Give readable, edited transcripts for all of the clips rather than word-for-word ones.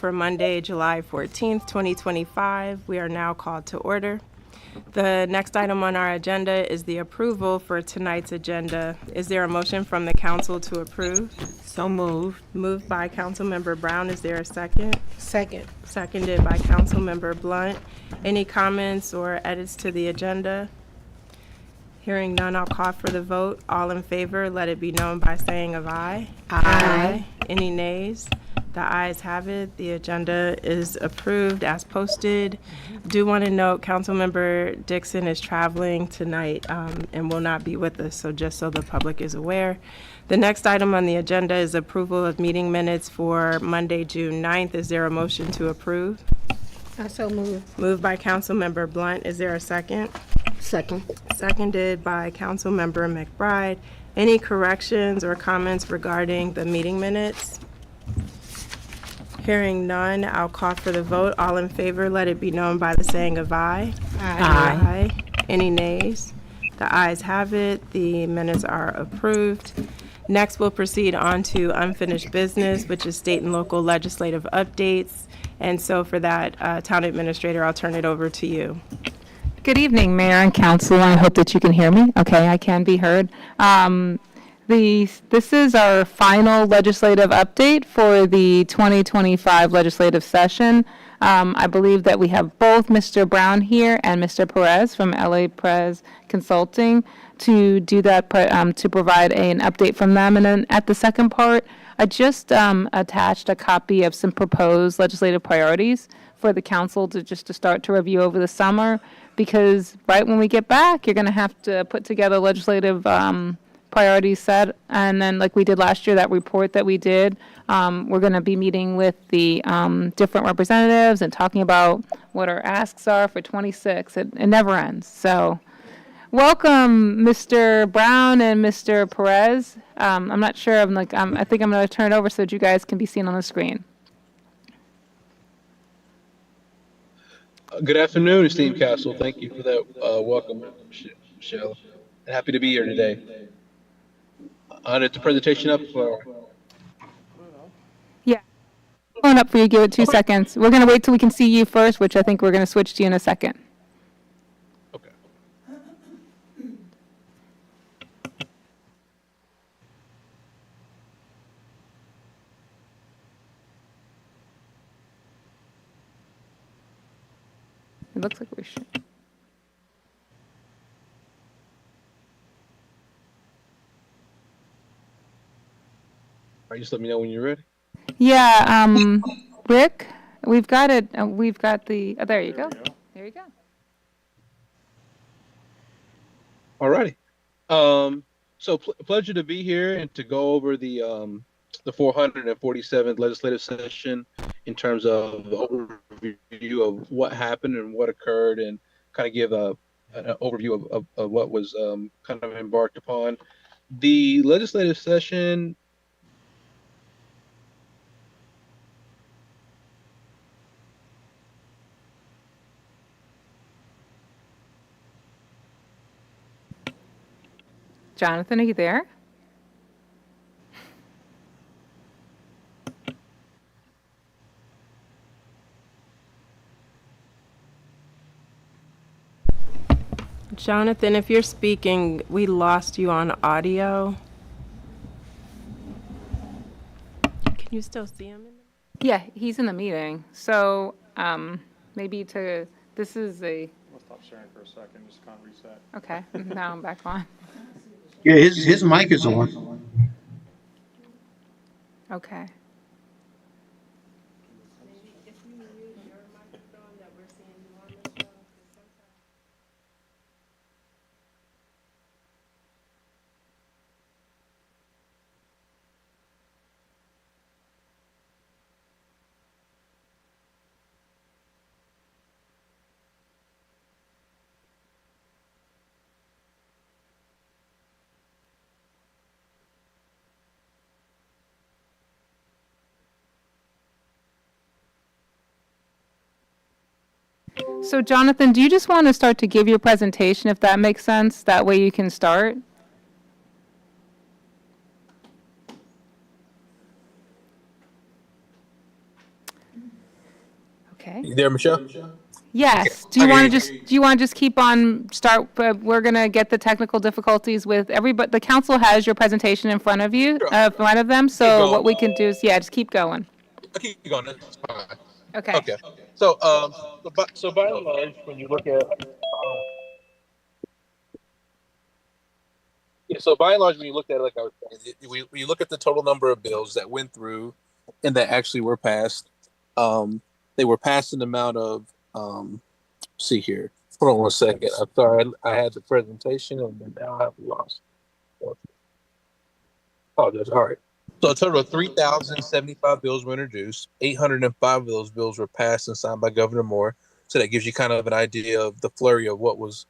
For Monday, July 14th, 2025. We are now called to order. The next item on our agenda is the approval for tonight's agenda. Is there a motion from the council to approve? So moved. Moved by Councilmember Brown. Is there a second? Second. Seconded by Councilmember Blunt. Any comments or edits to the agenda? Hearing none, I'll call for the vote. All in favor, let it be known by saying of aye. Aye. Any nays? The ayes have it. The agenda is approved as posted. Do want to note Councilmember Dixon is traveling tonight and will not be with us, so just so the public is aware. The next item on the agenda is approval of meeting minutes for Monday, June 9th. Is there a motion to approve? So moved. Moved by Councilmember Blunt. Is there a second? Second. Seconded by Councilmember McBride. Any corrections or comments regarding the meeting minutes? Hearing none, I'll call for the vote. All in favor, let it be known by the saying of aye. Aye. Any nays? The ayes have it. The minutes are approved. Next, we'll proceed on to unfinished business, which is state and local legislative updates. And so for that, Town Administrator, I'll turn it over to you. Good evening, Mayor and Council. I hope that you can hear me. Okay, I can be heard. This is our final legislative update for the 2025 legislative session. I believe that we have both Mr. Brown here and Mr. Perez from LA Perez Consulting to do that, to provide an update from them. And then at the second part, I just attached a copy of some proposed legislative priorities for the council to start to review over the summer, because right when we get back, you're going to have to put together legislative priorities set, and then like we did last year, that report that we did, we're going to be meeting with the different representatives and talking about what our asks are for 26. It never ends. So welcome, Mr. Brown and Mr. Perez. I'm not sure. I think I'm going to turn it over so that you guys can be seen on the screen. Good afternoon, esteemed council. Thank you for that welcome, Michelle. Happy to be here today. It's the presentation up for. Yeah. Phone up for you. Give it 2 seconds. We're going to wait till we can see you first, which I think we're going to switch to you in a second. Okay. It looks like we should. All right, just let me know when you're ready. Yeah, Rick, we've got it. We've got the. Oh, there you go. There you go. All righty. Pleasure to be here and to go over the 447th legislative session in terms of overview of what happened and what occurred, and kind of give an overview of what was kind of embarked upon. The legislative session. Jonathan, are you there? Jonathan, if you're speaking, we lost you on audio. Can you still see him? Yeah, he's in the meeting. So maybe this is a. We'll stop sharing for a second, just kind of reset. Okay, now I'm back on. Yeah, his mic is on. Okay. So Jonathan, do you just want to start to give your presentation, if that makes sense? That way you can start. Okay. You there, Michelle? Yes. Do I you can want hear to you. just, do you want to just keep on, we're going to get the technical difficulties with everybody. The council has your presentation in front of you, Sure. in front of them. Keep So going. what we can do is, yeah, just keep going. I keep going. That's fine. Okay. Okay. So, so by and large, when you look at, yeah, so by and large, when you look at it, like I was saying, when you look at the total number of bills that went through and that actually were passed, um, they were passed an amount of, see here. Hold on one second. I'm sorry. I had the presentation and then now I've lost. Apologize. All right. So a total of 3,075 bills were introduced. 805 of those bills were passed and signed by Governor Moore. So that gives you kind of an idea of the flurry of what was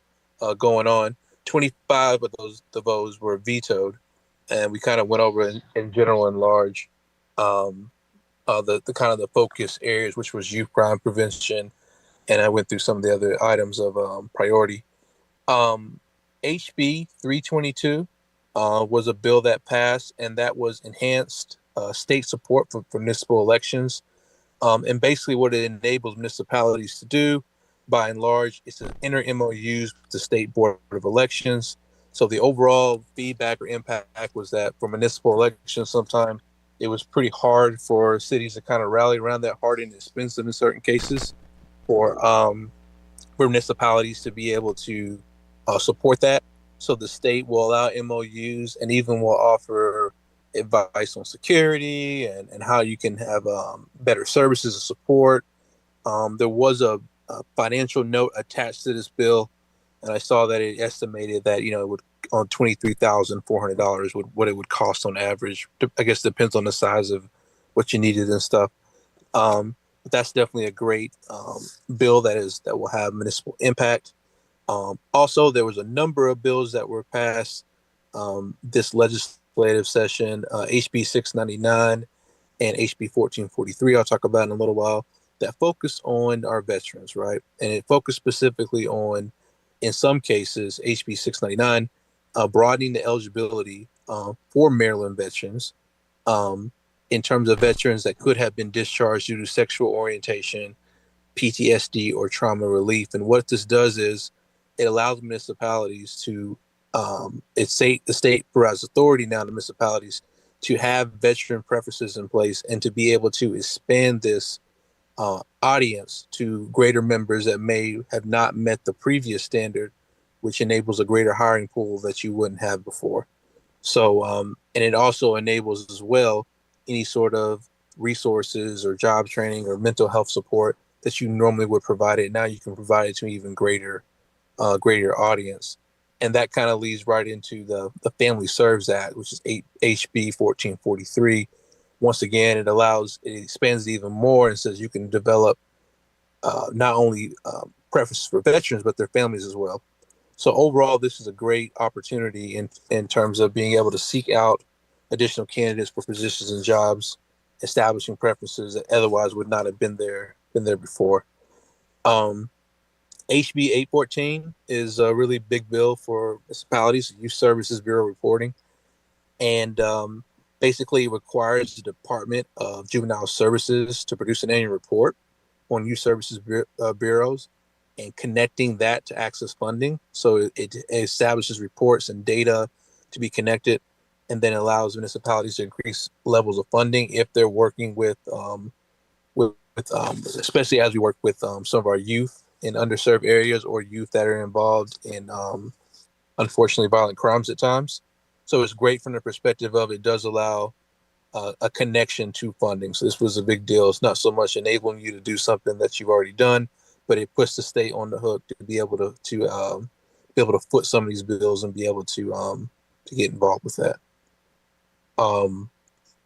going on. 25 of the votes were vetoed, and we kind of went over in general and large the kind of the focus areas, which was youth crime prevention, and I went through some of the other items of priority. Um, HB 322 was a bill that passed, and that was enhanced state support for municipal elections. And basically, what it enables municipalities to do, by and large, is to enter MOUs with the State Board of Elections. So the overall feedback or impact was that for municipal elections, sometimes it was pretty hard for cities to kind of rally around that, hard and expensive in certain cases for municipalities to be able to support that. So the state will allow MOUs and even will offer advice on security and how you can have better services and support. There was a financial note attached to this bill, and I saw that it estimated that it would on $23,400 would what it would cost on average. I guess depends on the size of what you needed and stuff. But that's definitely a great bill that will have municipal impact. Also, there was a number of bills that were passed this legislative session, HB 699 and HB 1443. I'll talk about in a little while. That focused on our veterans, right? And it focused specifically on, in some cases, HB 699, broadening the eligibility for Maryland veterans um, in terms of veterans that could have been discharged due to sexual orientation, PTSD, or trauma relief. And what this does is it allows municipalities to, the state provides authority now to municipalities to have veteran preferences in place and to be able to expand this audience to greater members that may have not met the previous standard, which enables a greater hiring pool that you wouldn't have before. So, and it also enables as well any sort of resources or job training or mental health support that you normally would provide it. Now you can provide it to an even greater audience. And that kind of leads right into the Family Serves Act, which is HB 1443. Once again, it expands it even more and says you can develop not only preferences for veterans, but their families as well. So overall, this is a great opportunity in terms of being able to seek out additional candidates for positions and jobs, establishing preferences that otherwise would not have been there before. HB 814 is a really big bill for municipalities, Youth Services Bureau reporting, and basically requires the Department of Juvenile Services to produce an annual report on youth services bureaus and connecting that to access funding. So it establishes reports and data to be connected, and then allows municipalities to increase levels of funding if they're working with especially as we work with some of our youth in underserved areas or youth that are involved in unfortunately violent crimes at times. So it's great from the perspective of it does allow a connection to funding. So this was a big deal. It's not so much enabling you to do something that you've already done, but it puts the state on the hook to be able to be able to foot some of these bills and be able to get involved with that.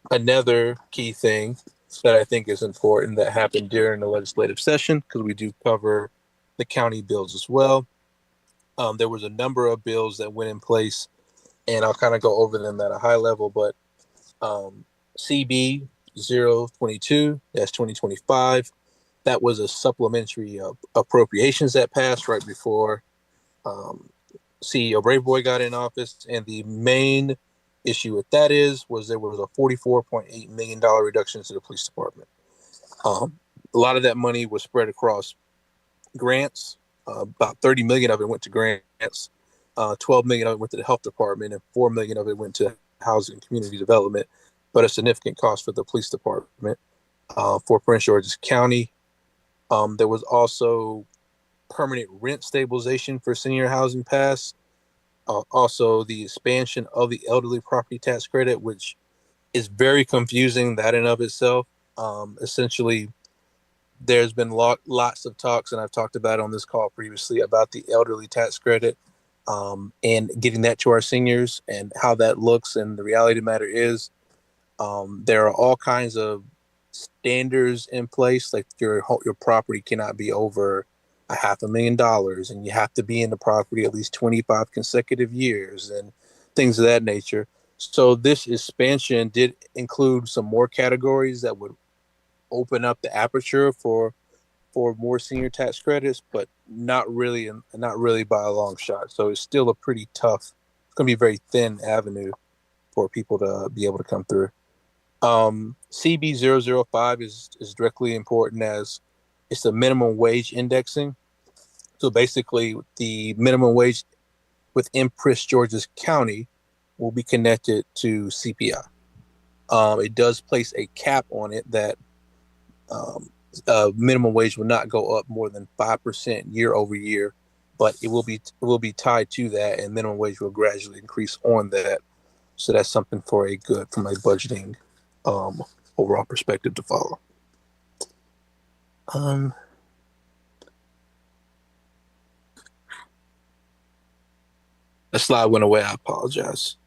Another key thing that I think is important that happened during the legislative session, because we do cover the county bills as well. There was a number of bills that went in place, and I'll kind of go over them at a high level, but CB 022, that's 2025. That was a supplementary appropriations that passed right before CEO Braveboy got in office. And the main issue with that was there was a $44.8 million reduction to the police department. A lot of that money was spread across grants. About 30 million of it went to grants. 12 million of it went to the health department, and 4 million of it went to housing and community development. But a significant cost for the police department. For Prince George's County, there was also permanent rent stabilization for senior housing passed. Also, the expansion of the elderly property tax credit, which is very confusing, that in of itself. Essentially, there's been lots of talks, and I've talked about it on this call previously, about the elderly tax credit and getting that to our seniors and how that looks. And the reality of the matter is, there are all kinds of standards in place, like your property cannot be over $500,000, and you have to be in the property at least 25 consecutive years and things of that nature. So this expansion did include some more categories that would open up the aperture for more senior tax credits, but not really by a long shot. So it's still a pretty tough, it's going to be a very thin avenue for people to be able to come through. CB005 is directly important, as it's the minimum wage indexing. So basically, the minimum wage within Prince George's County will be connected to CPI. It does place a cap on it that minimum wage will not go up more than 5% year over year, but it will be tied to that, and minimum wage will gradually increase on that. So that's something from a budgeting overall perspective to follow. The slide went away. I apologize.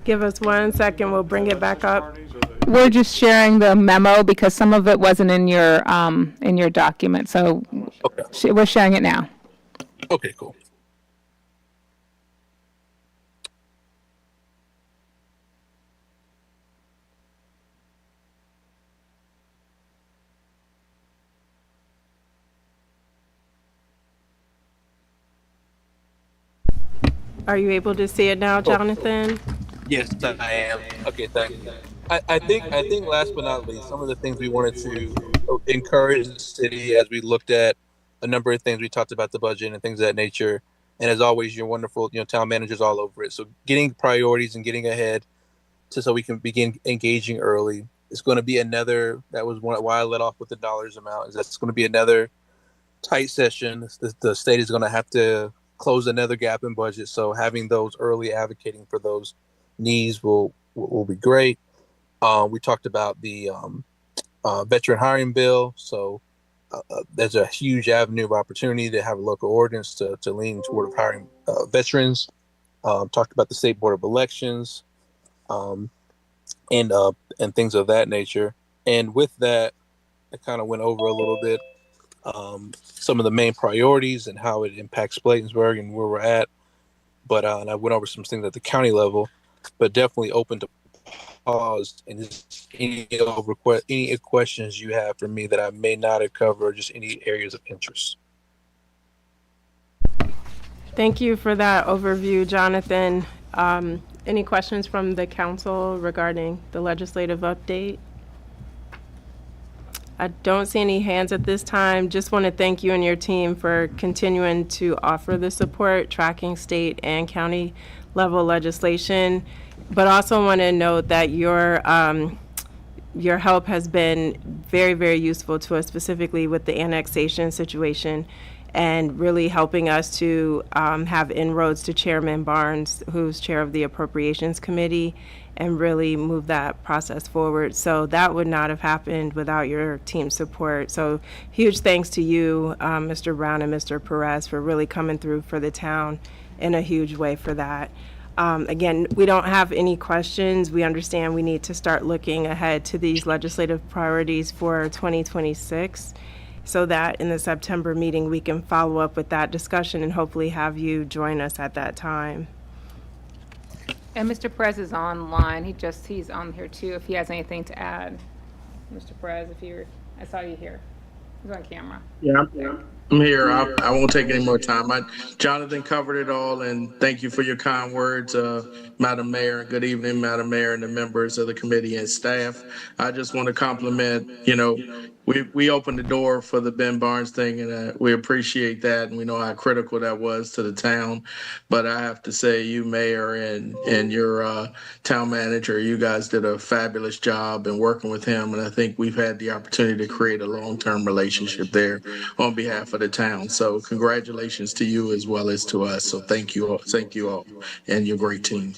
Give us 1 second, we'll bring it back up. We're just sharing the memo because some of it wasn't in your document. So Okay. we're sharing it now. Okay, cool. Are you able to see it now, Jonathan? Yes, I am. Okay, thank you. I think last but not least, some of the things we wanted to encourage the city as we looked at a number of things. We talked about the budget and things of that nature. And as always, you're wonderful, town managers all over it. So getting priorities and getting ahead so we can begin engaging early. It's going to be another, that was why I let off with the dollars amount, is that's going to be another tight session. The state is going to have to close another gap in budget. So having those early advocating for those needs will be great. We talked about the veteran hiring bill. So there's a huge avenue of opportunity to have a local ordinance to lean toward hiring veterans. Talked about the state board of elections and things of that nature. And with that, I kind of went over a little bit some of the main priorities and how it impacts Bladensburg and where we're at. But and I went over some things at the county level, but definitely open to pause and just any questions you have for me that I may not have covered, just any areas of interest. Thank you for that overview, Jonathan. Any questions from the council regarding the legislative update? I don't see any hands at this time. Just want to thank you and your team for continuing to offer the support, tracking state and county level legislation. But also want to note that your help has been very, very useful to us, specifically with the annexation situation, and really helping us to have inroads to Chairman Barnes, who's chair of the Appropriations Committee, and really move that process forward. So that would not have happened without your team's support. So huge thanks to you, Mr. Brown and Mr. Perez, for really coming through for the town in a huge way for that. Again, we don't have any questions. We understand we need to start looking ahead to these legislative priorities for 2026, so that in the September meeting, we can follow up with that discussion and hopefully have you join us at that time. And Mr. Perez is online. He's on here too, if he has anything to add. Mr. Perez, I saw you here. He's on camera. Yeah, I'm here. I won't take any more time. Jonathan covered it all, and thank you for your kind words, Madam Mayor. Good evening, Madam Mayor, and the members of the committee and staff. I just want to compliment, we opened the door for the Ben Barnes thing, and we appreciate that, and we know how critical that was to the town. But I have to say, you, Mayor, and your town manager, you guys did a fabulous job in working with him, and I think we've had the opportunity to create a long-term relationship there on behalf of the town. So congratulations to you as well as to us. So thank you all, and your great team.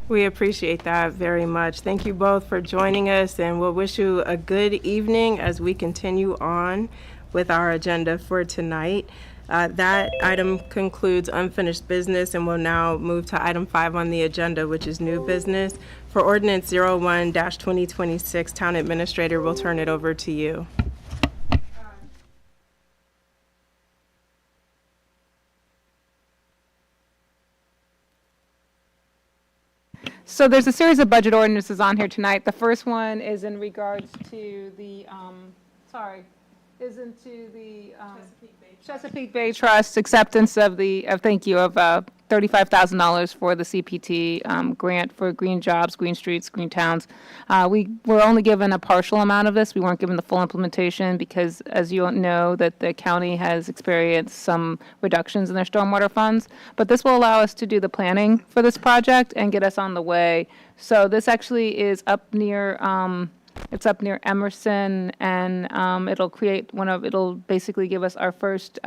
We appreciate that very much. Thank you both for joining us, and we'll wish you a good evening as we continue on with our agenda for tonight. That item concludes unfinished business, and we'll now move to item 5 on the agenda, which is new business. For ordinance 01-2026, Town Administrator, we'll turn it over to you. So there's a series of budget ordinances on here tonight. The first one is in regards to the, Chesapeake Bay Trust acceptance of $35,000 for the CPT grant for green jobs, green streets, green towns. We were only given a partial amount of this. We weren't given the full implementation because, as you know, that the county has experienced some reductions in their stormwater funds. But this will allow us to do the planning for this project and get us on the way. So this actually is up near it's up near Emerson, and it'll basically give us our first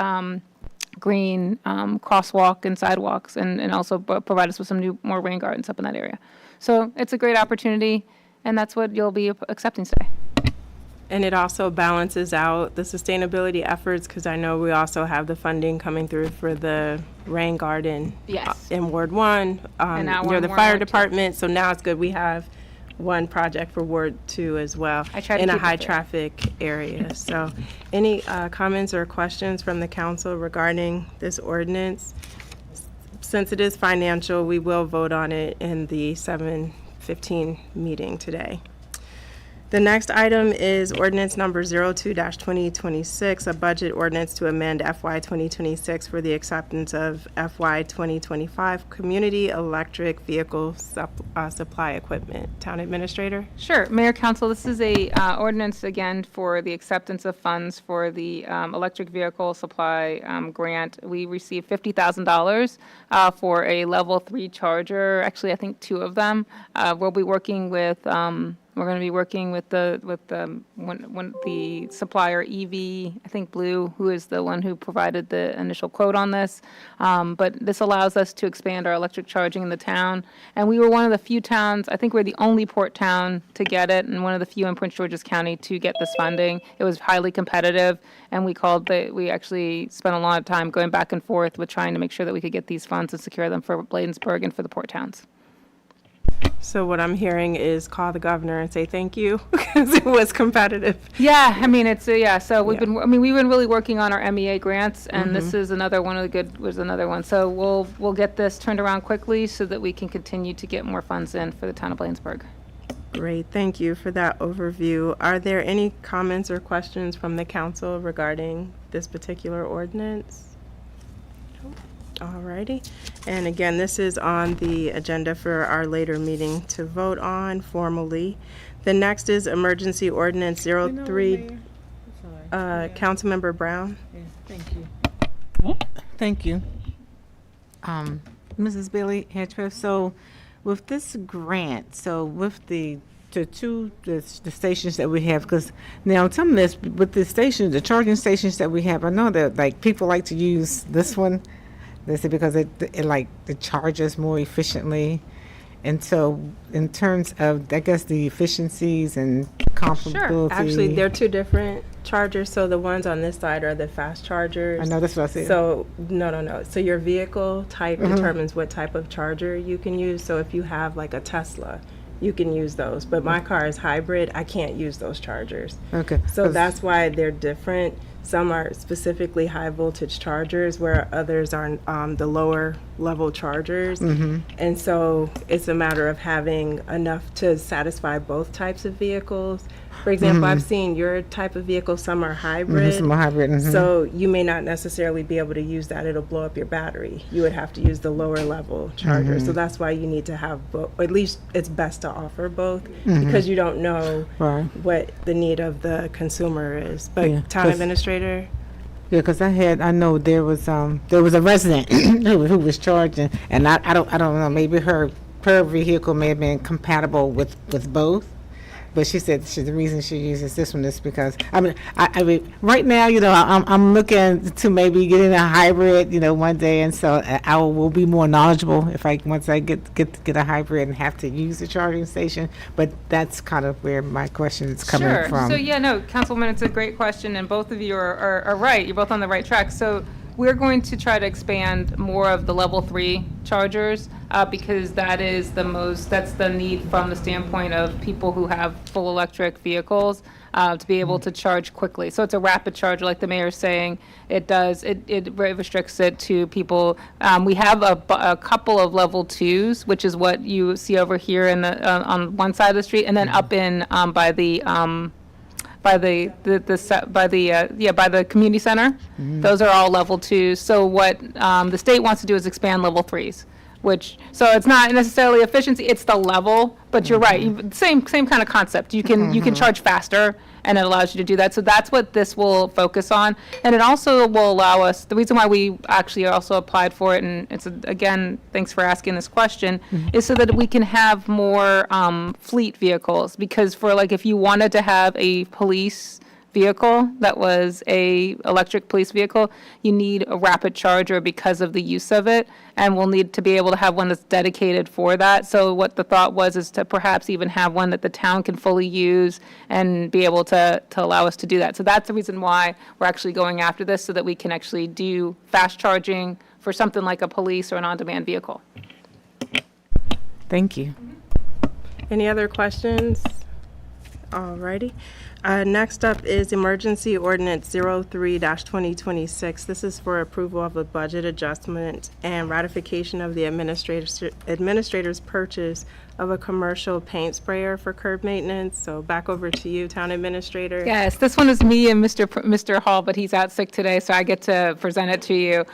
green crosswalk and sidewalks, and also provide us with some more rain gardens up in that area. So it's a great opportunity, and that's what you'll be accepting today. And it also balances out the sustainability efforts, because I know we also have the funding coming through for the rain garden Yes. in Ward 1 And now we're near in the Ward fire 1 too. department. So now it's good we have one project for Ward 2 as well I try to in a keep it high fair. traffic area. So any comments or questions from the council regarding this ordinance? Since it is financial, we will vote on it in the 7:15 meeting today. The next item is ordinance number 02-2026, a budget ordinance to amend FY 2026 for the acceptance of FY 2025 community electric vehicle supply equipment. Town Administrator? Sure. Mayor, Council, this is a ordinance, again, for the acceptance of funds for the electric vehicle supply grant. We received $50,000 for a level 3 charger. Actually, I think 2 of them. We'll be working with we're going to be working with the supplier EV, I think Blue, who is the one who provided the initial quote on this. But this allows us to expand our electric charging in the town. And we were one of the few towns, I think we're the only port town to get it, and one of the few in Prince George's County to get this funding. It was highly competitive, and we actually spent a lot of time going back and forth with trying to make sure that we could get these funds and secure them for Bladensburg and for the port towns. So what I'm hearing is call the governor and say thank you, because it was competitive. Yeah, I mean, so we've been really working on our MEA grants, and this is another one of the was another one. So we'll get this turned around quickly so that we can continue to get more funds in for the town of Bladensburg. Great, thank you for that overview. Are there any comments or questions from the council regarding this particular ordinance? All righty. And again, this is on the agenda for our later meeting to vote on formally. The next is emergency ordinance 03. Councilmember Brown. Thank you. Thank you. Mrs. Bailey Hedgeworth, so with this grant, so with the stations that we have, because now tell me this, with the stations, the charging stations that we have, I know that like people like to use this one. They say because it charges more efficiently. And so in terms of, I guess, the efficiencies and comparability. Sure. Actually, they're 2 different chargers. So the ones on this side are the fast chargers. I know, that's what I said. So, no. So your vehicle type determines what type of charger you can use. So if you have like a Tesla, you can use those. But my car is hybrid. I can't use those chargers. Okay. So that's why they're different. Some are specifically high voltage chargers, where others are the lower level chargers. And so it's a matter of having enough to satisfy both types of vehicles. For example, I've seen your type of vehicle, some are hybrid. Some are hybrid, mhm. So you may not necessarily be able to use that. It'll blow up your battery. You would have to use the lower level charger. So that's why you need to have both. At least it's best to offer both because you don't know Right. what the need of the consumer is. But Yeah, town 'cause- administrator, Yeah, because I know there was a resident who was charging, and I don't know, maybe her vehicle may have been compatible with both. But she said the reason she uses this one is because I mean right now, I'm looking to maybe getting a hybrid, one day, and so I will be more knowledgeable if once I get a hybrid and have to use the charging station. But that's kind of where my question is coming Sure. from. So, yeah, no, Councilwoman, it's a great question, and both of you are right. You're both on the right track. So we're going to try to expand more of the level 3 chargers because that's the need from the standpoint of people who have full electric vehicles to be able to charge quickly. So it's a rapid charger, like the mayor's saying. It restricts it to people. We have a couple of level 2s, which is what you see over here on one side of the street, and then up in by the community center. Those are all level 2s. So what the state wants to do is expand level 3s, so it's not necessarily efficiency, it's the level, but you're right, same kind of concept. You can charge faster, and it allows you to do that. So that's what this will focus on. And it also will allow us, the reason why we actually also applied for it, and it's, again, thanks for asking this question, is so that we can have more fleet vehicles. Because if you wanted to have a police vehicle that was a electric police vehicle, you need a rapid charger because of the use of it, and we'll need to be able to have one that's dedicated for that. So what the thought was is to perhaps even have one that the town can fully use and be able to allow us to do that. So that's the reason why we're actually going after this, so that we can actually do fast charging for something like a police or an on-demand vehicle. Thank you. any other questions? Alrighty. Next up is Emergency Ordinance 03-2026. This is for approval of a budget adjustment and ratification of the administrator's purchase of a commercial paint sprayer for curb maintenance. So back over to you, Town Administrator. Yes, this one is me and Mr. Hall, but he's out sick today, so I get to present it to you.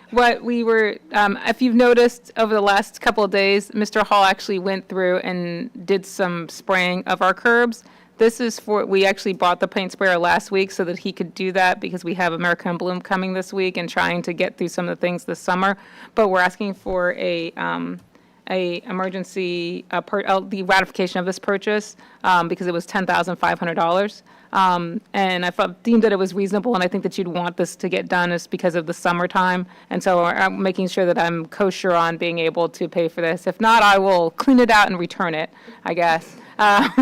If you've noticed over the last couple of days, Mr. Hall actually went through and did some spraying of our curbs. We actually bought the paint sprayer last week so that he could do that because we have America in Bloom coming this week and trying to get through some of the things this summer. But we're asking for the ratification of this purchase because it was $10,500. And I deemed that it was reasonable, and I think that you'd want this to get done is because of the summertime. And so I'm making sure that I'm kosher on being able to pay for this. If not, I will clean it out and return it, I guess. Put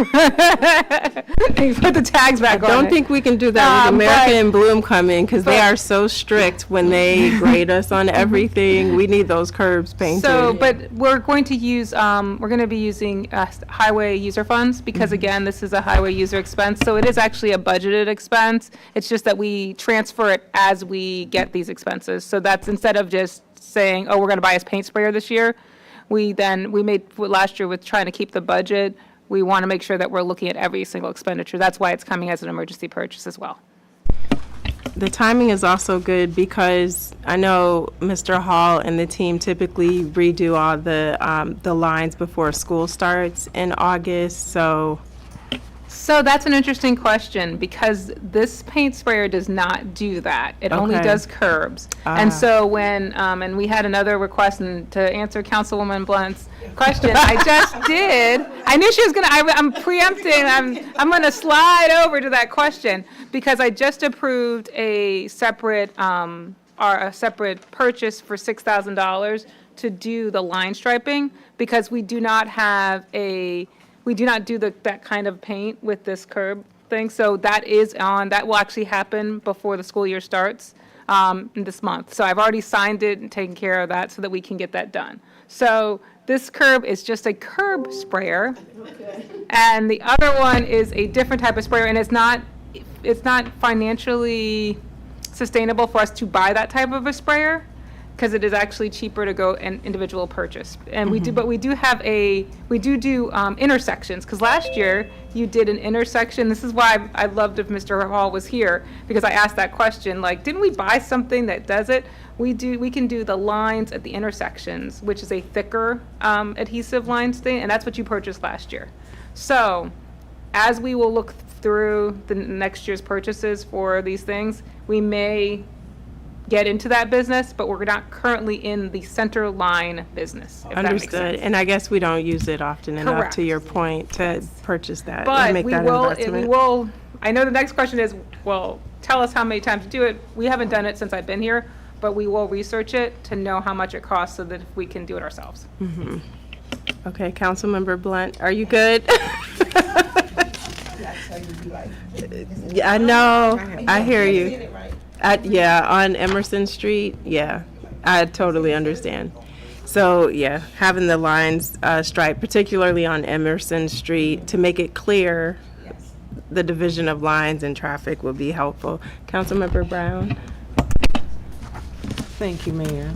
the tags back on Don't it. think we can do that with America but- in Bloom coming because they but- are so strict when they grade us on everything. We need those curbs painted. So, but we're going to use, we're going to be using highway user funds because, again, this is a highway user expense. So it is actually a budgeted expense. It's just that we transfer it as we get these expenses. So that's instead of just saying, oh, we're going to buy a paint sprayer this year, we made last year with trying to keep the budget. We want to make sure that we're looking at every single expenditure. That's why it's coming as an emergency purchase as well. The timing is also good because I know Mr. Hall and the team typically redo all the lines before school starts in August. So that's an interesting question because this paint sprayer does not do that. It only Okay. does curbs. And so when, and we had another request, and to answer Councilwoman Blunt's question, I just did. I knew she was gonna, I'm preempting, I'm gonna slide over to that question because I just approved a separate purchase for $6,000 to do the line striping because we do not do that kind of paint with this curb thing. So that will actually happen before the school year starts this month. So I've already signed it and taken care of that so that we can get that done. So this curb is just a curb sprayer. Okay. And the other one is a different type of sprayer, and it's not financially sustainable for us to buy that type of a sprayer. because it is actually cheaper to go an individual purchase. And we do, but we do have we do intersections, because last year you did an intersection. This is why I loved if Mr. Hall was here, because I asked that question, like, didn't we buy something that does it? We can do the lines at the intersections, which is a thicker adhesive lines thing, and that's what you purchased last year. So as we will look through the next year's purchases for these things, we may get into that business, but we're not currently in the center line business, if that makes Understood. sense. And I guess we don't use it often enough, Correct. to your point, to purchase that and But make we that will, investment. I know the next question is, well, tell us how many times to do it. We haven't done it since I've been here, but we will research it to know how much it costs so that we can do it ourselves. Okay, Councilmember Blunt, are you good? Yeah, I know, I hear you. Yeah, on Emerson Street, yeah, I totally understand. So, yeah, having the lines striped, particularly on Emerson Street, to make it clear, the division of lines and traffic would be helpful. Councilmember Brown? Thank you, Mayor.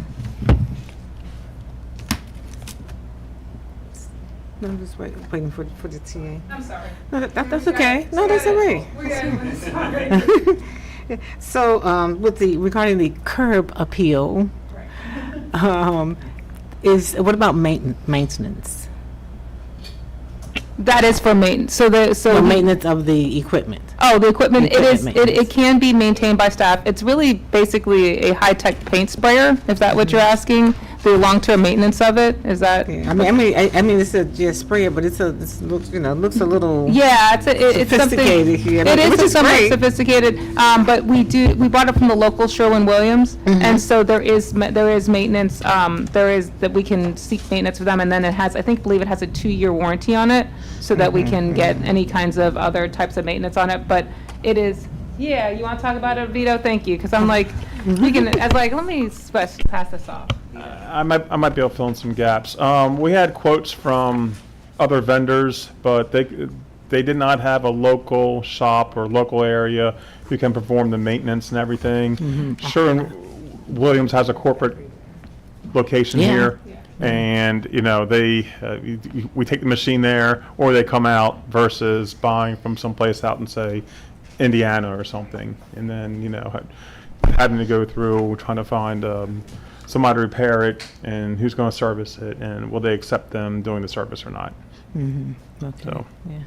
No, I'm just waiting for the TA. I'm sorry. No, that's okay. No, that's all right. So, regarding the curb appeal, what about maintenance? That is for maintenance, so The maintenance of the equipment. oh, the equipment, Equipment it can be maintained by staff. It's really basically a high-tech paint sprayer, if that's what you're asking, the long-term maintenance of it, is that? Yeah, I mean, it's a sprayer, but it looks a little. Yeah, it's something. Sophisticated here. It Which is is somewhat great. sophisticated, but we bought it from the local Sherwin-Williams, and so there is maintenance, that we can seek maintenance for them, and then I believe it has a 2-year warranty on it, so that we can get any kinds of other types of maintenance on it, but it is, yeah, you want to talk about it, Vito? Thank you, because I'm like, let me pass this off. I might be able to fill in some gaps. We had quotes from other vendors, but they did not have a local shop or local area who can perform the maintenance and everything. Sherwin-Williams has a corporate location here, and we take the machine there, or they come out versus buying from someplace out in, say, Indiana or something, and then having to go through trying to find somebody to repair it, and who's going to service it, and will they accept them doing the service or not. Okay. So. Yeah.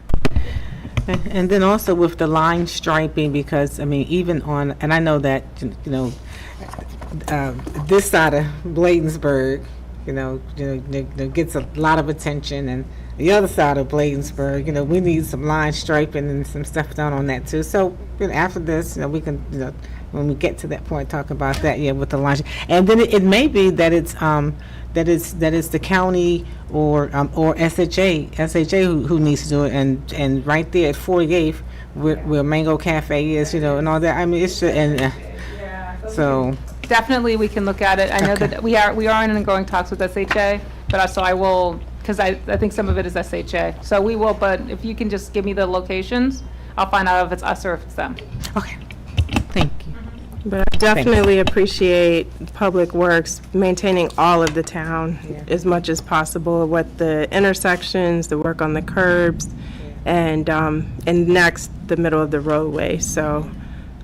And then also with the line striping, because I mean, even on, and I know that this side of Bladensburg, gets a lot of attention, and the other side of Bladensburg, we need some line striping and some stuff done on that too. So after this, we can, when we get to that point, talk about that, with the line. And then it may be that it's that is the county or SHA who needs to do it, and right there at 48th where Mango Cafe is, and all that. I mean, it's so. Definitely, we can look at it. I know that we are in ongoing talks with SHA, but also I will, because I think some of it is SHA. So we will, but if you can just give me the locations, I'll find out if it's us or if it's them. Okay, thank you. But I definitely appreciate Public Works maintaining all of the town as much as possible with the intersections, the work on the curbs, and next, the middle of the roadway. So,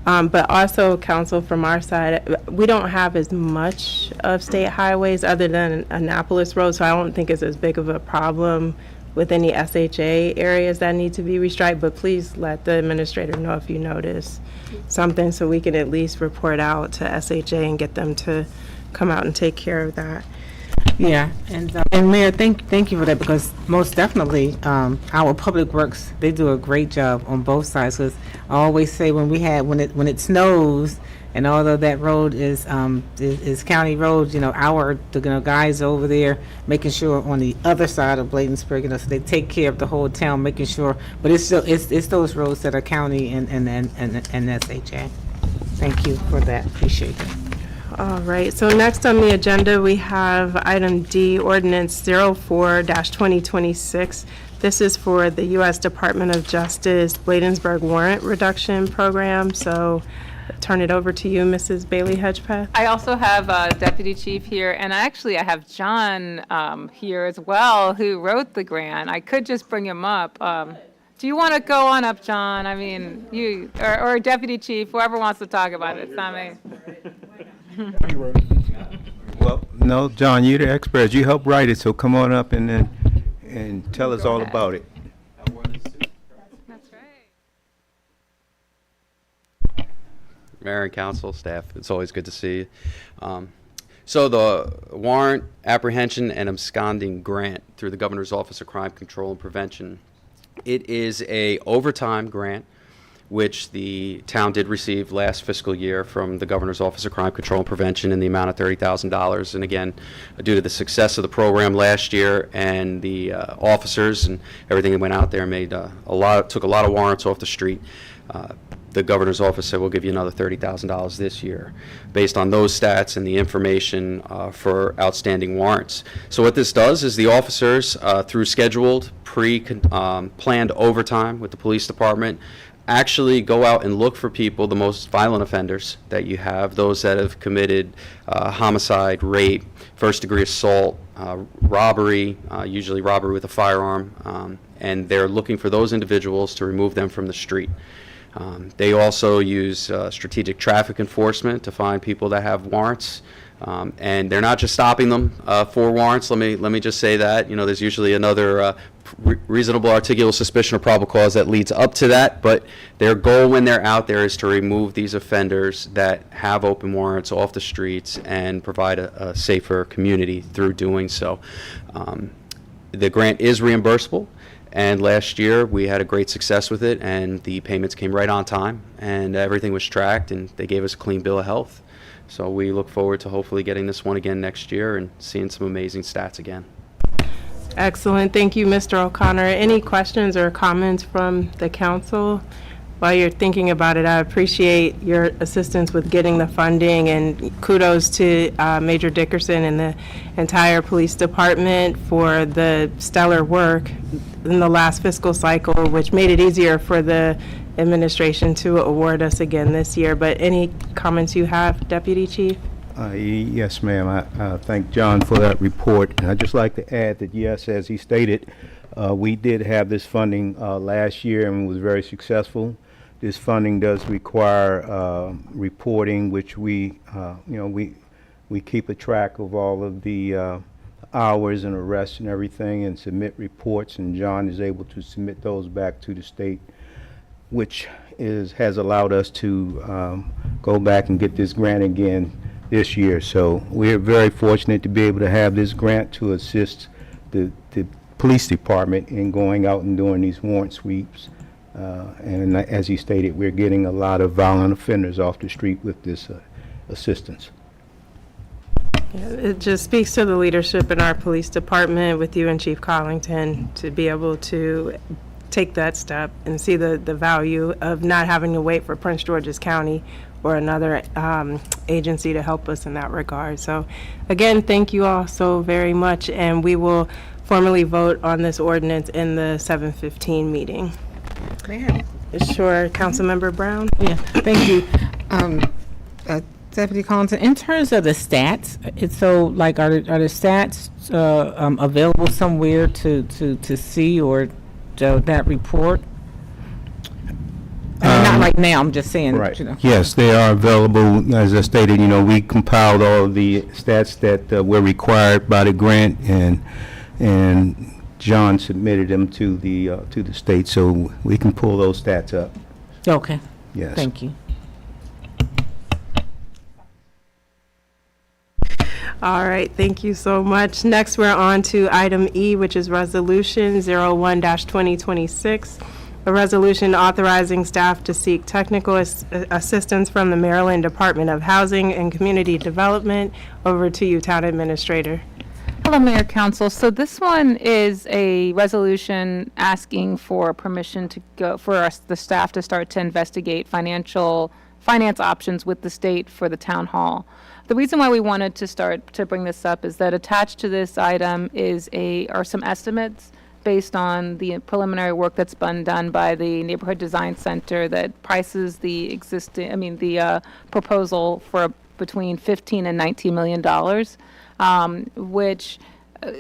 but also, council, from our side, we don't have as much of state highways other than Annapolis Road, so I don't think it's as big of a problem with any SHA areas that need to be restriped, but please let the administrator know if you notice something, so we can at least report out to SHA and get them to come out and take care of that. Yeah, and Mayor, thank you for that, because most definitely, our Public Works, they do a great job on both sides. Because I always say when it snows, and although that road is county road, the guys over there making sure on the other side of Bladensburg, so they take care of the whole town, making sure. But it's those roads that are county and SHA. Thank you for that. Appreciate it. All right, so next on the agenda, we have item D, ordinance 04-2026. This is for the U.S. Department of Justice Bladensburg Warrant Reduction Program. So turn it over to you, Mrs. Bailey Hedgepeth. I also have Deputy Chief here, and I have John here as well, who wrote the grant. I could just bring him up. Do you want to go on up, John? I mean, you or Deputy Chief, whoever wants to talk about it. It's not me. Well, no, John, you're the expert. You helped write it, so come on up and tell us all about it. That's right. Mayor and council, staff, it's always good to see you. So the warrant apprehension and absconding grant through the Governor's Office of Crime Control and Prevention, it is a overtime grant which the town did receive last fiscal year from the Governor's Office of Crime Control and Prevention in the amount of $30,000. And again, due to the success of the program last year and the officers and everything that went out there made took a lot of warrants off the street. The governor's office said we'll give you another $30,000 this year based on those stats and the information for outstanding warrants. So what this does is the officers, through scheduled, planned overtime with the police department, actually go out and look for people, the most violent offenders that you have, those that have committed homicide, rape, first-degree assault, robbery, usually robbery with a firearm, and they're looking for those individuals to remove them from the street. They also use strategic traffic enforcement to find people that have warrants, and they're not just stopping them for warrants. Let me just say that there's usually another reasonable articulable suspicion or probable cause that leads up to that, but their goal when they're out there is to remove these offenders that have open warrants off the streets and provide a safer community through doing so. The grant is reimbursable. And last year, we had a great success with it, and the payments came right on time, and everything was tracked, and they gave us a clean bill of health. So we look forward to hopefully getting this one again next year and seeing some amazing stats again. Excellent. Thank you, Mr. O'Connor. Any questions or comments from the council? While you're thinking about it, I appreciate your assistance with getting the funding, and kudos to Major Dickerson and the entire police department for the stellar work in the last fiscal cycle, which made it easier for the administration to award us again this year. But any comments you have, Deputy Chief? Yes, ma'am. I thank John for that report. And I'd just like to add that, yes, as he stated, we did have this funding last year and was very successful. This funding does require reporting, which we keep a track of all of the hours and arrests and everything and submit reports, and John is able to submit those back to the state, which has allowed us to go back and get this grant again this year. So we're very fortunate to be able to have this grant to assist the police department in going out and doing these warrant sweeps. And as he stated, we're getting a lot of violent offenders off the street with this assistance. Yeah, it just speaks to the leadership in our police department with you and Chief Collington to be able to take that step and see the value of not having to wait for Prince George's County or another agency to help us in that regard. So again, thank you all so very much, and we will formally vote on this ordinance in the 7:15 meeting. Sure, Councilmember Brown? Yeah, thank you. Deputy Collington, in terms of the stats, it's so like, are the stats available somewhere to see or that report? Not right now, I'm just saying. Right. Yes, they are available. As I stated, we compiled all of the stats that were required by the grant, and John submitted them to the state, so we can pull those stats up. Okay. Yes. Thank you. All right, thank you so much. Next, we're on to item E, which is Resolution 01-2026, a resolution authorizing staff to seek technical assistance from the Maryland Department of Housing and Community Development. Over to you, Town Administrator. Hello, Mayor, Council. So this one is a resolution asking for permission to go for the staff to start to investigate finance options with the state for the town hall. The reason why we wanted to start to bring this up is that attached to this item are some estimates based on the preliminary work that's been done by the Neighborhood Design Center that prices the proposal for between 15 and 19 million dollars, which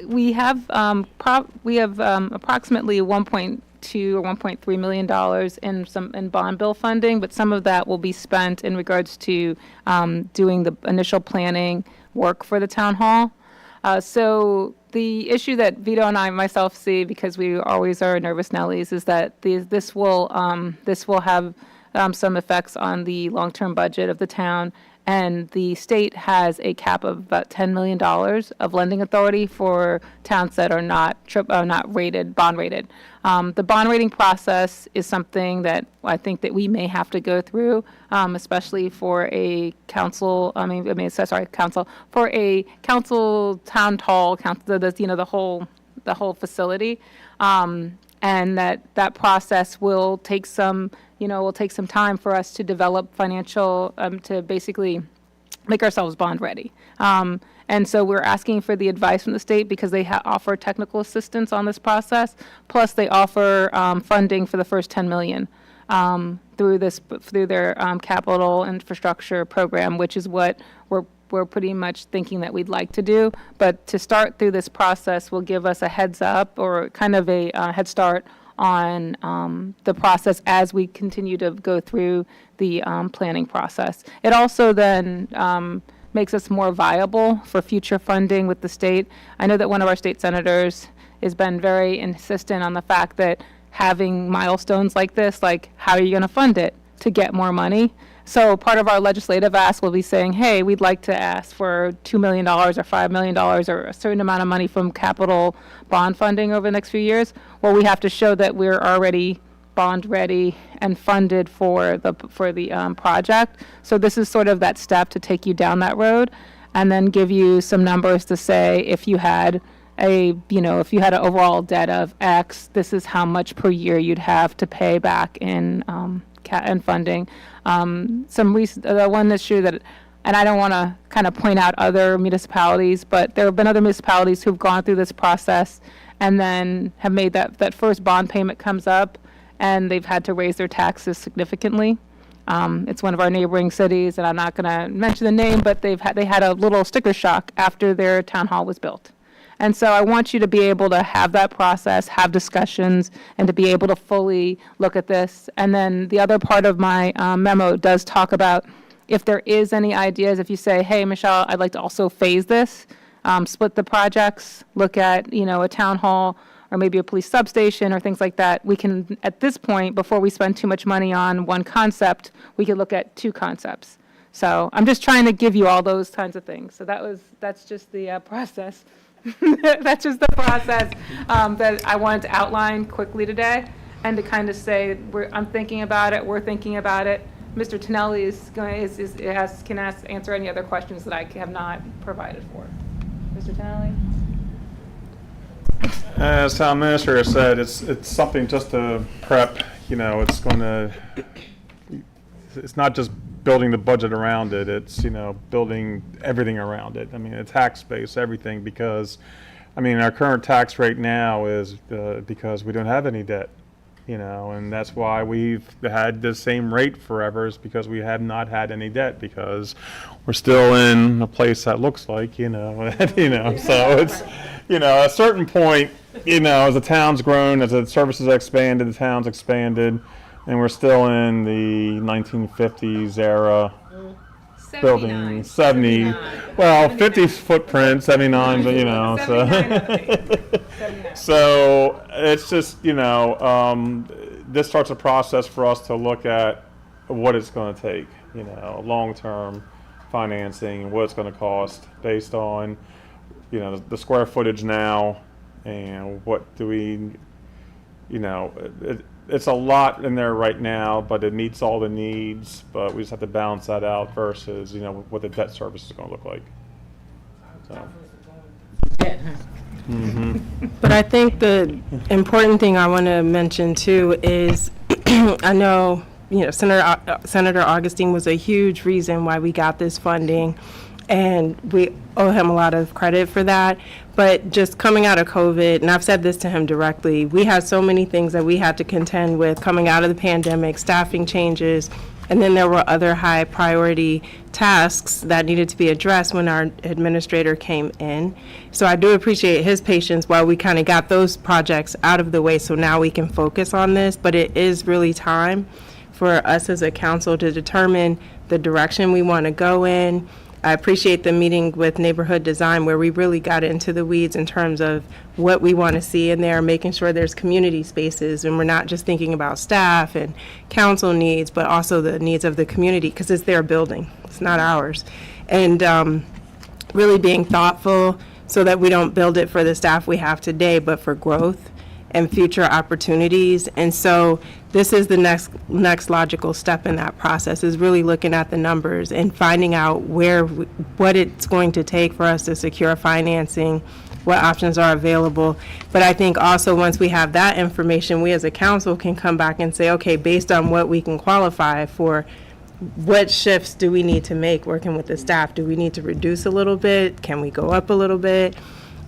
we have approximately 1.2 or 1.3 million dollars in bond bill funding, but some of that will be spent in regards to doing the initial planning work for the town hall. So the issue that Vito and myself see, because we always are nervous Nellies, is that this will have some effects on the long-term budget of the town. And the state has a cap of about $10 million of lending authority for towns that are not rated, bond rated. The bond rating process is something that I think that we may have to go through, especially for a council, for a council town hall, the whole facility. And that process will take some time for us to develop financial, to basically make ourselves bond ready. And so we're asking for the advice from the state because they offer technical assistance on this process. Plus, they offer funding for the first $10 million through their capital infrastructure program, which is what we're pretty much thinking that we'd like to do. But to start through this process will give us a heads up or kind of a head start on the process as we continue to go through the planning process. It also then makes us more viable for future funding with the state. I know that one of our state senators has been very insistent on the fact that having milestones like this, like how are you going to fund it to get more money? So part of our legislative ask will be saying, hey, we'd like to ask for $2 million or $5 million or a certain amount of money from capital bond funding over the next few years. Well, we have to show that we're already bond ready and funded for the project. So this is sort of that step to take you down that road and then give you some numbers to say if you had an overall debt of X, this is how much per year you'd have to pay back in funding. The one issue that, and I don't want to kind of point out other municipalities, but there have been other municipalities who've gone through this process and then have made that first bond payment comes up and they've had to raise their taxes significantly. It's one of our neighboring cities, and I'm not going to mention the name, but they had a little sticker shock after their town hall was built. And so I want you to be able to have that process, have discussions, and to be able to fully look at this. And then the other part of my memo does talk about if there is any ideas, if you say, hey, Michelle, I'd like to also phase this, split the projects, look at, a town hall or maybe a police substation or things like that. We can, at this point, before we spend too much money on one concept, we could look at two concepts. So I'm just trying to give you all those kinds of things. So that's just the process. That's just the process that I wanted to outline quickly today, and to kind of say I'm thinking about it. We're thinking about it. Mr. Tonelli can answer any other questions that I have not provided for. Mr. Tonelli. As town administrator said, it's something just to prep. It's not just building the budget around it. It's building everything around it. I mean, a tax base, everything, because our current tax rate now is because we don't have any debt, and that's why we've had the same rate forever, is because we have not had any debt, because we're still in a place that looks like so it's at a certain point, as the town's grown, as the services expanded, the town's expanded, and we're still in the 1950s era. 79. Building 70, 79. well, 50 footprint, 79, but 79. So it's just, this starts a process for us to look at what it's going to take, long-term financing, what it's going to cost based on, the square footage now, and what do we, it's a lot in there right now, but it meets all the needs, but we just have to balance that out versus, what the debt service is going to look like. So. But I think the important thing I want to mention too is I know, Senator Augustine was a huge reason why we got this funding. and we owe him a lot of credit for that. But just coming out of COVID, and I've said this to him directly, we had so many things that we had to contend with coming out of the pandemic, staffing changes, and then there were other high priority tasks that needed to be addressed when our administrator came in. So I do appreciate his patience while we kind of got those projects out of the way, so now we can focus on this. But it is really time for us as a council to determine the direction we want to go in. I appreciate the meeting with Neighborhood Design where we really got into the weeds in terms of what we want to see in there, making sure there's community spaces, and we're not just thinking about staff and council needs, but also the needs of the community, because it's their building, it's not ours. And really being thoughtful so that we don't build it for the staff we have today, but for growth and future opportunities. And so this is the next logical step in that process, is really looking at the numbers and finding out what it's going to take for us to secure financing, what options are available. But I think also once we have that information, we as a council can come back and say, okay, based on what we can qualify for, what shifts do we need to make working with the staff? Do we need to reduce a little bit? Can we go up a little bit?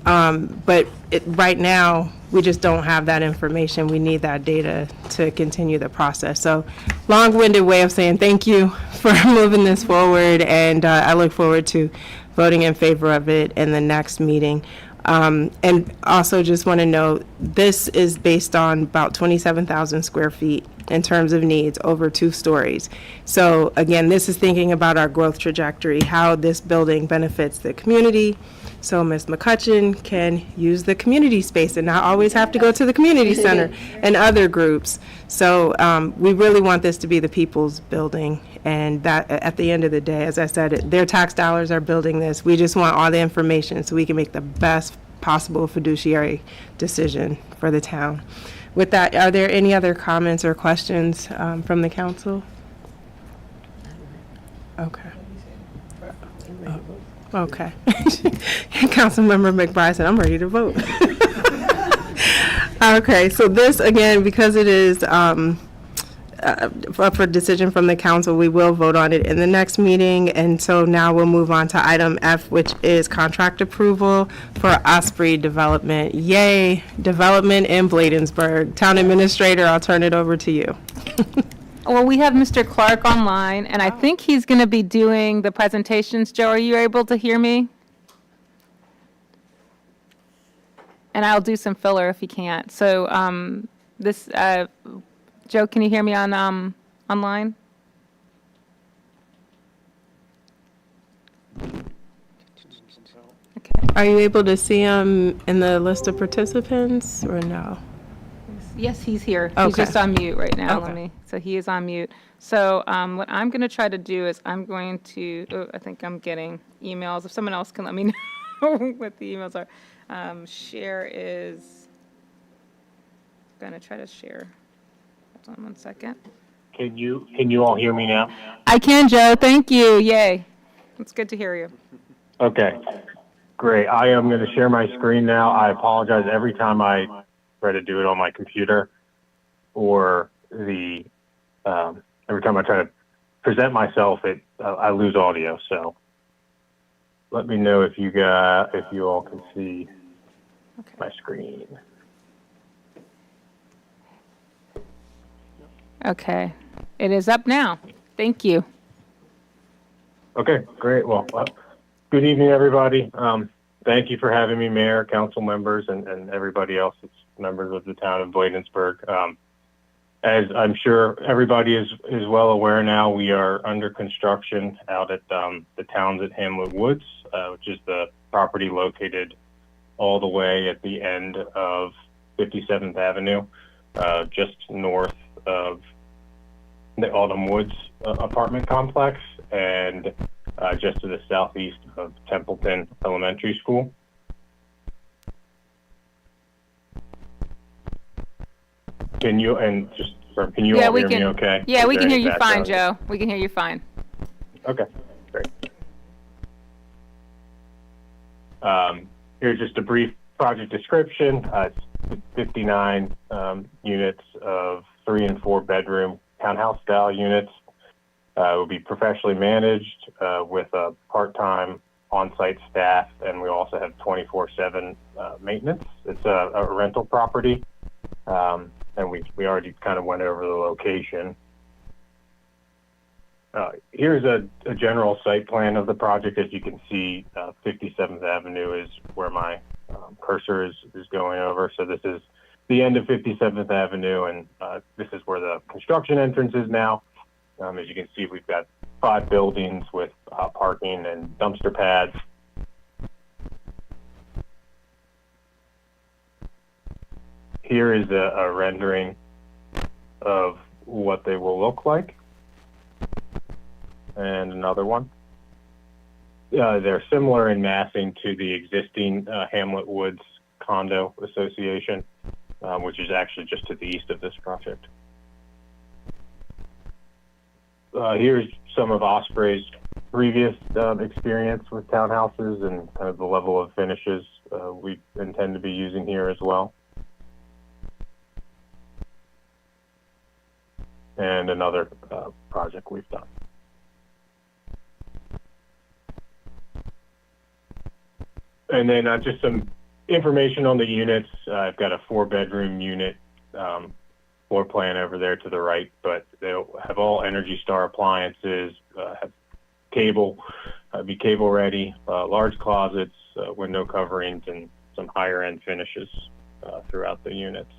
But right now, we just don't have that information. We need that data to continue the process. So long-winded way of saying thank you for moving this forward, and I look forward to voting in favor of it in the next meeting. And also just want to note, this is based on about 27,000 square feet in terms of needs over 2 stories. So again, this is thinking about our growth trajectory, how this building benefits the community, so Ms. McCutcheon can use the community space and not always have to go to the community center and other groups. So we really want this to be the people's building, and that at the end of the day, as I said, their tax dollars are building this. We just want all the information so we can make the best possible fiduciary decision for the town. With that, are there any other comments or questions from the council? Okay. Okay. Councilmember McBride said, I'm ready to vote. Okay, so this, again, because it is up for decision from the council, we will vote on it in the next meeting. And so now we'll move on to item F, which is contract approval for Osprey Development. Yay, development in Bladensburg. Town Administrator, I'll turn it over to you. Well, we have Mr. Clark online, and I think he's going to be doing the presentations. Joe, are you able to hear me? And I'll do some filler if he can't. So Joe, can you hear me on online? Okay. Are you able to see him in the list of participants or no? Yes, he's here. He's Okay. just on mute right now. Okay. So he is on mute. So what I'm going to try to do is I'm going to, I think I'm getting emails. If someone else can let me know what the emails are. Share is, I'm going to try to share. Hold on one second. Can you all hear me now? I can, Joe. Thank you. Yay. It's good to hear you. Okay, great. I am going to share my screen now. I apologize every time I try to do it on my computer, or every time I try to present myself, I lose audio. So let me know if you all can see my screen. Okay. It is up now. Thank you. Okay, great. Well, good evening, everybody. Thank you for having me, Mayor, council members, and everybody else that's members of the town of Bladensburg. As I'm sure everybody is well aware now, we are under construction out at the Townsend Hamlet Woods, which is the property located all the way at the end of 57th Avenue, just north of the Autumn Woods apartment complex, and just to the southeast of Templeton Elementary School. Can you all hear me okay? Yeah, we can hear you fine, background? Joe. We can hear you fine. Okay, great. Here's just a brief project description. It's 59 units of 3 and 4 bedroom townhouse style units. It will be professionally managed with a part-time on-site staff, and we also have 24/7 maintenance. It's a rental property, and we already kind of went over the location. Here's a general site plan of the project. As you can see, 57th Avenue is where my cursor is going over. So this is the end of 57th Avenue, and this is where the construction entrance is now. As you can see, we've got 5 buildings with parking and dumpster pads. Here is a rendering of what they will look like. And another one. They're similar in massing to the existing Hamlet Woods Condo Association, which is actually just to the east of this project. Here's some of Osprey's previous experience with townhouses and kind of the level of finishes we intend to be using here as well. And another project we've done. And then just some information on the units. I've got a 4-bedroom unit floor plan over there to the right, but they'll have all Energy Star appliances, have cable, be cable ready, large closets, window coverings, and some higher end finishes throughout the units.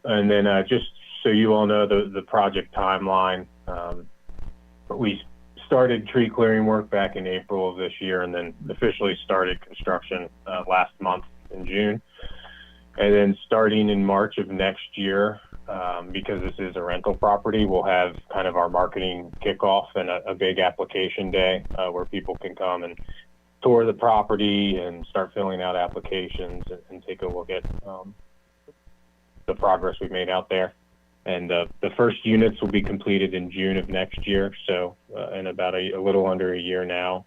And then just so you all know the project timeline, we started tree clearing work back in April of this year, and then officially started construction last month in June. And then starting in March of next year, because this is a rental property, we'll have kind of our marketing kickoff and a big application day where people can come and tour the property and start filling out applications and take a look at the progress we've made out there. And the first units will be completed in June of next year, so in about a little under a year now.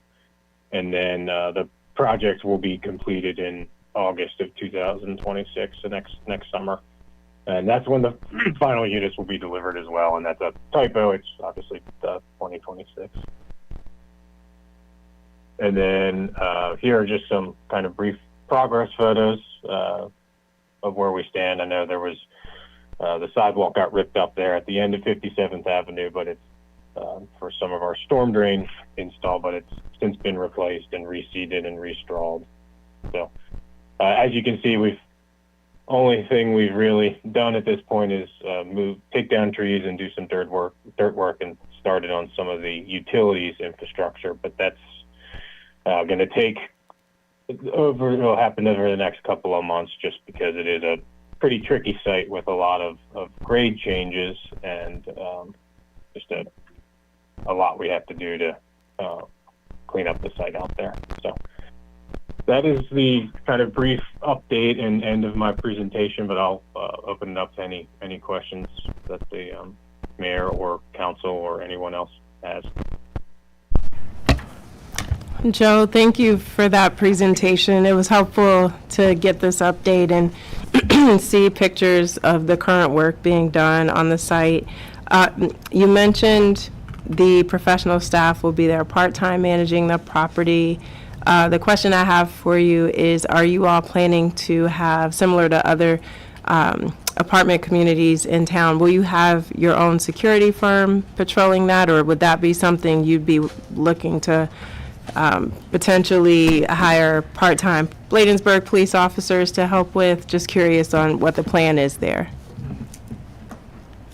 And then the project will be completed in August of 2026, so next summer. And that's when the final units will be delivered as well. And that's a typo, it's obviously 2026. And then here are just some kind of brief progress photos of where we stand. I know there was the sidewalk got ripped up there at the end of 57th Avenue, but it's for some of our storm drain install, but it's since been replaced and reseeded and restrawed. So as you can see, only thing we've really done at this point is take down trees and do some dirt work and started on some of the utilities infrastructure, but that's going to take it'll happen over the next couple of months just because it is a pretty tricky site with a lot of grade changes and just a lot we have to do to clean up the site out there. So that is the kind of brief update and end of my presentation, but I'll open it up to any questions that the mayor or council or anyone else has. Joe, thank you for that presentation. It was helpful to get this update and see pictures of the current work being done on the site. You mentioned the professional staff will be there part-time managing the property. The question I have for you is, are you all planning to have, similar to other apartment communities in town, will you have your own security firm patrolling that, or would that be something you'd be looking to potentially hire part-time Bladensburg police officers to help with? Just curious on what the plan is there.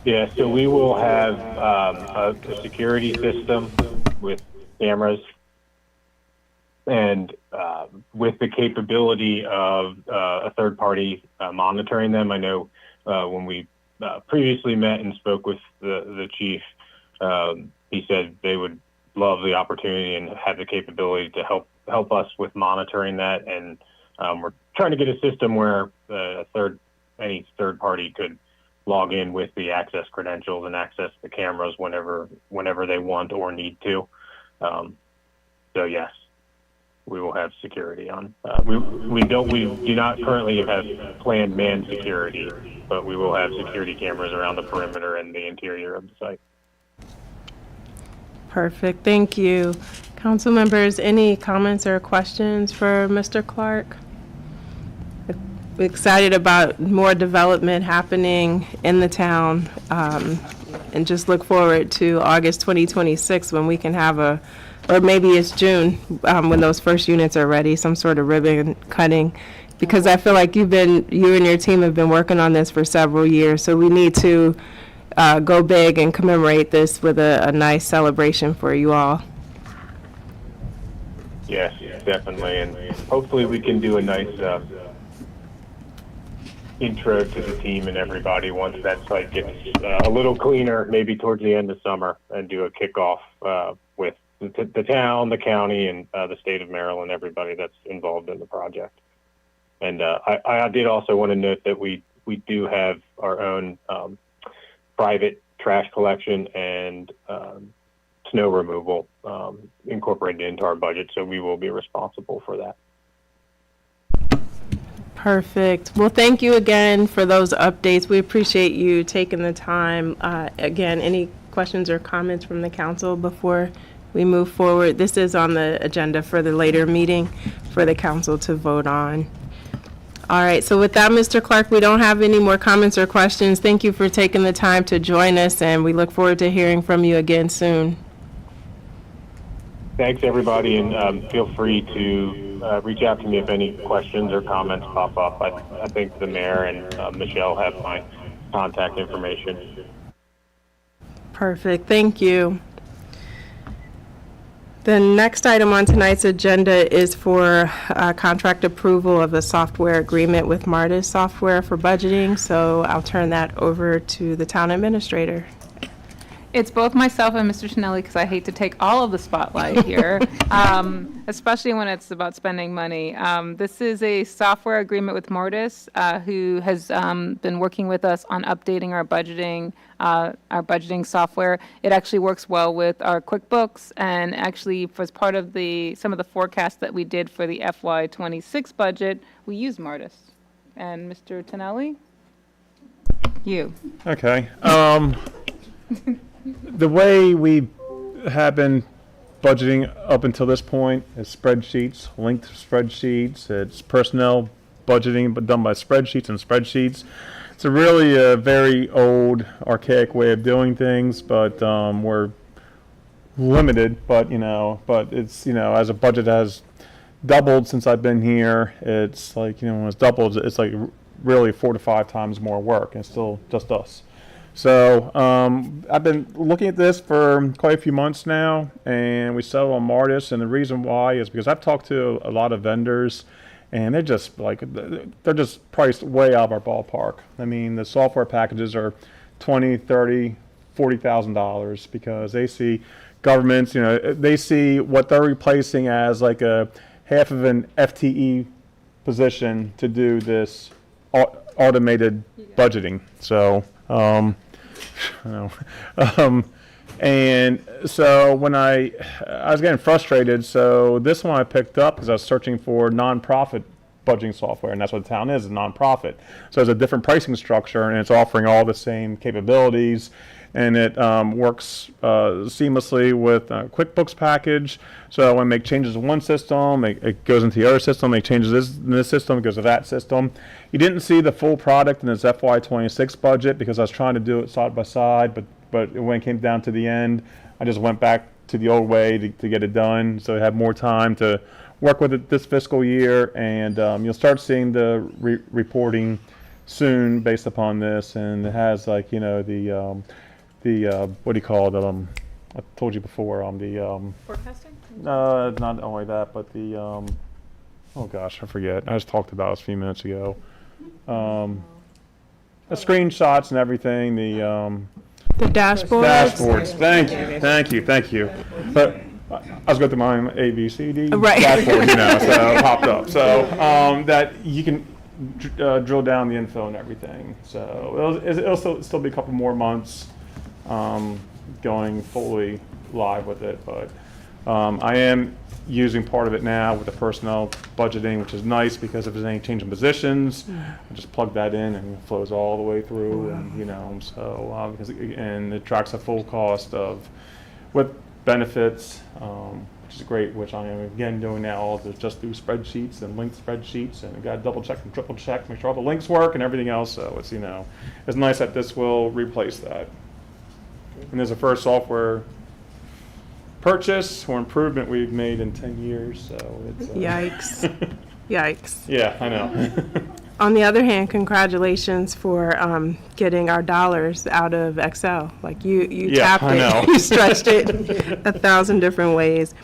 Yeah, so we will have a security system with cameras and with the capability of a third party monitoring them. I know when we previously met and spoke with the chief, he said they would love the opportunity and have the capability to help us with monitoring that. And we're trying to get a system where any third party could log in with the access credentials and access the cameras whenever they want or need to. So yes, we will have security on. We do not currently have planned manned security, but we will have security cameras around the perimeter and the interior of the site. Perfect, thank you. Council members, any comments or questions for Mr. Clark? We're excited about more development happening in the town, and just look forward to August 2026 when we can have or maybe it's June, when those first units are ready, some sort of ribbon cutting. Because I feel like you and your team have been working on this for several years, so we need to go big and commemorate this with a nice celebration for you all. Yes, definitely, and hopefully we can do a nice intro to the team and everybody once that site gets a little cleaner, maybe towards the end of summer, and do a kickoff with the town, the county, and the state of Maryland, everybody that's involved in the project. And I did also want to note that we do have our own private trash collection and snow removal incorporated into our budget, so we will be responsible for that. Perfect. Well, thank you again for those updates. We appreciate you taking the time. Again, any questions or comments from the council before we move forward? This is on the agenda for the later meeting for the council to vote on. All right, so with that, Mr. Clark, we don't have any more comments or questions. Thank you for taking the time to join us, and we look forward to hearing from you again soon. Thanks, everybody, and feel free to reach out to me if any questions or comments pop up. I think the mayor and Michelle have my contact information. Perfect, thank you. The next item on tonight's agenda is for contract approval of a software agreement with Martis Software for budgeting, so I'll turn that over to the town administrator. It's both myself and Mr. Tonelli, because I hate to take all of the spotlight here, especially when it's about spending money. This is a software agreement with Martis, who has been working with us on updating our budgeting software. It actually works well with our QuickBooks, and actually was part of some of the forecasts that we did for the FY26 budget. We used Martis. And Mr. Tonelli? You. Okay. The way we have been budgeting up until this point is spreadsheets, linked spreadsheets. It's personnel budgeting, but done by spreadsheets and spreadsheets. It's really a very old, archaic way of doing things, but we're limited. But it's as a budget has doubled since I've been here. It's like when it's doubled, it's like really 4 to 5 times more work, and it's still just us. So I've been looking at this for quite a few months now, and we settled on Martis. And the reason why is because I've talked to a lot of vendors, and they're just priced way out of our ballpark. I mean, the software packages are $20,000, $30,000, $40,000 because they see governments. They see what they're replacing as like a half of an FTE position to do this automated budgeting. So. And so when I was getting frustrated, so this one I picked up because I was searching for nonprofit budgeting software, and that's what the town is, a nonprofit. So it's a different pricing structure, and it's offering all the same capabilities, and it works seamlessly with QuickBooks package. So when I make changes in one system, it goes into the other system. Make changes in this system, it goes to that system. You didn't see the full product in this FY26 budget because I was trying to do it side by side, but when it came down to the end, I just went back to the old way to get it done. So I had more time to work with it this fiscal year, and you'll start seeing the reporting soon based upon this. And it has the what do you call it? I told you before Forecasting? not only that, but oh gosh, I forget. I just talked about it a few minutes ago. The screenshots and everything. The dashboard. Dashboards. Thank you. But I was going through my ABCD dashboard, so it popped up. So that you can drill down the info and everything. So it'll still be a couple more months going fully live with it, but I am using part of it now with the personnel budgeting, which is nice because if there's any change in positions, I just plug that in and it flows all the way through, and and it tracks the full cost of with benefits, which which is great, which I am again doing now, all the just through spreadsheets and linked spreadsheets, and got to double check and triple check, make sure all the links work and everything else. So it's, it's nice that this will replace that. And there's a first software purchase or improvement we've made in 10 years. So it's Yikes. Yikes. Yeah, I know. On the other hand, congratulations for getting our dollars out of Excel. Like you tapped I know. it, you stretched it 1,000 different ways.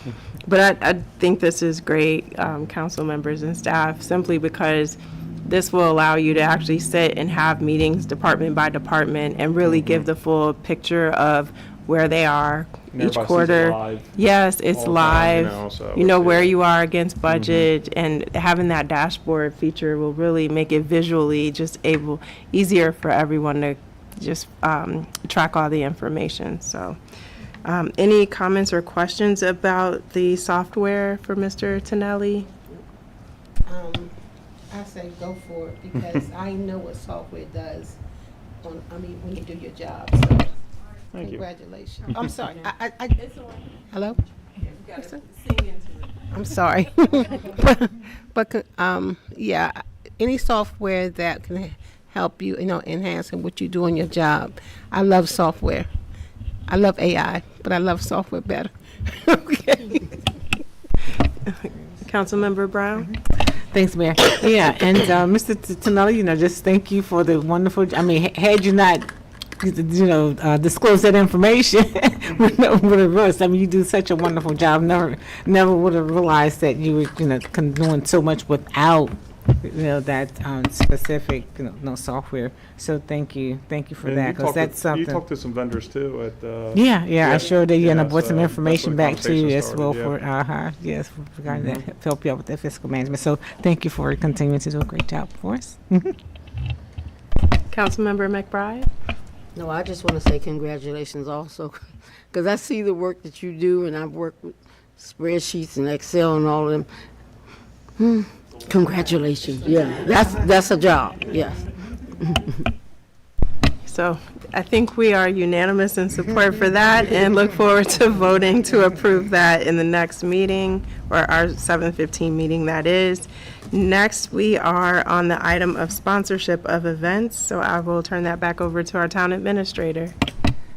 But I think this is great, council members and staff, simply because this will allow you to actually sit and have meetings department by department and really give the full picture of where they are And each everybody sees it quarter. live Yes, it's all the time, live. so You know it's where good. you are against budget, and having that dashboard feature will really make it visually just easier for everyone to just track all the information. So, any comments or questions about the software for Mr. Tonelli? I say go for it because I know what software does when you do your job, so Thank you. congratulations. I'm sorry, hello? I'm sorry. But yeah, any software that can help you, enhance what you do in your job. I love software. I love AI, but I love software better. Okay. Councilmember Brown? Thanks, Mayor. Yeah, and Mr. Tonelli, just thank you for the wonderful, had you not, disclosed that information, we never would have realized. I mean, you do such a wonderful job. Never would have realized that you were, doing so much without, that specific, software. So thank you for And that, you because talked that's to- something. You talked to some vendors too at. Yeah, I sure did. And I brought so some that's information where the back to you conversation as well started, for, yes, regarding that, to help you out with that fiscal management. So thank you for continuing to do a great job for us. Councilmember McBride? No, I just want to say congratulations also, because I see the work that you do, and I've worked with spreadsheets and Excel and all of them. Congratulations. Yeah, that's a job. Yes. So I think we are unanimous in support for that and look forward to voting to approve that in the next meeting, or our 7:15 meeting, that is. Next, we are on the item of sponsorship of events, so I will turn that back over to our town administrator.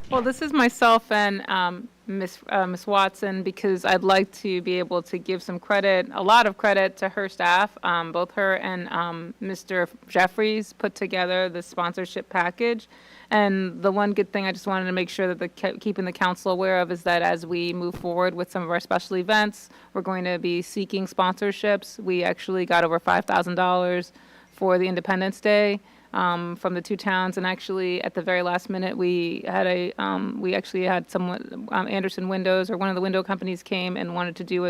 Well, this is myself and Miss Watson, because I'd like to be able to give some credit, a lot of credit, to her staff. Both her and Mr. Jeffries put together the sponsorship package. And the one good thing I just wanted to make sure that keeping the council aware of is that as we move forward with some of our special events, we're going to be seeking sponsorships. We actually got over $5,000 for the Independence Day. From the two towns, and actually at the very last minute, we had someone, Anderson Windows, or one of the window companies, came and wanted to do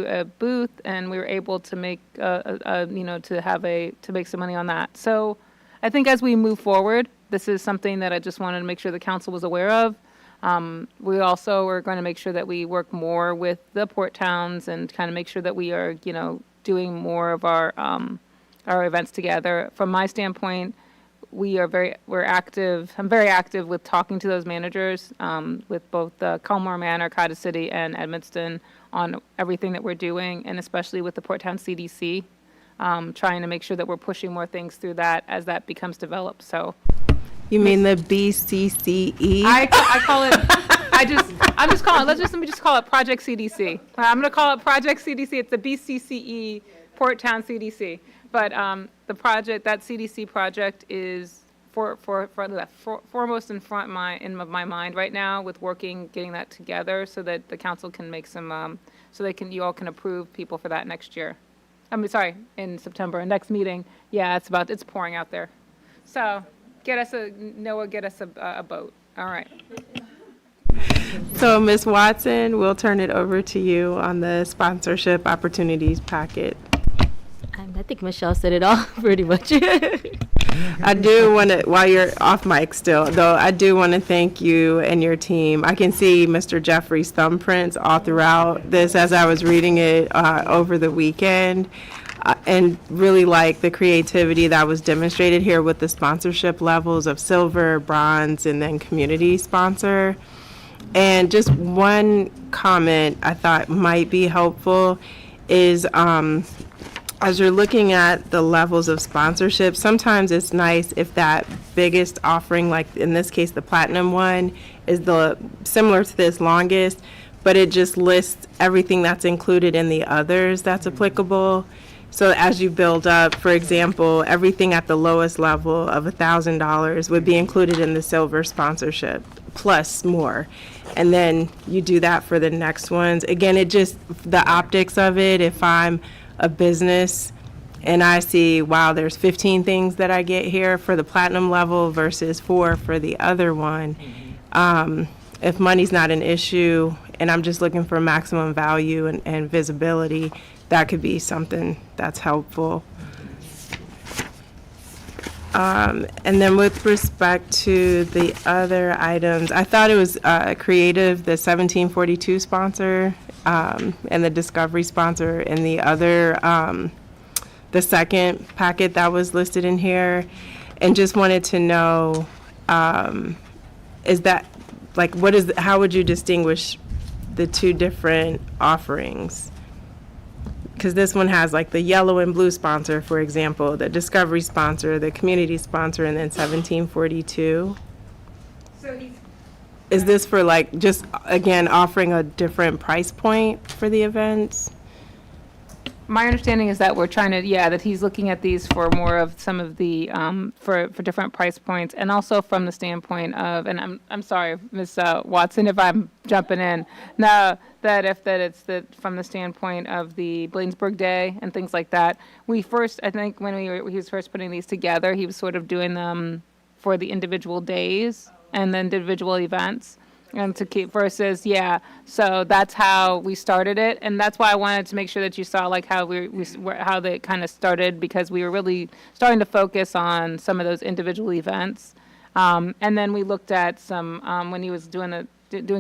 a booth, and we were able to make to make some money on that. So I think as we move forward, this is something that I just wanted to make sure the council was aware of. We also are going to make sure that we work more with the port towns and kind of make sure that we are, doing more of our events together. From my standpoint, we're active. I'm very active with talking to those managers, with both Culmore Manor, Cottage City, and Edmiston on everything that we're doing, and especially with the Port Town CDC, trying to make sure that we're pushing more things through that as that becomes developed. So, You mean the BCCE? I call it. I'm just calling. Let me just call it Project CDC. I'm going to call it Project CDC. It's the BCCE Port Town CDC. But the project, that CDC project, is foremost in of my mind right now, with getting that together so that the council can make some, you all can approve people for that next year. In September. Next meeting, yeah, it's pouring out there. So get us a boat. All right. So, Ms. Watson, we'll turn it over to you on the sponsorship opportunities packet. I think Michelle said it all pretty much. I do want to, while you're off mic still, though, I do want to thank you and your team. I can see Mr. Jeffrey's thumbprints all throughout this as I was reading it over the weekend, and really like the creativity that was demonstrated here with the sponsorship levels of silver, bronze, and then community sponsor. And just one comment I thought might be helpful is as you're looking at the levels of sponsorship, sometimes it's nice if that biggest offering, like in this case, the platinum one, is the similar to this longest, but it just lists everything that's included in the others that's applicable. So as you build up, for example, everything at the lowest level of $1,000 would be included in the silver sponsorship, plus more. And then you do that for the next ones. Again, it just, the optics of it, if I'm a business and I see, wow, there's 15 things that I get here for the platinum level versus 4 for the other one. If money's not an issue and I'm just looking for maximum value and visibility, that could be something that's helpful. And then with respect to the other items, I thought it was creative, the 1742 sponsor and the Discovery sponsor and the other, the second packet that was listed in here. And just wanted to know, is that, like, what is, how would you distinguish the two different offerings? Because this one has like the yellow and blue sponsor, for example, the Discovery sponsor, the community sponsor, and then 1742. Is this for like just, again, offering a different price point for the events? My understanding is that we're trying to, that he's looking at these for more of some of the, for different price points, and also from the standpoint of, and I'm sorry, Ms. Watson, if I'm jumping in. No, that it's from the standpoint of the Bladensburg Day and things like that. We first, I think when he was first putting these together, he was sort of doing them for the individual days and the individual events. And to keep versus, so that's how we started it, and that's why I wanted to make sure that you saw like how how they kind of started, because we were really starting to focus on some of those individual events, and then we looked at some when he was doing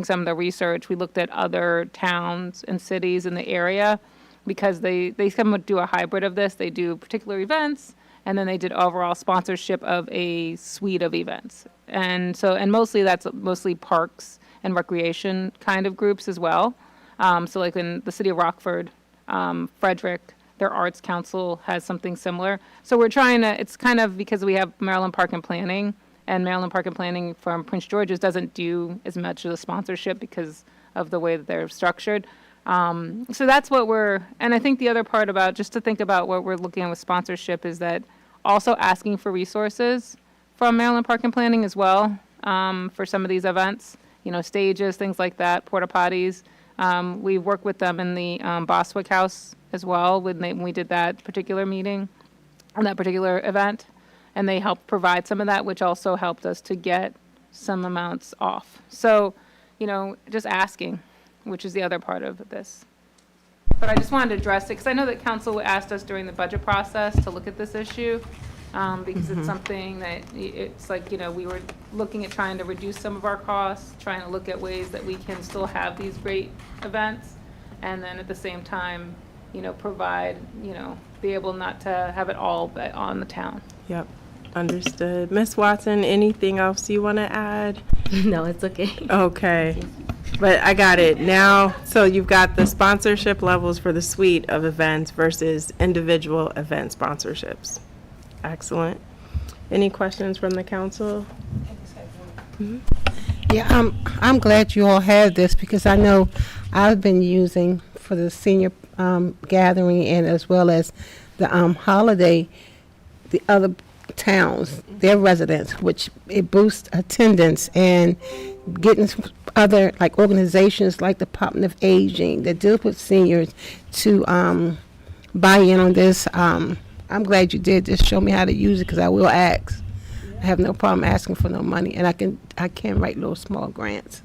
some of the research, we looked at other towns and cities in the area, because they somewhat do a hybrid of this. They do particular events, and then they did overall sponsorship of a suite of events, and mostly that's mostly parks and recreation kind of groups as well. So like in the city of Rockford, Frederick, their Arts Council has something similar. So we're trying to, it's kind of because we have Maryland Park and Planning, and Maryland Park and Planning from Prince George's doesn't do as much of the sponsorship because of the way that they're structured. So that's what and I think the other part about, just to think about what we're looking at with sponsorship, is that also asking for resources from Maryland Park and Planning as well, for some of these events. Stages, things like that, porta potties. We work with them in the Boswick House as well when we did that particular meeting, on that particular event, and they helped provide some of that, which also helped us to get some amounts off. So, just asking, which is the other part of this. But I just wanted to address it, because I know that council asked us during the budget process to look at this issue. Because it's something that it's like, we were looking at trying to reduce some of our costs, trying to look at ways that we can still have these great events, and then at the same time, provide, be able not to have it all on the town. Yep, understood. Ms. Watson, anything else you want to add? No, it's okay. Okay, but I got it now. So you've got the sponsorship levels for the suite of events versus individual event sponsorships. Excellent. Any questions from the council? Yeah, I'm glad you all have this, because I know I've been using for the senior gathering, and as well as the holiday, the other towns, their residents, which it boosts attendance, and getting other like organizations like the Department of Aging that deal with seniors to buy in on this. I'm glad you did. Just show me how to use it, because I will ask. I have no problem asking for no money, and I can write little small grants.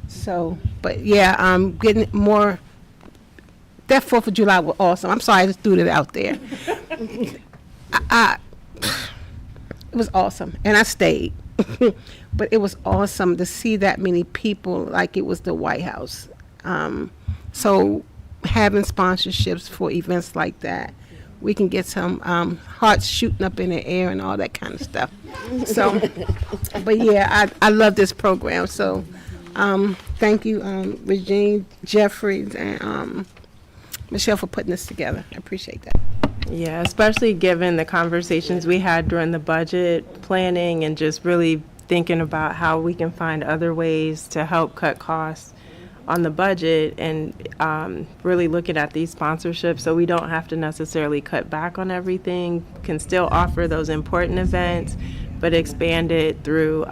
So, but yeah, getting more. That 4th of July was awesome. I'm sorry I just threw it out there. It was awesome, and I stayed. But it was awesome to see that many people, like it was the White House. So having sponsorships for events like that, we can get some hearts shooting up in the air and all that kind of stuff. So, but yeah, I love this program. So Thank you, Regine, Jeffries, and Michelle for putting this together. I appreciate that. Yeah, especially given the conversations we had during the budget planning and just really thinking about how we can find other ways to help cut costs on the budget and really looking at these sponsorships so we don't have to necessarily cut back on everything, can still offer those important events, but expand it through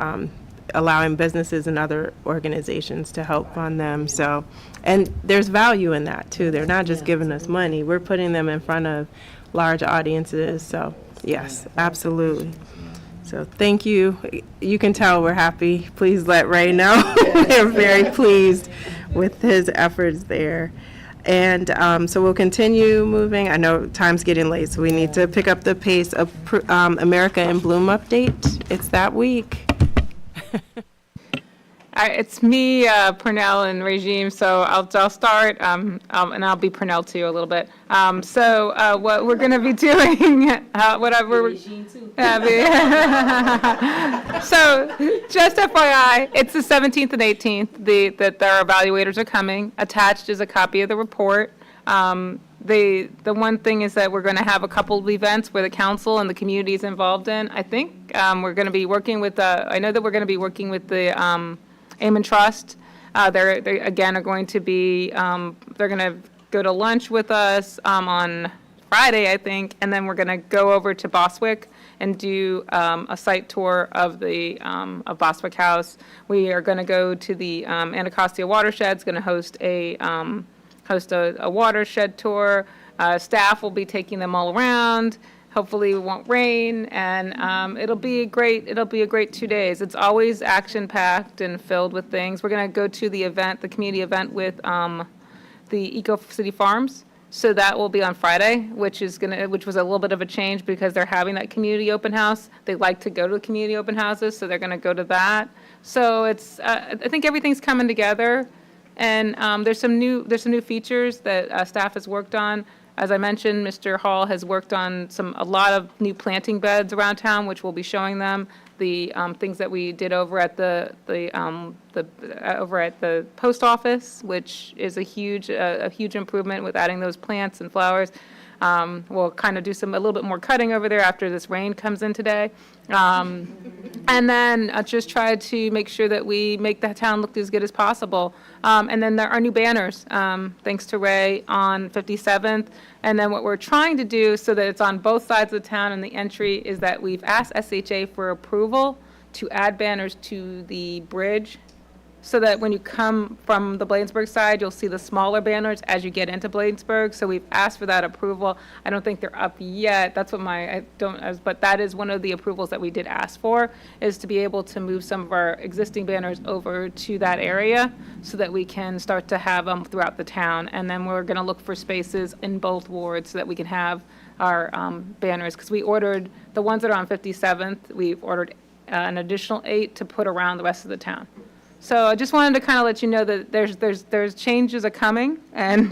allowing businesses and other organizations to help fund them. So, and there's value in that too. They're not just giving us money. We're putting them in front of large audiences. So yes, absolutely. So thank you. You can tell we're happy. Please let Ray know. We're very pleased with his efforts there. And so we'll continue moving. I know time's getting late, so we need to pick up the pace of America in Bloom update. It's that week. It's me, Purnell, and Regime, so I'll start, and I'll be Purnell too a little bit. What we're going to be doing, whatever. So, just FYI, it's the 17th and 18th that our evaluators are coming. Attached is a copy of the report. The one thing is that we're going to have a couple of events where the council and the community is involved in. I think we're going to be working with, I know that we're going to be working with the Amen Trust. They again are going to be, they're going to go to lunch with us on Friday, I think, and then we're going to go over to Boswick and do a site tour of the of Boswick House. We are going to go to the Anacostia Watershed. It's going to host a watershed tour. Staff will be taking them all around. Hopefully it won't rain, and it'll be a great 2 days. It's always action-packed and filled with things. We're going to go to the event, the community event with the Eco City Farms. So that will be on Friday, which was a little bit of a change because they're having that community open house. They like to go to the community open houses, so they're going to go to that. So it's I think everything's coming together, and there's some new features that staff has worked on. As I mentioned, Mr. Hall has worked on a lot of new planting beds around town, which we'll be showing them. The things that we did over at the post office, which is a huge improvement with adding those plants and flowers. We'll kind of do a little bit more cutting over there after this rain comes in today. And then just try to make sure that we make the town look as good as possible. And then there are new banners, thanks to Ray, on 57th. And then what we're trying to do so that it's on both sides of the town and the entry is that we've asked SHA for approval to add banners to the bridge so that when you come from the Bladensburg side, you'll see the smaller banners as you get into Bladensburg. So we've asked for that approval. I don't think they're up yet. That's what but that is one of the approvals that we did ask for, is to be able to move some of our existing banners over to that area so that we can start to have them throughout the town. And then we're going to look for spaces in both wards so that we can have our banners, because we ordered the ones that are on 57th. We've ordered an additional 8 to put around the rest of the town. So I just wanted to kind of let you know that there's changes are coming, and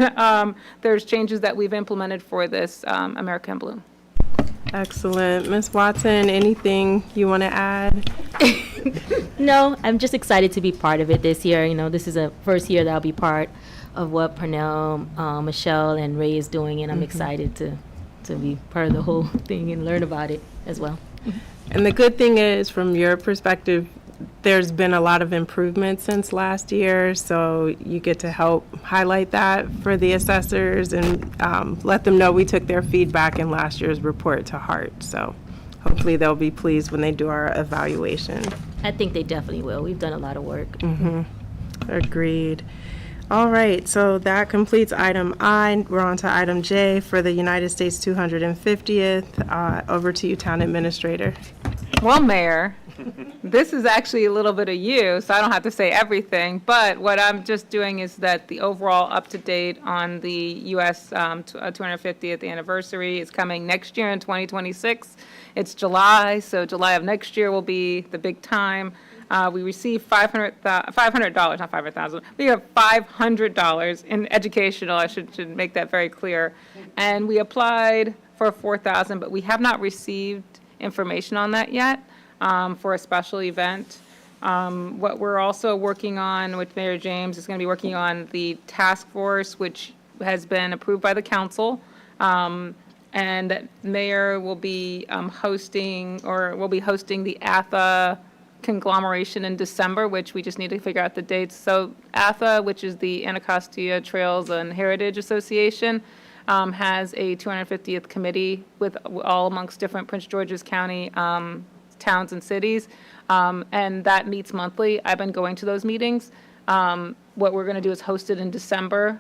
there's changes that we've implemented for this America in Bloom. Excellent. Ms. Watson, anything you want to add? No, I'm just excited to be part of it this year. You know, this is a first year that I'll be part of what Purnell, Michelle, and Ray is doing, and I'm excited to be part of the whole thing and learn about it as well. And the good thing is, from your perspective, there's been a lot of improvement since last year, so you get to help highlight that for the assessors and let them know we took their feedback in last year's report to heart. So hopefully they'll be pleased when they do our evaluation. I think they definitely will. We've done a lot of work. Agreed. All right, so that completes item I. We're on to item J for the United States 250th. Over to you, Town Administrator. Well, Mayor, this is actually a little bit of you, so I don't have to say everything, but what I'm just doing is that the overall up-to-date on the U.S. 250th anniversary is coming next year in 2026. It's July, so July of next year will be the big time. We received $500, not $500,000. We have $500 in educational. I should make that very clear. And we applied for $4,000, but we have not received information on that yet for a special event. What we're also working on with Mayor James is going to be working on the task force, which has been approved by the council. And Mayor will be hosting, or will be hosting the ATHA conglomeration in December, which we just need to figure out the dates. So ATHA, which is the Anacostia Trails and Heritage Association, has a 250th committee with all amongst different Prince George's County towns and cities, and that meets monthly. I've been going to those meetings. What we're going to do is host it in December,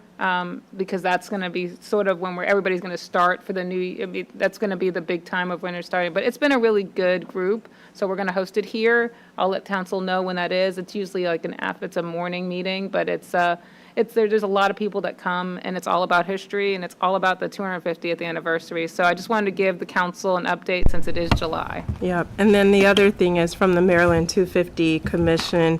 because that's going to be sort of when everybody's going to start for the new, that's going to be the big time of when they're starting. But it's been a really good group, so we're going to host it here. I'll let council know when that is. It's usually like it's a morning meeting, but there's a lot of people that come, and it's all about history, and it's all about the 250th anniversary. So I just wanted to give the council an update since it is July. Yeah, and then the other thing is from the Maryland 250 Commission,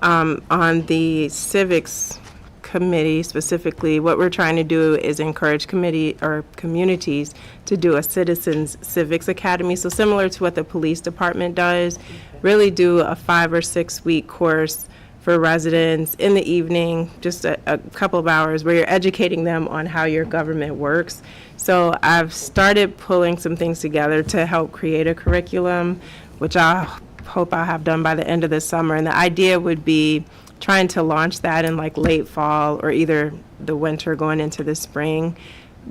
on the civics committee specifically, what we're trying to do is encourage communities to do a citizens civics academy. So similar to what the police department does, really do a 5 or 6 week course for residents in the evening, just a couple of hours where you're educating them on how your government works. So I've started pulling some things together to help create a curriculum, which I hope I'll have done by the end of the summer. And the idea would be trying to launch that in like late fall or either the winter going into the spring,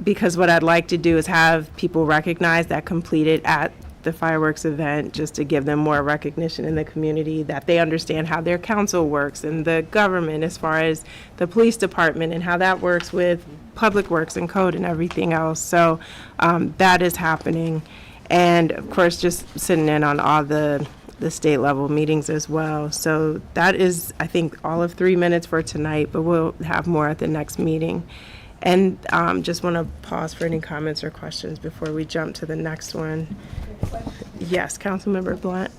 because what I'd like to do is have people recognize that completed at the fireworks event, just to give them more recognition in the community, that they understand how their council works and the government as far as the police department and how that works with public works and code and everything else. So that is happening. And of course, just sitting in on all the state level meetings as well. So that is, I think, all of 3 minutes for tonight, but we'll have more at the next meeting. And just want to pause for any comments or questions before we jump to the next one. Yes, Councilmember Blunt.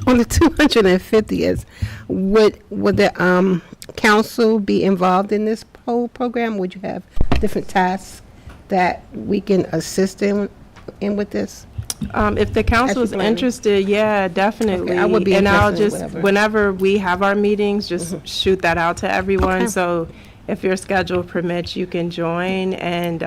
On the 250th, would the council be involved in this whole program? Would you have different tasks that we can assist in with this? If the council is interested, yeah, definitely. Okay, I would be and I'll interested in just, whatever. whenever we have our meetings, just shoot that out to everyone. So if your schedule permits, you can join. And,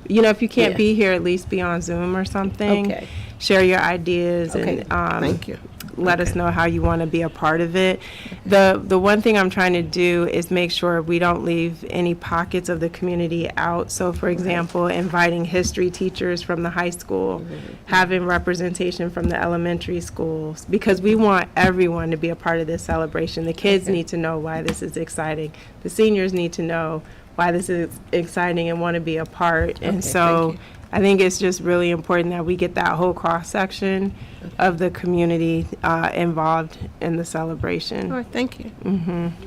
if you can't be here, at least be on Zoom or something. Okay. Share your ideas and Thank you. let us know how you want to be a part of it. The one thing I'm trying to do is make sure we don't leave any pockets of the community out. So for example, inviting history teachers from the high school, having representation from the elementary schools, because we want everyone to be a part of this celebration. The kids need to know why this is exciting. The seniors need to know why this is exciting and want to be a part. And so I think it's just really important that we get that whole cross-section of the community involved in the celebration. All right, thank you.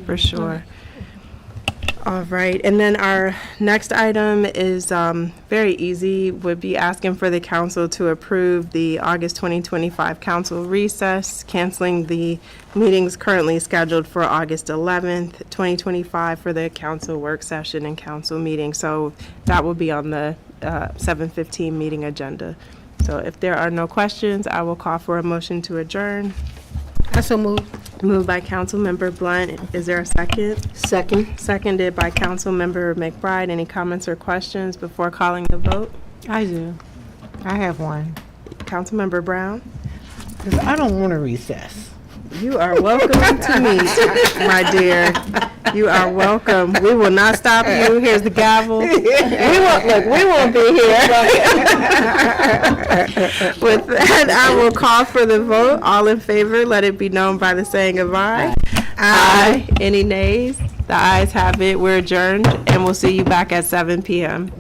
For sure. All right, and then our next item is very easy, would be asking for the council to approve the August 2025 council recess, canceling the meetings currently scheduled for August 11th, 2025 for the council work session and council meeting. So that will be on the 7:15 meeting agenda. So if there are no questions, I will call for a motion to adjourn. I so move. Moved by Councilmember Blunt. Is there a second? Second. Seconded by Councilmember McBride. Any comments or questions before calling the vote? I do. I have one. Councilmember Brown? Because I don't want to recess. You are welcome to meet, my dear. You are welcome. We will not stop you. Here's the gavel. We won't be here. With that, I will call for the vote. All in favor, let it be known by the saying of aye. Aye. Any nays? The ayes have it. We're adjourned, and we'll see you back at 7 p.m.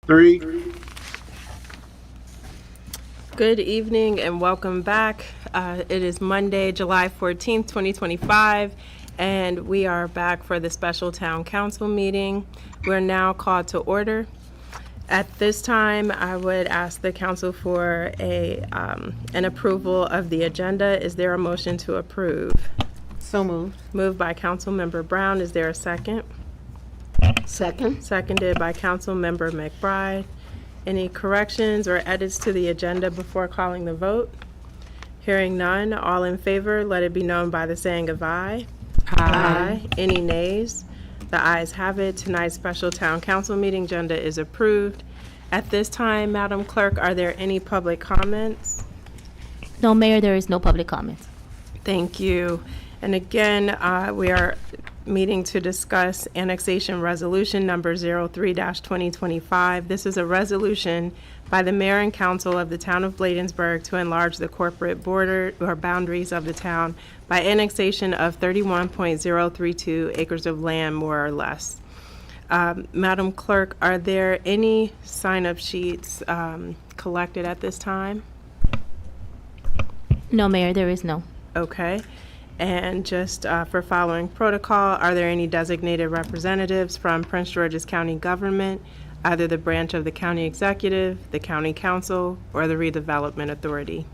Three. Good evening and welcome back. It is Monday, July 14th, 2025, and we are back for the special town council meeting. We're now called to order. At this time, I would ask the council for an approval of the agenda. Is there a motion to approve? So moved. Moved by Councilmember Brown. Is there a second? Second. Seconded by Councilmember McBride. Any corrections or edits to the agenda before calling the vote? Hearing none, all in favor, let it be known by the saying of aye. Aye. Any nays? The ayes have it. Tonight's special town council meeting agenda is approved. At this time, Madam Clerk, are there any public comments? No, Mayor, there is no public comments. Thank you. And again, we are meeting to discuss annexation resolution number 03-2025. This is a resolution by the mayor and council of the town of Bladensburg to enlarge the corporate border or boundaries of the town by annexation of 31.032 acres of land, more or less. Madam Clerk, are there any sign-up sheets collected at this time? No, Mayor, there is no. Okay. And just for following protocol, are there any designated representatives from Prince George's County government, either the branch of the county executive, the county council, or the redevelopment authority?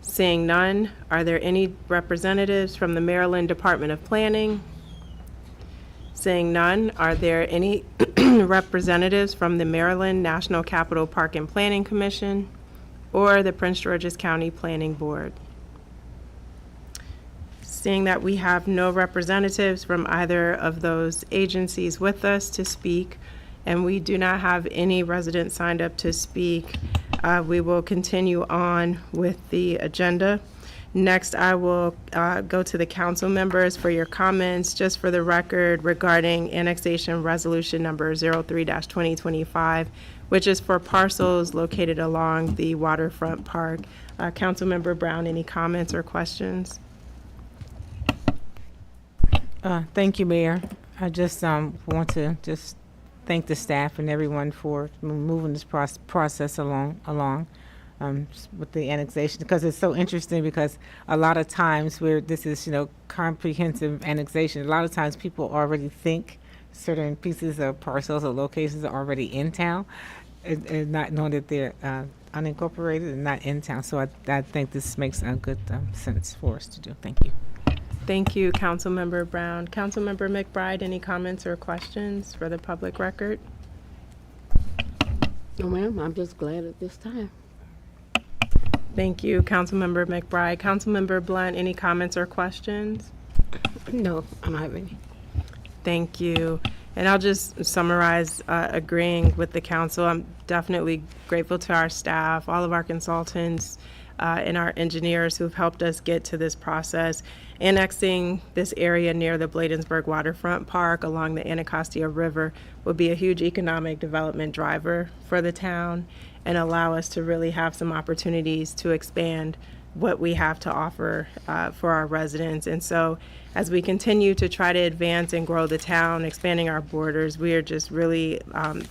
Seeing none, are there any representatives from the Maryland Department of Planning? Seeing none, are there any representatives from the Maryland National Capital Park and Planning Commission or the Prince George's County Planning Board? Seeing that we have no representatives from either of those agencies with us to speak, and we do not have any residents signed up to speak, we will continue on with the agenda. Next, I will go to the council members for your comments, just for the record, regarding annexation resolution number 03-2025, which is for parcels located along the waterfront park. Councilmember Brown, any comments or questions? Thank you, Mayor. I just want to just thank the staff and everyone for moving this process along with the annexation, because it's so interesting, because a lot of times where this is, comprehensive annexation, a lot of times people already think certain pieces of parcels or locations are already in town and not knowing that they're unincorporated and not in town. So I think this makes a good sense for us to do. Thank you. Thank you, Councilmember Brown. Councilmember McBride, any comments or questions for the public record? No, ma'am, I'm just glad at this time. Thank you, Councilmember McBride. Councilmember Blunt, any comments or questions? No, I don't have any. Thank you. And I'll just summarize, agreeing with the council. I'm definitely grateful to our staff, all of our consultants, and our engineers who've helped us get to this process. Annexing this area near the Bladensburg Waterfront Park along the Anacostia River will be a huge economic development driver for the town and allow us to really have some opportunities to expand what we have to offer for our residents. And so as we continue to try to advance and grow the town, expanding our borders, we are just really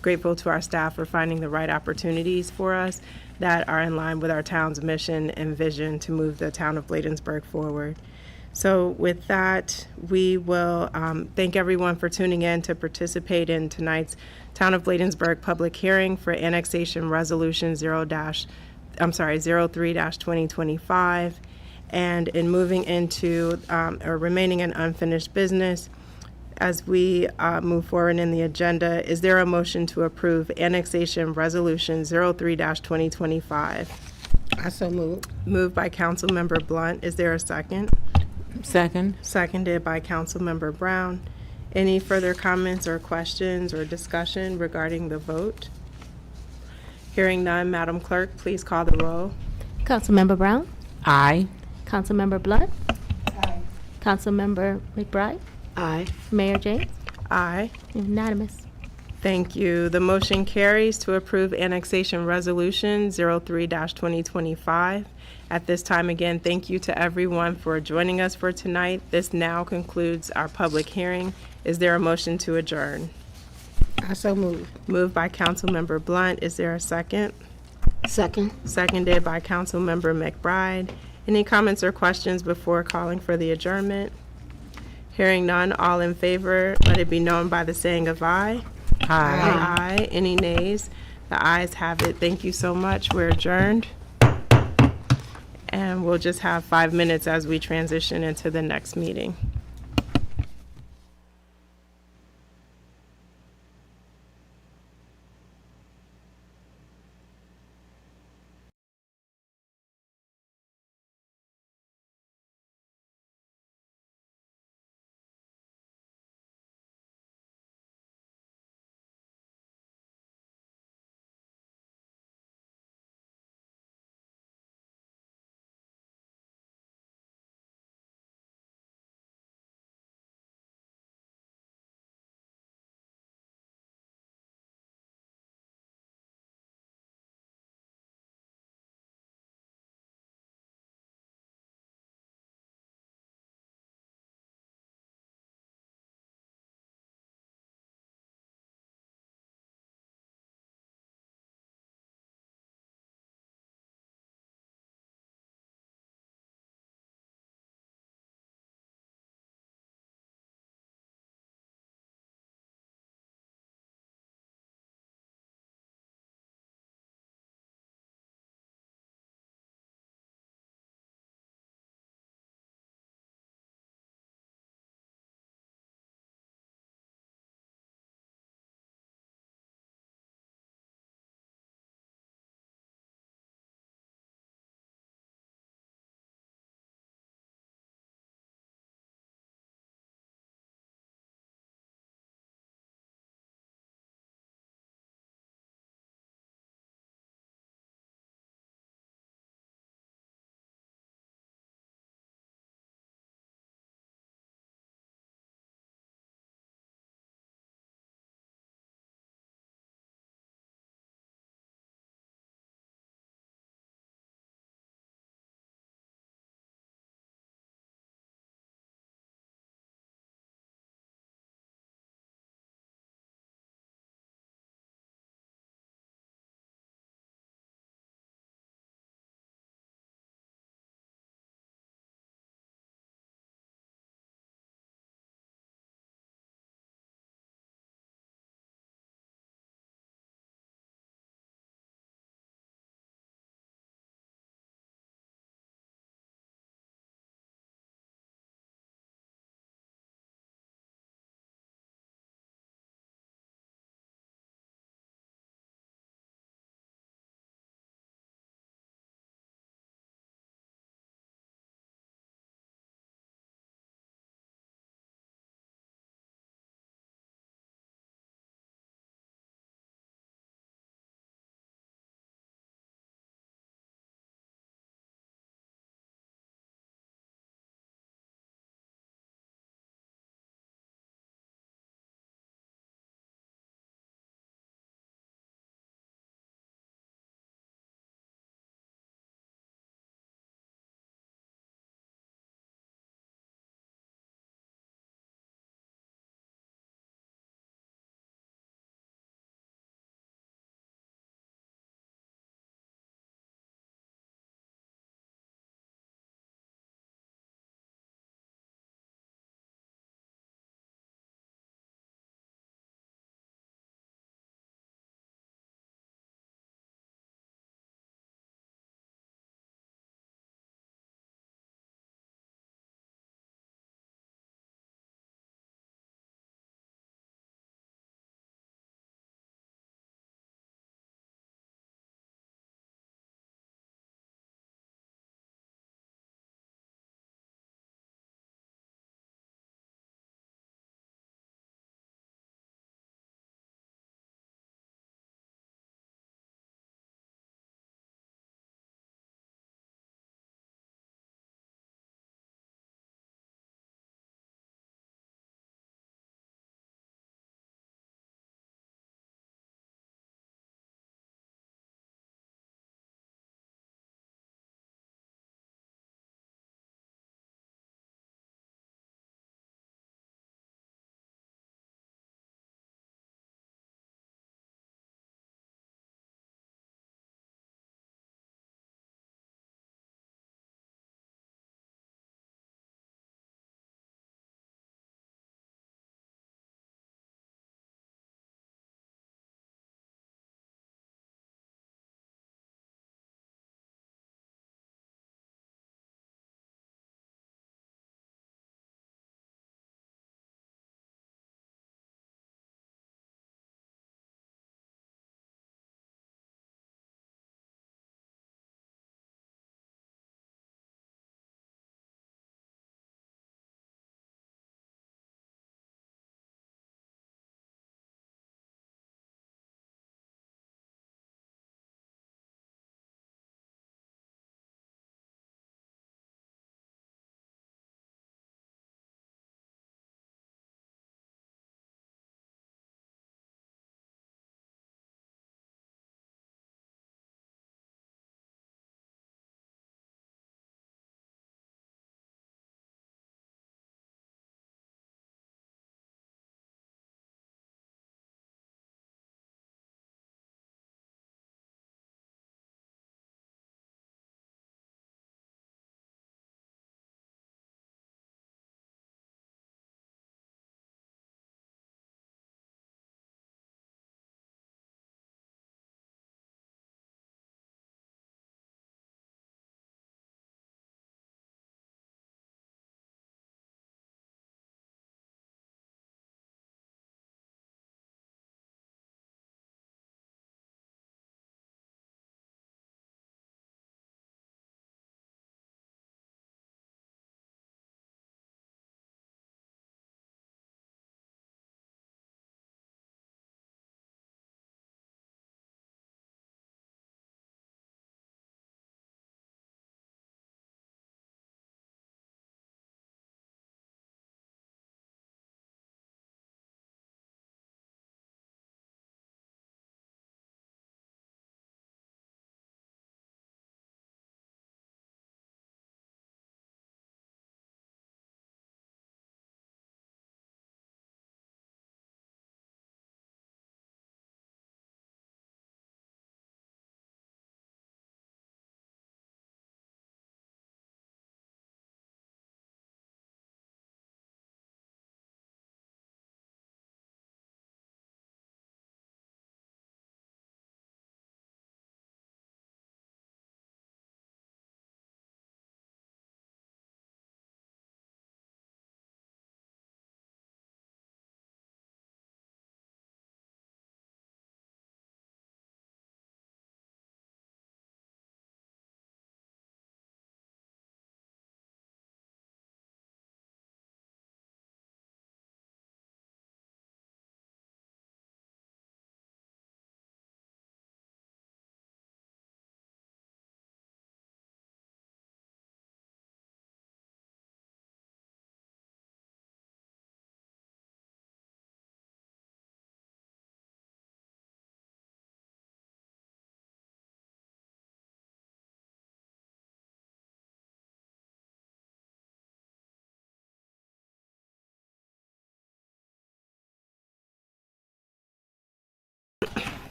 grateful to our staff for finding the right opportunities for us that are in line with our town's mission and vision to move the town of Bladensburg forward. So with that, we will thank everyone for tuning in to participate in tonight's Town of Bladensburg public hearing for annexation resolution 03-2025. And in moving into or remaining in unfinished business, as we move forward in the agenda, is there a motion to approve annexation resolution 03-2025? I so move. Moved by Councilmember Blunt. Is there a second? Second. Seconded by Councilmember Brown. Any further comments or questions or discussion regarding the vote? Hearing none, Madam Clerk, please call the roll. Councilmember Brown? Aye. Councilmember Blunt? Aye. Councilmember McBride? Aye. Mayor James? Aye. Unanimous. Thank you. The motion carries to approve annexation resolution 03-2025. At this time, again, thank you to everyone for joining us for tonight. This now concludes our public hearing. Is there a motion to adjourn? I so move. Moved by Councilmember Blunt. Is there a second? Second. Seconded by Councilmember McBride. Any comments or questions before calling for the adjournment? Hearing none, all in favor, let it be known by the saying of aye. Aye. Aye. Any nays? The ayes have it. Thank you so much. We're adjourned. And we'll just have 5 minutes as we transition into the next meeting.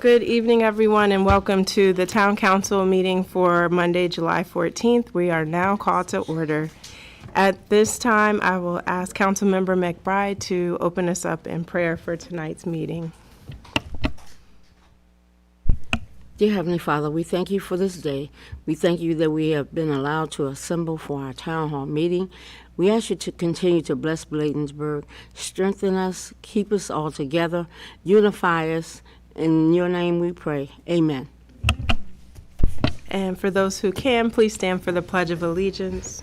Good evening, everyone, and welcome to the Town Council meeting for Monday, July 14th. We are now called to order. At this time, I will ask Councilmember McBride to open us up in prayer for tonight's meeting. Dear Heavenly Father, we thank you for this day. We thank you that we have been allowed to assemble for our town hall meeting. We ask you to continue to bless Bladensburg, strengthen us, keep us all together, unify us. In your name we pray. Amen. And for those who can, please stand for the Pledge of Allegiance.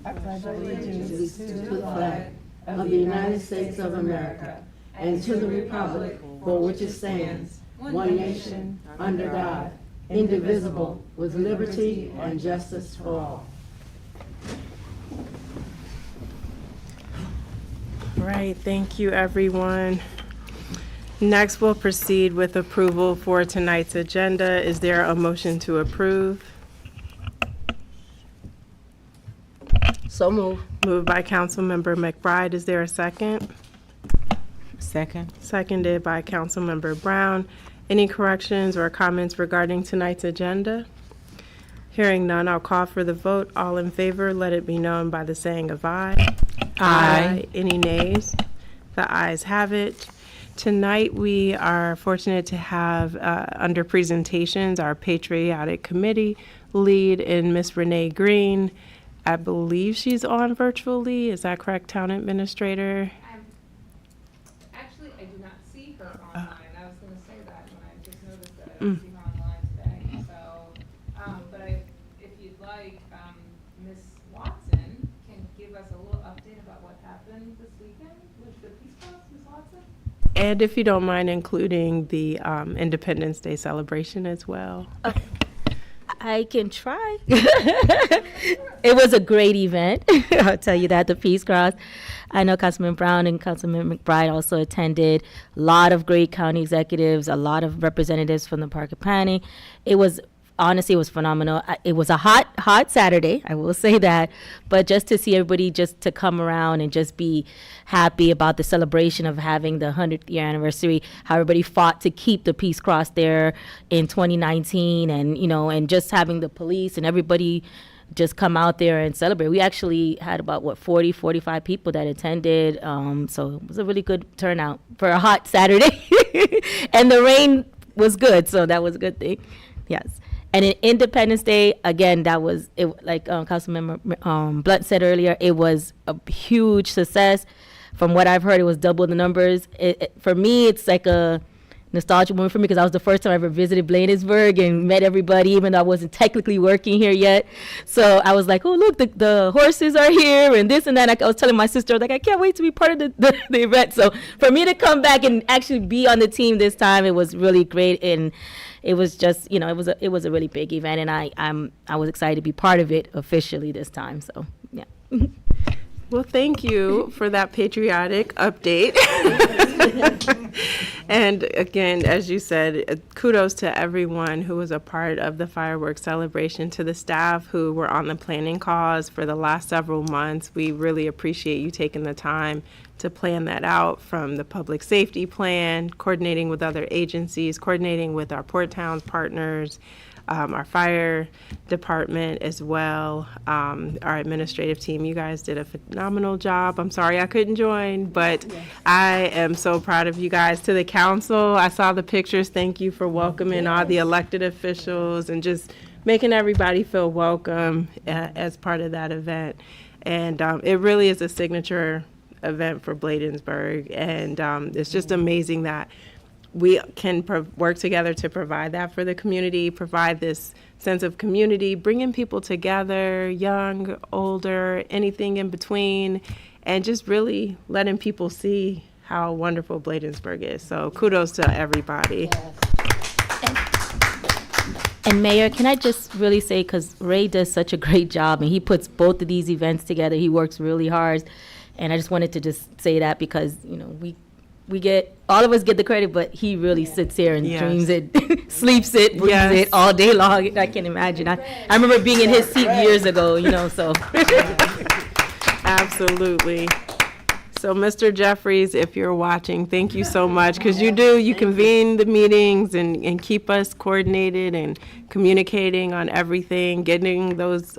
I pledge allegiance to the flag of the United States of America and to the republic for which it stands, one nation, under God, indivisible, with liberty and justice for all. Right, thank you, everyone. Next, we'll proceed with approval for tonight's agenda. Is there a motion to approve? So moved. Moved by Councilmember McBride. Is there a second? Second. Seconded by Councilmember Brown. Any corrections or comments regarding tonight's agenda? Hearing none, I'll call for the vote. All in favor, let it be known by the saying of aye. Aye. Any nays? The ayes have it. Tonight, we are fortunate to have, under presentations, our Patriotic Committee lead in Miss Renee Green. I believe she's on virtually. Is that correct, Town Administrator? Actually, I do not see her online. I was going to say that when I just noticed that I didn't see her online today. So, but if you'd like, Ms. Watson can give us a little update about what happened this weekend with the Peace Cross, Ms. Watson? And if you don't mind including the Independence Day celebration as well. I can try. It was a great event. I'll tell you that, the Peace Cross. I know Councilman Brown and Councilman McBride also attended. A lot of great county executives, a lot of representatives from the Park and Planning. Honestly, it was phenomenal. It was a hot Saturday, I will say that. But just to see everybody just to come around and just be happy about the celebration of having the 100th year anniversary, how everybody fought to keep the Peace Cross there in 2019, and, and just having the police and everybody just come out there and celebrate. We actually had about, 40, 45 people that attended. So it was a really good turnout for a hot Saturday. And the rain was good, so that was a good thing. Yes. And in Independence Day, again, that was, like Councilmember Blunt said earlier, it was a huge success. From what I've heard, it was double the numbers. For me, it's like a nostalgic moment for me because I was the first time I ever visited Bladensburg and met everybody, even though I wasn't technically working here yet. So I was like, oh, look, the horses are here and this and that. I was telling my sister, I can't wait to be part of the event. So for me to come back and actually be on the team this time, it was really great. And it was just, it was a really big event, and I was excited to be part of it officially this time. So, yeah. Well, thank you for that patriotic update. And again, as you said, kudos to everyone who was a part of the fireworks celebration, to the staff who were on the planning calls for the last several months. We really appreciate you taking the time to plan that out, from the public safety plan, coordinating with other agencies, coordinating with our Port Towns partners, our fire department as well, our administrative team. You guys did a phenomenal job. I'm sorry I couldn't join, but yes. I am so proud of you guys. To the council, I saw the pictures. Thank you for welcoming all the elected officials and just making everybody feel welcome as part of that event. And it really is a signature event for Bladensburg, and it's just amazing that we can work together to provide that for the community, provide this sense of community, bringing people together, young, older, anything in between, and just really letting people see how wonderful Bladensburg is. So kudos to everybody. And Mayor, can I just really say, because Ray does such a great job, and he puts both of these events together. He works really hard. And I just wanted to just say that because, we get, all of us get the credit, but he really sits here and dreams it, sleeps it, breathes it all day long. I can imagine. I remember being in his seat years ago, so. Absolutely. So, Mr. Jeffries, if you're watching, thank you so much, because you convene the meetings and keep us coordinated and communicating on everything, getting those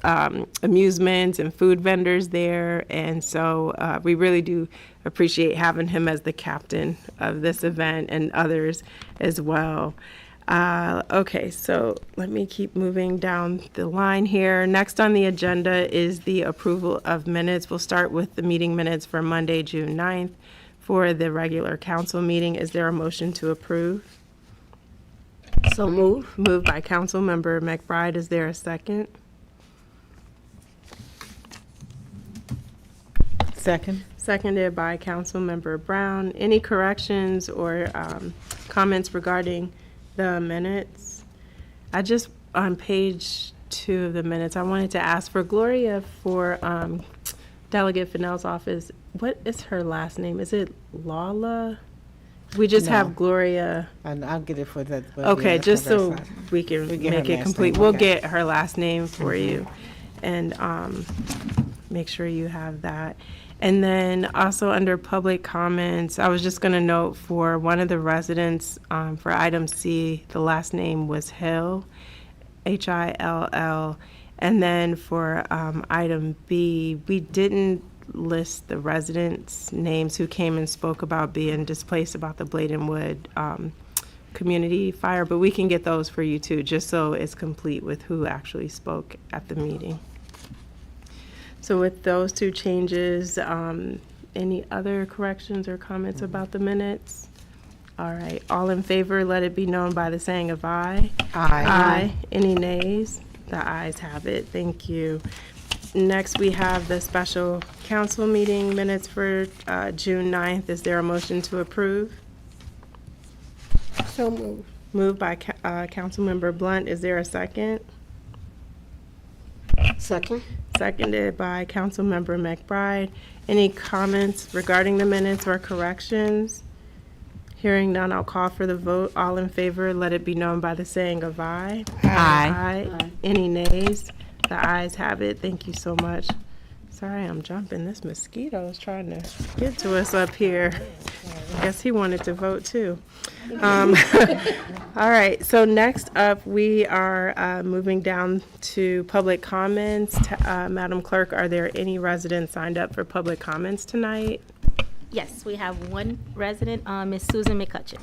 amusements and food vendors there. And so we really do appreciate having him as the captain of this event and others as well. Okay, so let me keep moving down the line here. Next on the agenda is the approval of minutes. We'll start with the meeting minutes for Monday, June 9th for the regular council meeting. Is there a motion to approve? So move. Moved by Councilmember McBride. Is there a second? Second. Seconded by Councilmember Brown. Any corrections or comments regarding the minutes? I just, on page 2 of the minutes, I wanted to ask for Gloria for Delegate Fennell's office. What is her last name? Is it Lala? We just No. have Gloria. And I'll get it for that. but Okay, yeah, just that's so fine. we can We get her make it last complete. name, We'll okay. get her last name for you and make sure you have that. And then also under public comments, I was just going to note for one of the residents for item C, the last name was Hill, Hill. And then for item B, we didn't list the residents' names who came and spoke about being displaced about the Bladenwood community fire, but we can get those for you too, just so it's complete with who actually spoke at the meeting. So with those 2 changes, any other corrections or comments about the minutes? All right, all in favor, let it be known by the saying of aye. Aye. Any nays? The ayes have it. Thank you. Next, we have the special council meeting minutes for June 9th. Is there a motion to approve? So moved. Moved by Councilmember Blunt. Is there a second? Second. Seconded by Councilmember McBride. Any comments regarding the minutes or corrections? Hearing none, I'll call for the vote. All in favor, let it be known by the saying of aye. Aye. Any nays? The ayes have it. Thank you so much. Sorry, I'm jumping. This mosquito is trying to get to us up here. Guess he wanted to vote too. All right, so next up, we are moving down to public comments. Madam Clerk, are there any residents signed up for public comments tonight? Yes, we have one resident, Ms. Susan McCutcheon.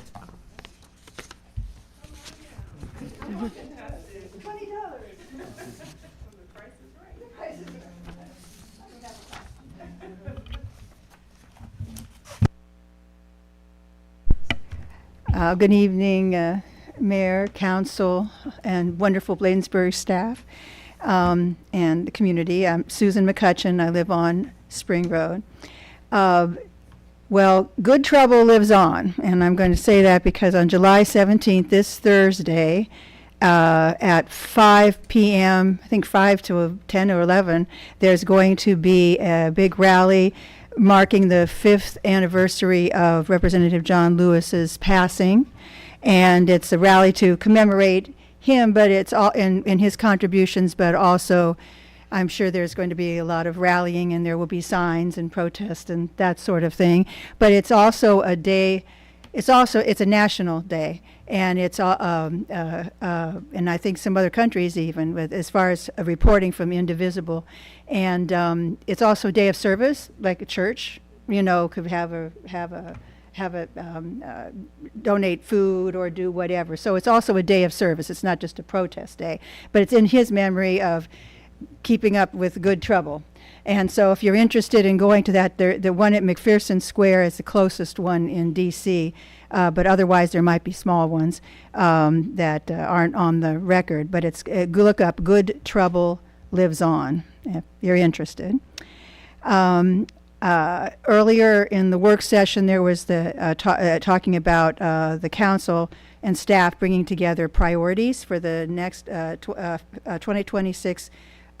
Good evening, Mayor, Council, and wonderful Bladensburg staff and the community. I'm Susan McCutcheon. I live on Spring Road. Well, good trouble lives on, and I'm going to say that because on July 17th, this Thursday, at 5 p.m., I think 5 to 10 or 11, there's going to be a big rally marking the 5th anniversary of Representative John Lewis's passing. And it's a rally to commemorate him, but it's all in his contributions, but also I'm sure there's going to be a lot of rallying and there will be signs and protests and that sort of thing. But it's also a day, it's a national day. And it's, and I think some other countries even, with, as far as reporting from Indivisible. And it's also a day of service, like a church, you know, could donate food or do whatever. So it's also a day of service. It's not just a protest day, but it's in his memory of keeping up with good trouble. And so if you're interested in going to that, the one at McPherson Square is the closest one in D.C., but otherwise there might be small ones that aren't on the record. But it's look up Good Trouble Lives On if you're interested. Earlier in the work session, there was the talking about the council and staff bringing together priorities for the next 2026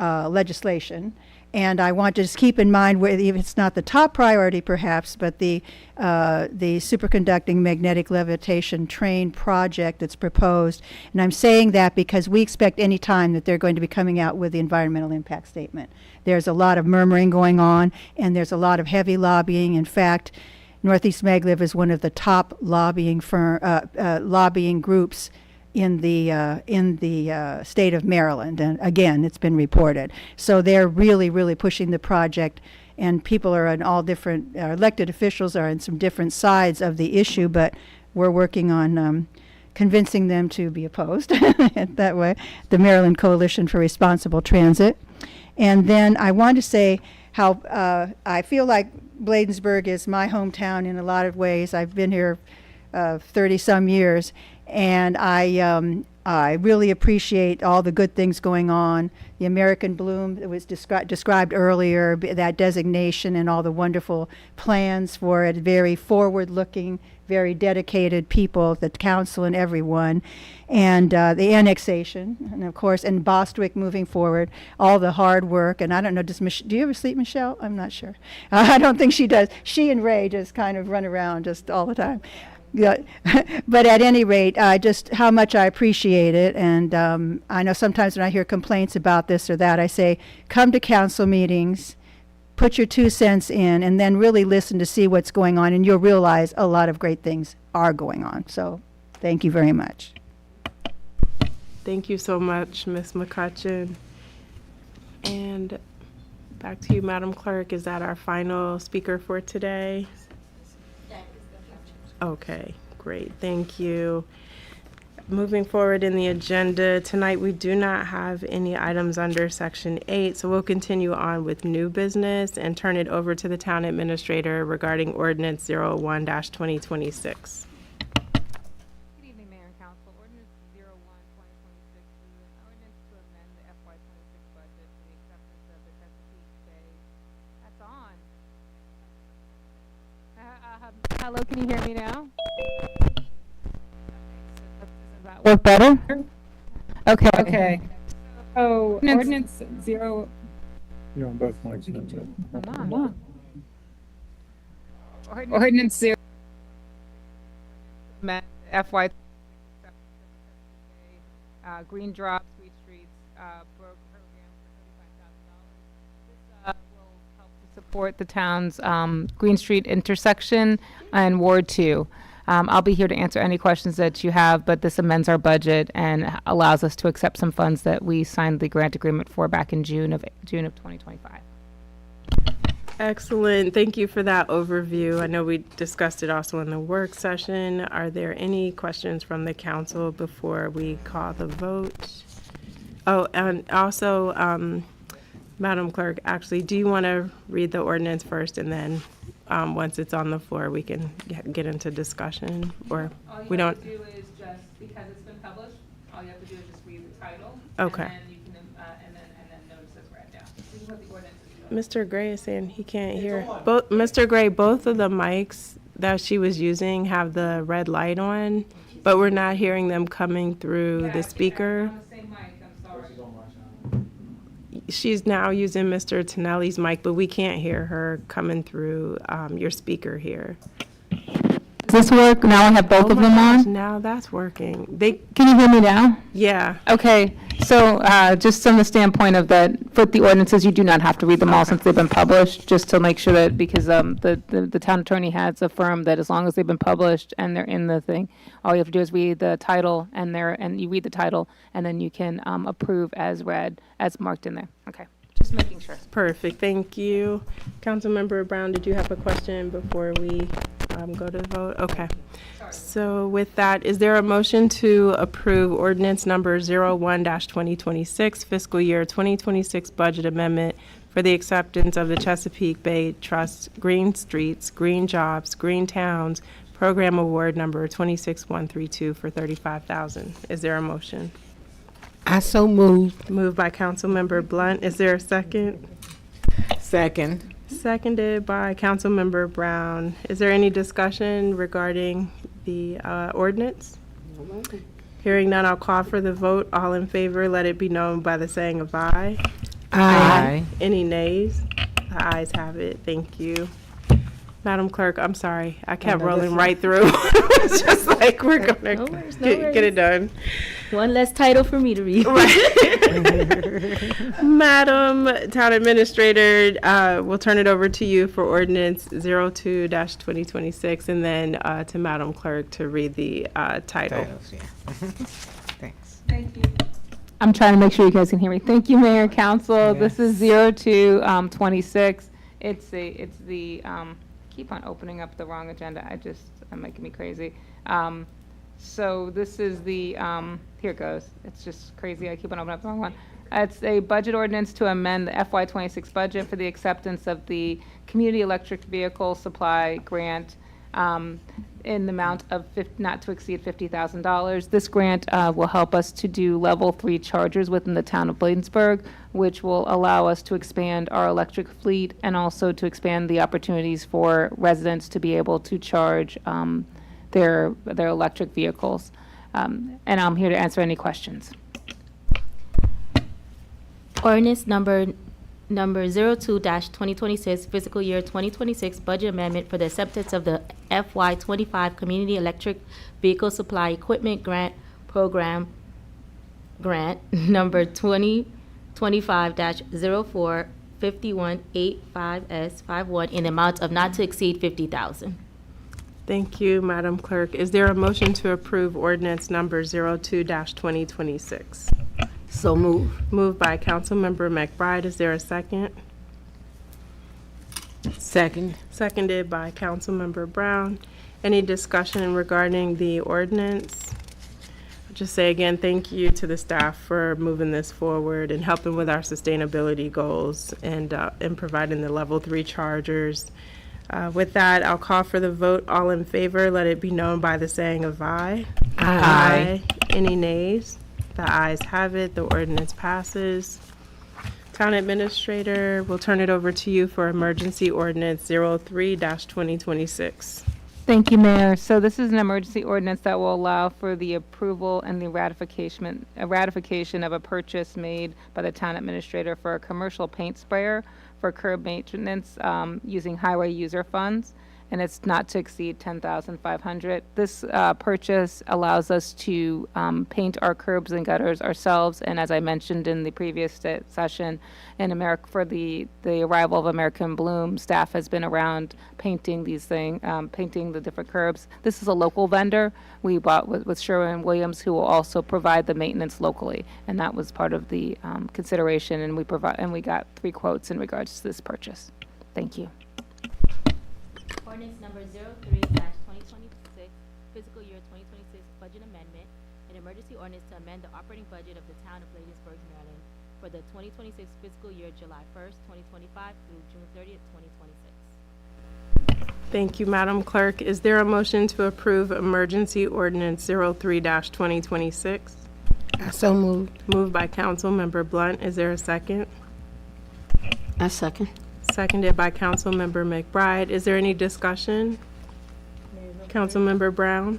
legislation. And I want to just keep in mind, where if it's not the top priority perhaps, but the superconducting magnetic levitation train project that's proposed. And I'm saying that because we expect any time that they're going to be coming out with the environmental impact statement. There's a lot of murmuring going on, and there's a lot of heavy lobbying. In fact, Northeast Maglev is one of the top lobbying groups in the state of Maryland, and again, it's been reported. So they're really, really pushing the project, and people are in all different, elected officials are in some different sides of the issue, but we're working on convincing them to be opposed that way, the Maryland Coalition for Responsible Transit. And then I want to say how I feel like Bladensburg is my hometown in a lot of ways. I've been here 30-some years, and I really appreciate all the good things going on. The American Bloom that was described earlier, that designation and all the wonderful plans for it, very forward-looking, very dedicated people, the council and everyone, and the annexation, and of course, and Bostwick moving forward, all the hard work. And I don't know, do you ever sleep, Michelle? I'm not sure. I don't think she does. She and Ray just kind of run around just all the time. Yeah. But at any rate, just how much I appreciate it. And I know sometimes when I hear complaints about this or that, I say, come to council meetings, put your 2 cents in, and then really listen to see what's going on, and you'll realize a lot of great things are going on. So thank you very much. Thank you so much, Ms. McCutcheon. And back to you, Madam Clerk. Is that our final speaker for today? Okay, great. Thank you. Moving forward in the agenda, tonight we do not have any items under Section 8, so we'll continue on with new business and turn it over to the Town Administrator regarding Ordinance 01-2026. Good evening, Mayor and Council. Ordinance 01-2026 is an ordinance to amend the FY26 budget for the acceptance of the Chesapeake Bay. That's on. Hello, can you hear me now? Does that work better? Okay. Okay. So ordinance 0. You're on both mics. Hold on. Ordinance 0. FY Green Drop, Sweet Streets program for $35,000. This will help to support the town's Green Street intersection and Ward 2. I'll be here to answer any questions that you have, but this amends our budget and allows us to accept some funds that we signed the grant agreement for back in June of 2025. Excellent. Thank you for that overview. I know we discussed it also in the work session. Are there any questions from the council before we call the vote? Oh, and also, Madam Clerk, actually, do you want to read the ordinance first, and then once it's on the floor, we can get into discussion, or we don't? All you have to do is just, because it's been published, all you have to do is just read the title. Okay. And then you can, and then notice it's read down. This is what the ordinance is. Mr. Gray is saying he can't hear. Mr. Gray, both of the mics that she was using have the red light on, but we're not hearing them coming through the speaker. On the same mic, I'm sorry. She's now using Mr. Tonelli's mic, but we can't hear her coming through your speaker here. Does this work? Now I have both of them on? Now that's working. Can you hear me now? Yeah. Okay, so just from the standpoint of that, with the ordinances, you do not have to read them all since they've been published, just to make sure that, because the town attorney has affirmed that as long as they've been published and they're in the thing, all you have to do is read the title, and you read the title, and then you can approve as read, as marked in there. Okay, just making sure. Perfect, thank you. Councilmember Brown, did you have a question before we go to the vote? Okay. So with that, is there a motion to approve ordinance number 01-2026 fiscal year 2026 budget amendment for the acceptance of the Chesapeake Bay Trust Green Streets, Green Jobs, Green Towns Program Award number 26132 for $35,000? Is there a motion? I so moved. Moved by Councilmember Blunt. Is there a second? Second. Seconded by Councilmember Brown. Is there any discussion regarding the ordinance? Hearing none, I'll call for the vote. All in favor, let it be known by the saying of aye. Aye. Any nays? The ayes have it. Thank you. Madam Clerk, I'm sorry. I kept no, rolling that's right through. It's just like we're gonna No worries, no get it done. One less title for me to read. Madam Town Administrator, we'll turn it over to you for ordinance 02-2026, and then to Madam Clerk to read the title. Titles, yeah. Thanks. I'm trying to make sure you guys can hear me. Thank you, Mayor, Council. This is 02-26. It's the keep on opening up the wrong agenda. I'm making me crazy. So this is the, here it goes. It's just crazy. I keep on opening up the wrong one. It's a budget ordinance to amend the FY26 budget for the acceptance of the Community Electric Vehicle Supply Grant in the amount of not to exceed $50,000. This grant will help us to do level 3 chargers within the town of Bladensburg, which will allow us to expand our electric fleet and also to expand the opportunities for residents to be able to charge their electric vehicles. And I'm here to answer any questions. Ordinance number 02-2026, fiscal year 2026 budget amendment for the acceptance of the FY25 Community Electric Vehicle Supply Equipment Grant Program Grant number 2025-045185S51 in amount of not to exceed $50,000. Thank you, Madam Clerk. Is there a motion to approve ordinance number 02-2026? So move. Moved by Councilmember McBride. Is there a second? Second. Seconded by Councilmember Brown. Any discussion regarding the ordinance? I'll just say again, thank you to the staff for moving this forward and helping with our sustainability goals and providing the level 3 chargers. With that, I'll call for the vote. All in favor, let it be known by the saying of aye. Aye. Any nays? The ayes have it. The ordinance passes. Town Administrator, we'll turn it over to you for emergency ordinance 03-2026. Thank you, Mayor. So this is an emergency ordinance that will allow for the approval and the ratification of a purchase made by the town administrator for a commercial paint sprayer for curb maintenance using highway user funds, and it's not to exceed $10,500. This purchase allows us to paint our curbs and gutters ourselves, and as I mentioned in the previous session, in America, for the arrival of American Bloom, staff has been around painting these things, painting the different curbs. This is a local vendor we bought with Sherwin-Williams, who will also provide the maintenance locally, and that was part of the consideration, and we got 3 quotes in regards to this purchase. Thank you. Ordinance number 03-2026, fiscal year 2026 budget amendment, an emergency ordinance to amend the operating budget of the town of Bladensburg, Maryland for the 2026 fiscal year July 1st, 2025 through June 30th, 2026. Thank you, Madam Clerk. Is there a motion to approve emergency ordinance 03-2026? So moved. Moved by Councilmember Blunt. Is there a second? I second. Seconded by Councilmember McBride. Is there any discussion? Councilmember Brown?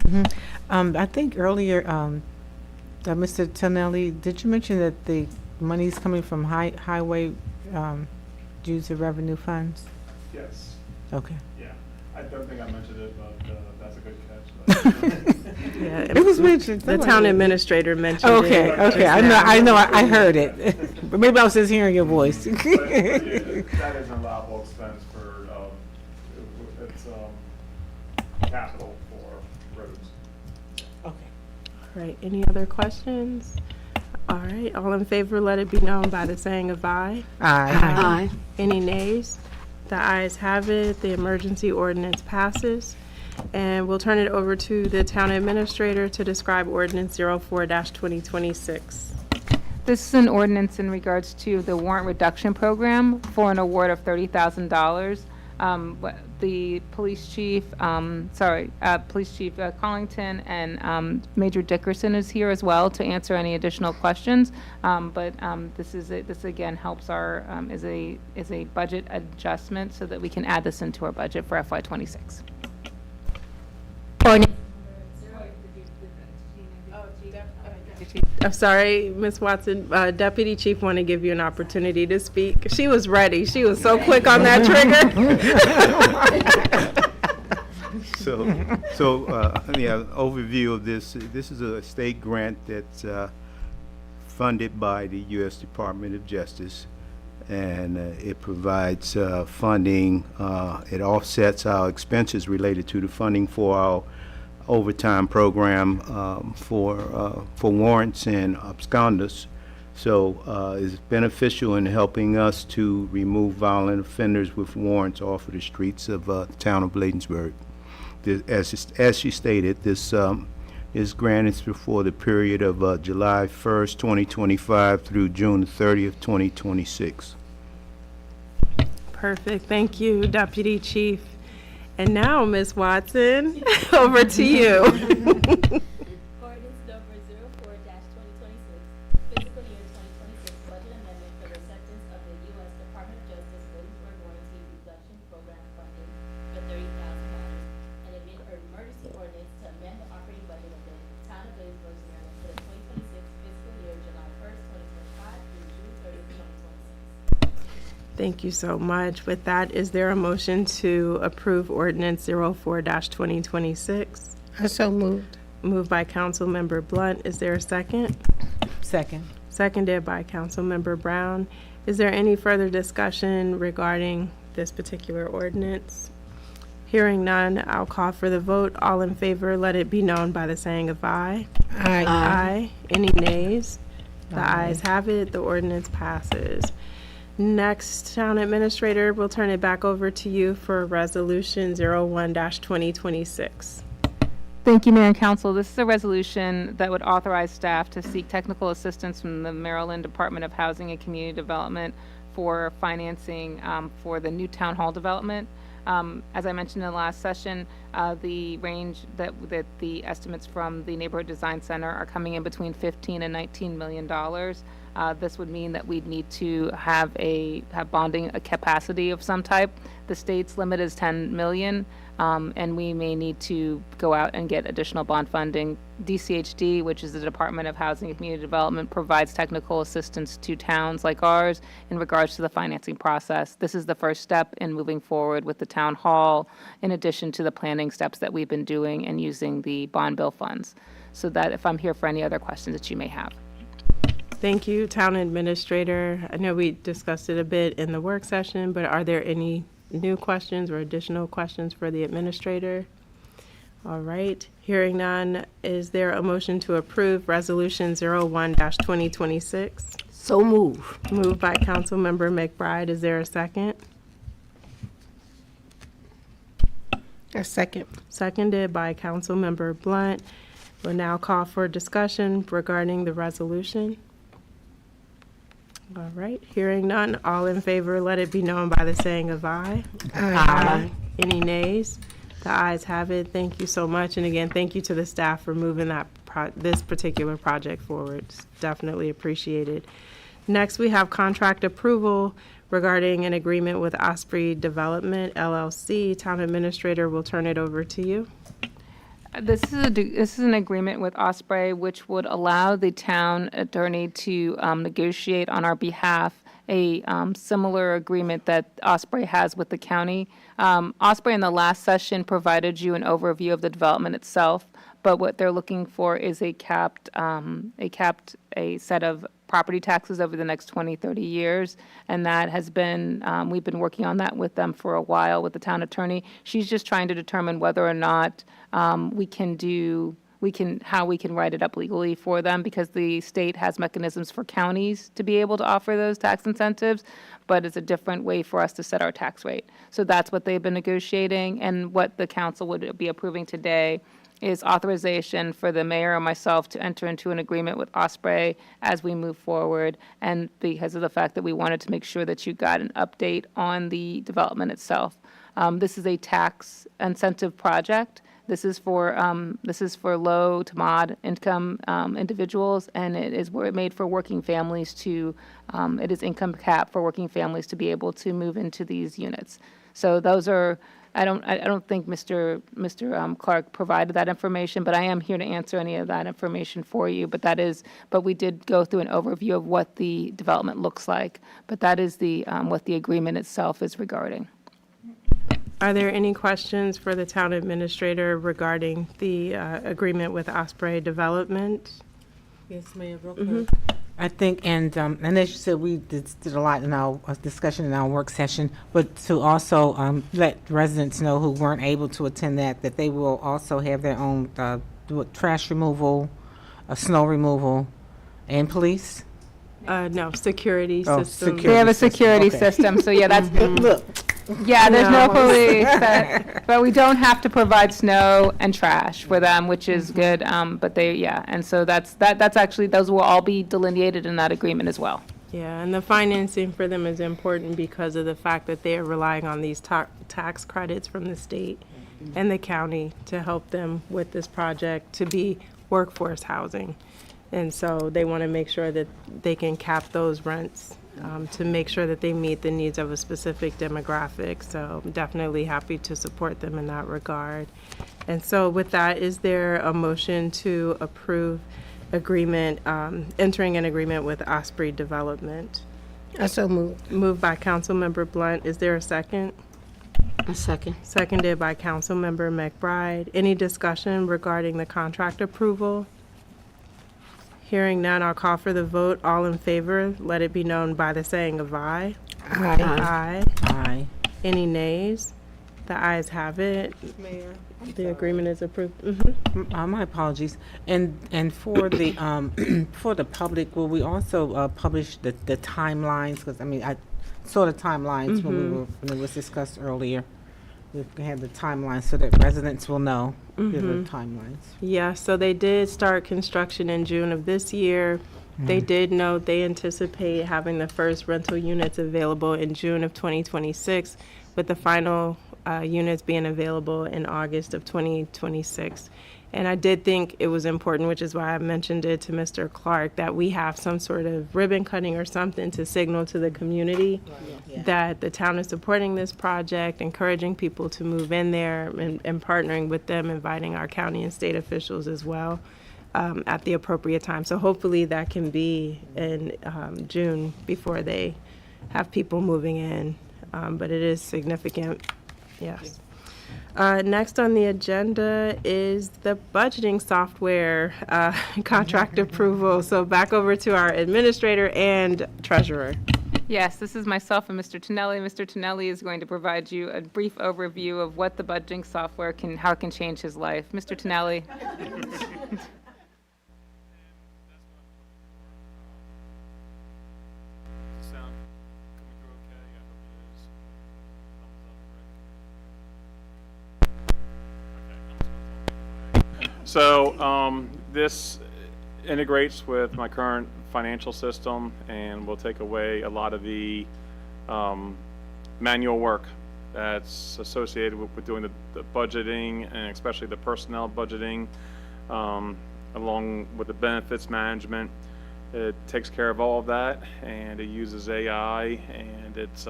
I think earlier, Mr. Tonelli, did you mention that the money's coming from highway user revenue funds? Yes. Okay. Yeah. I don't think I mentioned it, but that's a good catch. Yeah, It was mentioned. The town administrator mentioned it. Okay. I heard it. But maybe I was just hearing your voice. But yeah, that is an allowable expense for, it's capital for roads. Okay. All right, any other questions? All right, all in favor, let it be known by the saying of aye. Aye. Aye. Any nays? The ayes have it. The emergency ordinance passes. And we'll turn it over to the town administrator to describe ordinance 04-2026. This is an ordinance in regards to the warrant reduction program for an award of $30,000. The police chief, Police Chief Collington and Major Dickerson is here as well to answer any additional questions. This again helps our is a budget adjustment so that we can add this into our budget for FY26. I'm sorry, Ms. Watson. Deputy Chief want to give you an opportunity to speak. She was ready. She was so quick on that trigger. Overview of this. This is a state grant that's funded by the U.S. Department of Justice, and it provides funding. It offsets our expenses related to the funding for our overtime program for warrants and absconders. So it's beneficial in helping us to remove violent offenders with warrants off of the streets of the town of Bladensburg. As she stated, this grant is for the period of July 1st, 2025 through June 30th, 2026. Perfect. Thank you, Deputy Chief. And now, Ms. Watson, over to you. Ordinance number 04-2026, fiscal year 2026 budget amendment for the acceptance of the U.S. Department of Justice Bladensburg Warranty Reduction Program funding for $30,000, and an emergency ordinance to amend the operating budget of the town of Bladensburg, Maryland for the 2026 fiscal year, July 1st, 2025 through June 30th, 2026. Thank you so much. With that, is there a motion to approve ordinance 04-2026? I so moved. Moved by Councilmember Blunt. Is there a second? Second. Seconded by Councilmember Brown. Is there any further discussion regarding this particular ordinance? Hearing none, I'll call for the vote. All in favor, let it be known by the saying of aye. Aye. Aye. Any nays? The ayes have it. The ordinance passes. Next, Town Administrator, we'll turn it back over to you for Resolution 01-2026. Thank you, Mayor and Council. This is a resolution that would authorize staff to seek technical assistance from the Maryland Department of Housing and Community Development for financing for the new town hall development. As I mentioned in the last session, the range that the estimates from the Neighborhood Design Center are coming in between $15 and $19 million. This would mean that we'd need to have bonding a capacity of some type. The state's limit is 10 million, and we may need to go out and get additional bond funding. DCHD, which is the Department of Housing and Community Development, provides technical assistance to towns like ours in regards to the financing process. This is the first step in moving forward with the town hall, in addition to the planning steps that we've been doing and using the bond bill funds. So that if I'm here for any other questions that you may have. Thank you, Town Administrator. I know we discussed it a bit in the work session, but are there any new questions or additional questions for the Administrator? All right, hearing none, is there a motion to approve Resolution 01-2026? So move. Moved by Councilmember McBride. Is there a second? A second. Seconded by Councilmember Blunt. We'll now call for discussion regarding the resolution. All right, hearing none, all in favor, let it be known by the saying of aye. Aye. Any nays? The ayes have it. Thank you so much. And again, thank you to the staff for moving this particular project forward. It's definitely appreciated. Next, we have contract approval regarding an agreement with Osprey Development, LLC. Town Administrator, will turn it over to you. This is an agreement with Osprey, which would allow the town attorney to negotiate on our behalf a similar agreement that Osprey has with the county. Osprey in the last session provided you an overview of the development itself, but what they're looking for is a set of property taxes over the next 20, 30 years. And that has been, we've been working on that with them for a while with the town attorney. She's just trying to determine whether or not how we can write it up legally for them, because the state has mechanisms for counties to be able to offer those tax incentives, but it's a different way for us to set our tax rate. So that's what they've been negotiating, and what the council would be approving today is authorization for the mayor and myself to enter into an agreement with Osprey as we move forward, and because of the fact that we wanted to make sure that you got an update on the development itself. This is a tax incentive project. This is for low to mod income individuals, and it is made for working families to. It is income cap for working families to be able to move into these units. So those are I don't think Mr. Clark provided that information, but I am here to answer any of that information for you. But we did go through an overview of what the development looks like. But that is what the agreement itself is regarding. Are there any questions for the town administrator regarding the agreement with Osprey Development? Yes, Mayor, real quick. I think, and as you said, we did a lot in our discussion in our work session, but to also let residents know who weren't able to attend that they will also have their own trash removal, snow removal, and police. No, security Oh, system. They have a security Okay. system, so yeah, that's, Look. yeah, there's no No. police, but we don't have to provide snow and trash for them, which is good, but and so that's actually, those will all be delineated in that agreement as well. Yeah, and the financing for them is important because of the fact that they are relying on these tax credits from the state and the county to help them with this project to be workforce housing. And so they want to make sure that they can cap those rents to make sure that they meet the needs of a specific demographic. So I'm definitely happy to support them in that regard. And so with that, is there a motion to approve agreement, entering an agreement with Osprey Development? I so moved. Moved by Councilmember Blunt. Is there a second? A second. Seconded by Councilmember McBride. Any discussion regarding the contract approval? Hearing none, I'll call for the vote. All in favor, let it be known by the saying of aye. Aye. Aye. Aye. Any nays? The ayes have it. Mayor, The agreement is approved. my apologies. And for the for the public, will we also publish the timelines? Because I saw the timelines when it was discussed earlier. We had the timelines so that residents will know the timelines. Yeah, so they did start construction in June of this year. They did note they anticipate having the first rental units available in June of 2026, with the final units being available in August of 2026. And I did think it was important, which is why I mentioned it to Mr. Clark, that we have some sort of ribbon cutting or something to signal to the community that the town is supporting this project, encouraging people to move in there and partnering with them, inviting our county and state officials as well at the appropriate time. So hopefully that can be in June before they have people moving in. But it is significant, yes. Next on the agenda is the budgeting software contract approval. So back over to our administrator and treasurer. Yes, this is myself and Mr. Tonelli. Mr. Tonelli is going to provide you a brief overview of what the budgeting software how it can change his life. Mr. Tonelli. So this integrates with my current financial system and will take away a lot of the manual work that's associated with doing the budgeting, and especially the personnel budgeting, along with the benefits management. It takes care of all of that, and it uses AI, and it's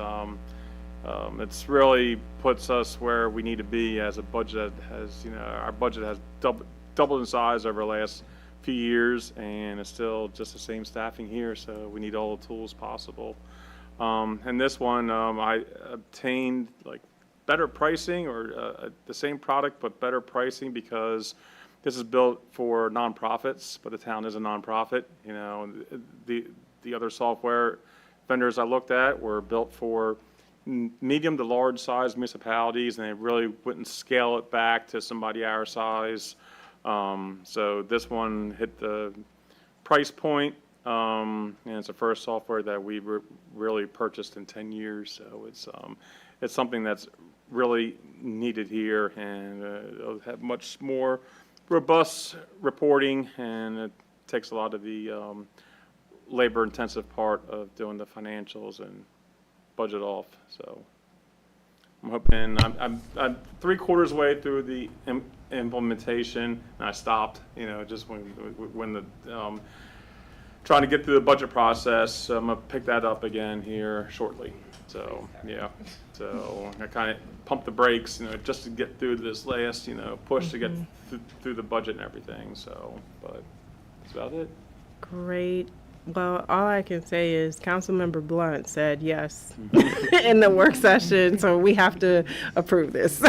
really puts us where we need to be as a budget. Our budget has doubled in size over the last few years, and it's still just the same staffing here, so we need all the tools possible. And this one, I obtained like better pricing, or the same product but better pricing, because this is built for nonprofits, but the town is a nonprofit. The other software vendors I looked at were built for medium to large size municipalities, and they really wouldn't scale it back to somebody our size. So this one hit the price point, and it's the first software that we really purchased in 10 years. So it's something that's really needed here, and it'll have much more robust reporting, and it takes a lot of the labor-intensive part of doing the financials and budget off. So I'm hoping I'm 3/4 way through the implementation, and I stopped. Just when the trying to get through the budget process. So I'm gonna pick that up again here shortly. So, yeah, so I kind of pumped the brakes, just to get through this last, push to get through the budget and everything, so, but that's about it. Great. Well, all I can say is Councilmember Blunt said yes in the work session, so we have to approve this.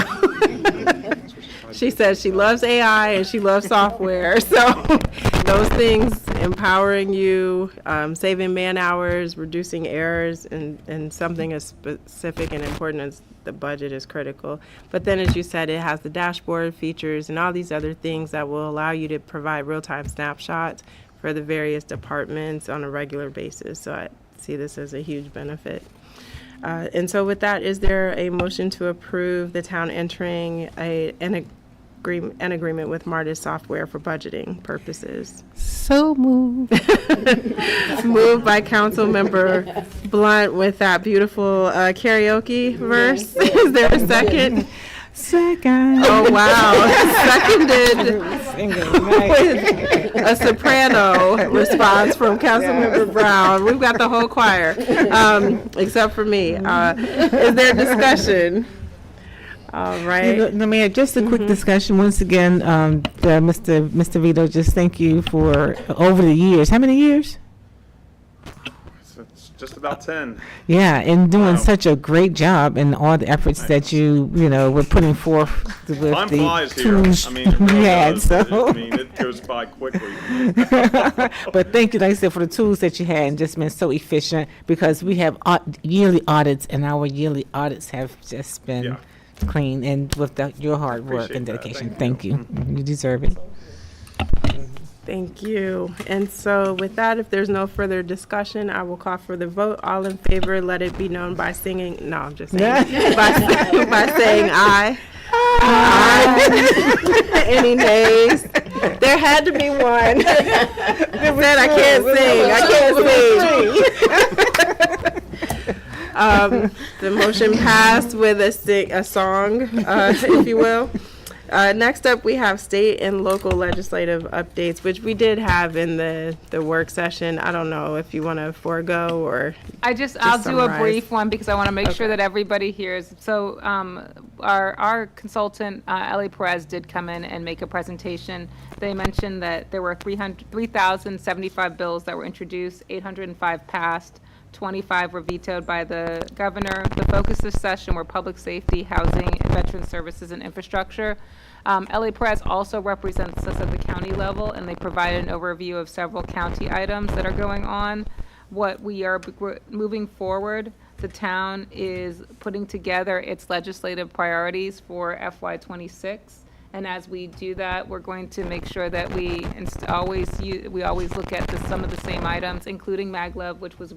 She said she loves AI and she loves software, so those things empowering you, saving man hours, reducing errors, and something as specific and important as the budget is critical. But then, as you said, it has the dashboard features and all these other things that will allow you to provide real-time snapshots for the various departments on a regular basis. So I see this as a huge benefit. And so with that, is there a motion to approve the town entering an agreement with Martis Software for budgeting purposes? So moved. Moved by Councilmember Blunt with that beautiful karaoke verse. Is there a second? Second. Oh, wow. Seconded with a soprano response from Councilmember Brown. We've got the whole choir, except for me. Is there discussion? All right. Mayor, just a quick discussion. Once again, Mr. Vito, just thank you for over the years. How many years? It's just about 10. Yeah, and doing Wow. such a great job and all the efforts that you were putting forth with Time the flies here. tools I mean, it really we had. does. So. It goes by quickly. But thank you, like I said, for the tools that you had and just been so efficient, because we have yearly audits and our yearly audits have just been clean, and with your hard work Appreciate and that. dedication. Thank Thank you. You deserve it. Thank you. And so with that, if there's no further discussion, I will call for the vote. All in favor, let it be known by singing, no, I'm just saying, by saying aye. Aye. Any nays? There had to be one. Said I can't sing. The motion passed with a song, if you will. Next up, we have state and local legislative updates, which we did have in the work session. I don't know if you want to forego or I'll do summarize. a brief one because I want to make sure that everybody hears. So our consultant, Ellie Perez, did come in and make a presentation. They mentioned that there were 3,075 bills that were introduced, 805 passed, 25 were vetoed by the governor. The focus this session were public safety, housing, veteran services, and infrastructure. Ellie Perez also represents us at the county level, and they provided an overview of several county items that are going on. What we're moving forward, the town is putting together its legislative priorities for FY26. And as we do that, we're going to make sure that we always look at some of the same items, including maglev, which was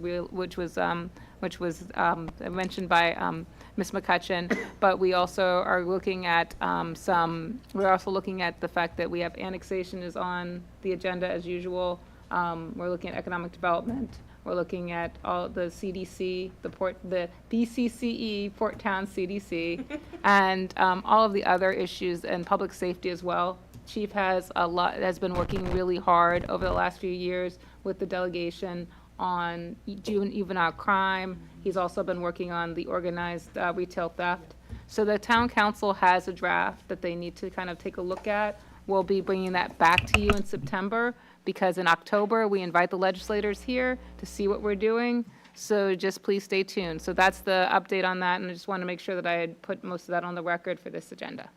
mentioned by Ms. McCutcheon. But we also are looking at we're also looking at the fact that we have annexation is on the agenda as usual. We're looking at economic development. We're looking at all the CDC, the BCCE, Port Town CDC, and all of the other issues and public safety as well. Chief has been working really hard over the last few years with the delegation on juvenile crime. He's also been working on the organized retail theft. So the town council has a draft that they need to kind of take a look at. We'll be bringing that back to you in September, because in October, we invite the legislators here to see what we're doing. So just please stay tuned. So that's the update on that, and I just want to make sure that I had put most of that on the record for this agenda.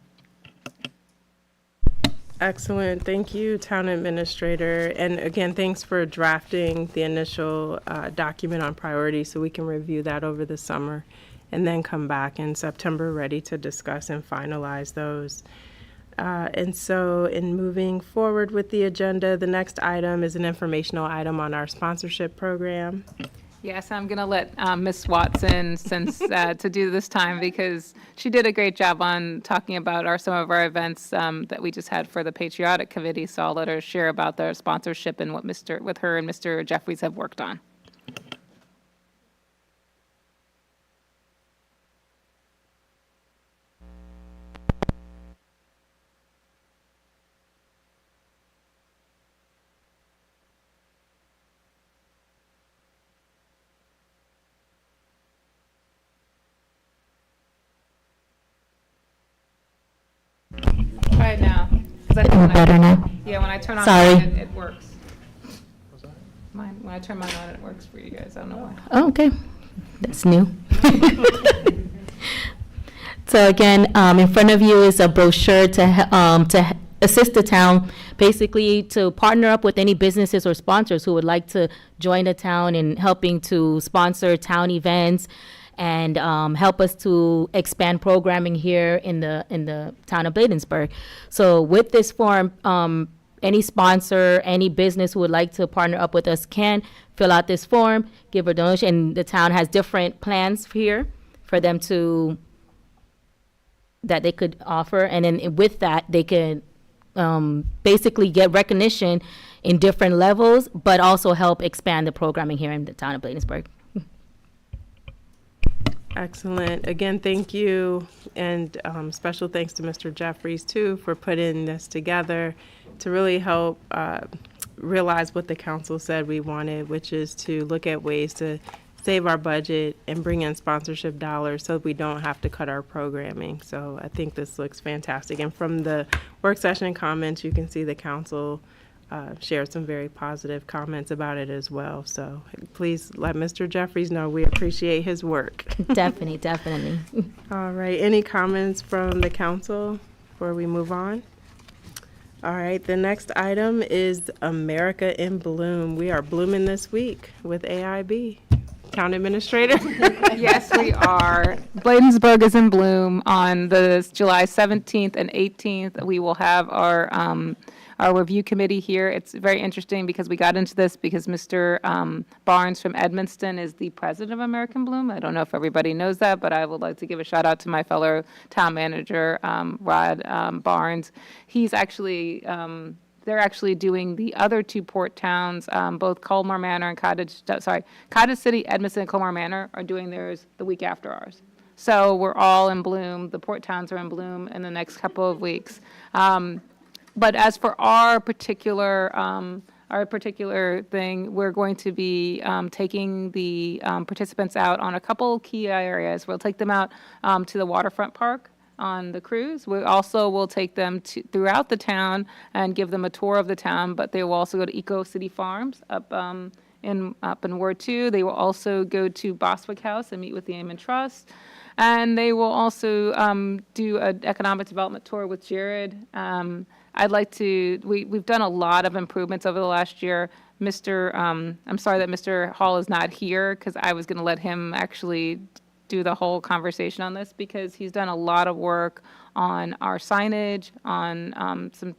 Excellent. Thank you, Town Administrator. And again, thanks for drafting the initial document on priorities so we can review that over the summer and then come back in September ready to discuss and finalize those. And so in moving forward with the agenda, the next item is an informational item on our sponsorship program. Yes, I'm going to let Ms. Watson to do this time, because she did a great job on talking about some of our events that we just had for the Patriotic Committee. So I'll let her share about their sponsorship and what with her and Mr. Jeffries have worked on. right now. 'Cause I think when Better now? Yeah, when I turn on Sorry. mine, it works. Mine, when I turn mine on, it works for you guys. I don't know why. Oh, okay. That's new. So again, in front of you is a brochure to assist the town, basically to partner up with any businesses or sponsors who would like to join the town in helping to sponsor town events and help us to expand programming here in the town of Bladensburg. So with this form, any sponsor, any business who would like to partner up with us can fill out this form, give a donation, and the town has different plans here for them to, that they could offer, and then with that, they could basically get recognition in different levels, but also help expand the programming here in the town of Bladensburg. Excellent. Again, thank you, and special thanks to Mr. Jeffries, too, for putting this together to really help realize what the council said we wanted, which is to look at ways to save our budget and bring in sponsorship dollars so we don't have to cut our programming. So I think this looks fantastic. And from the work session comments, you can see the council shared some very positive comments about it as well. So please let Mr. Jeffries know we appreciate his work. Definitely, definitely. All right, any comments from the council before we move on? All right, the next item is America in Bloom. We are blooming this week with AIB. Town Administrator? Yes, we are. Bladensburg is in bloom. On the July 17th and 18th, we will have our review committee here. It's very interesting because we got into this because Mr. Barnes from Edmonston is the president of American Bloom. I don't know if everybody knows that, but I would like to give a shout out to my fellow town manager, Rod Barnes. He's actually they're actually doing the other two port towns, both Colmar Manor and Cottage City, Edmonston, and Colmar Manor are doing theirs the week after ours. So we're all in bloom. The port towns are in bloom in the next couple of weeks. But as for our particular thing, we're going to be taking the participants out on a couple key areas. We'll take them out to the waterfront park on the cruise. We also will take them throughout the town and give them a tour of the town, but they will also go to Eco City Farms up in Ward 2. They will also go to Boswick House and meet with the Amen Trust. And they will also do an economic development tour with Jared. I'd like to, we've done a lot of improvements over the last year. I'm sorry that Mr. Hall is not here because I was going to let him actually do the whole conversation on this because he's done a lot of work on our signage, on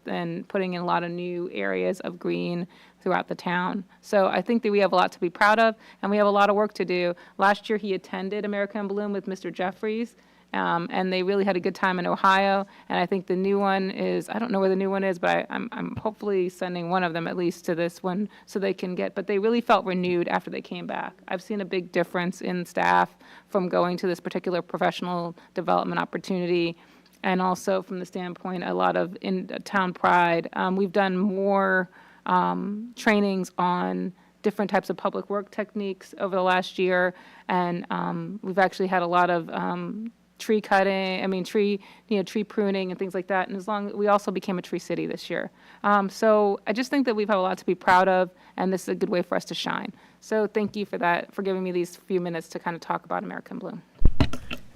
and putting in a lot of new areas of green throughout the town. So I think that we have a lot to be proud of, and we have a lot of work to do. Last year, he attended America in Bloom with Mr. Jeffries, and they really had a good time in Ohio. And I think the new one is, I don't know where the new one is, but I'm hopefully sending one of them at least to this one so they can get, but they really felt renewed after they came back. I've seen a big difference in staff from going to this particular professional development opportunity, and also from the standpoint, a lot of in-town pride. We've done more trainings on different types of public work techniques over the last year, and we've actually had a lot of tree cutting, tree pruning and things like that. And we also became a tree city this year. So I just think that we've had a lot to be proud of, and this is a good way for us to shine. So thank you for that, for giving me these few minutes to kind of talk about American Bloom.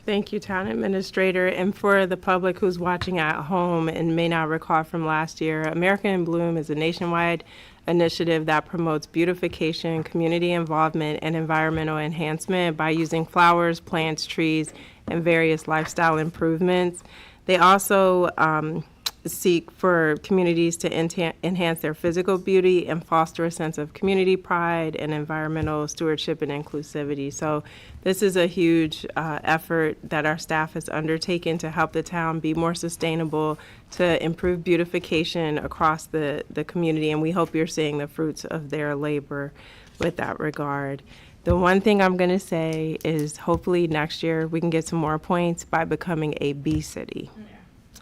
Thank you, Town Administrator. And for the public who's watching at home and may not recall from last year, America in Bloom is a nationwide initiative that promotes beautification, community involvement, and environmental enhancement by using flowers, plants, trees, and various lifestyle improvements. They also seek for communities to enhance their physical beauty and foster a sense of community pride and environmental stewardship and inclusivity. So this is a huge effort that our staff has undertaken to help the town be more sustainable, to improve beautification across the community, and we hope you're seeing the fruits of their labor with that regard. The one thing I'm going to say is hopefully next year we can get some more points by becoming a bee city.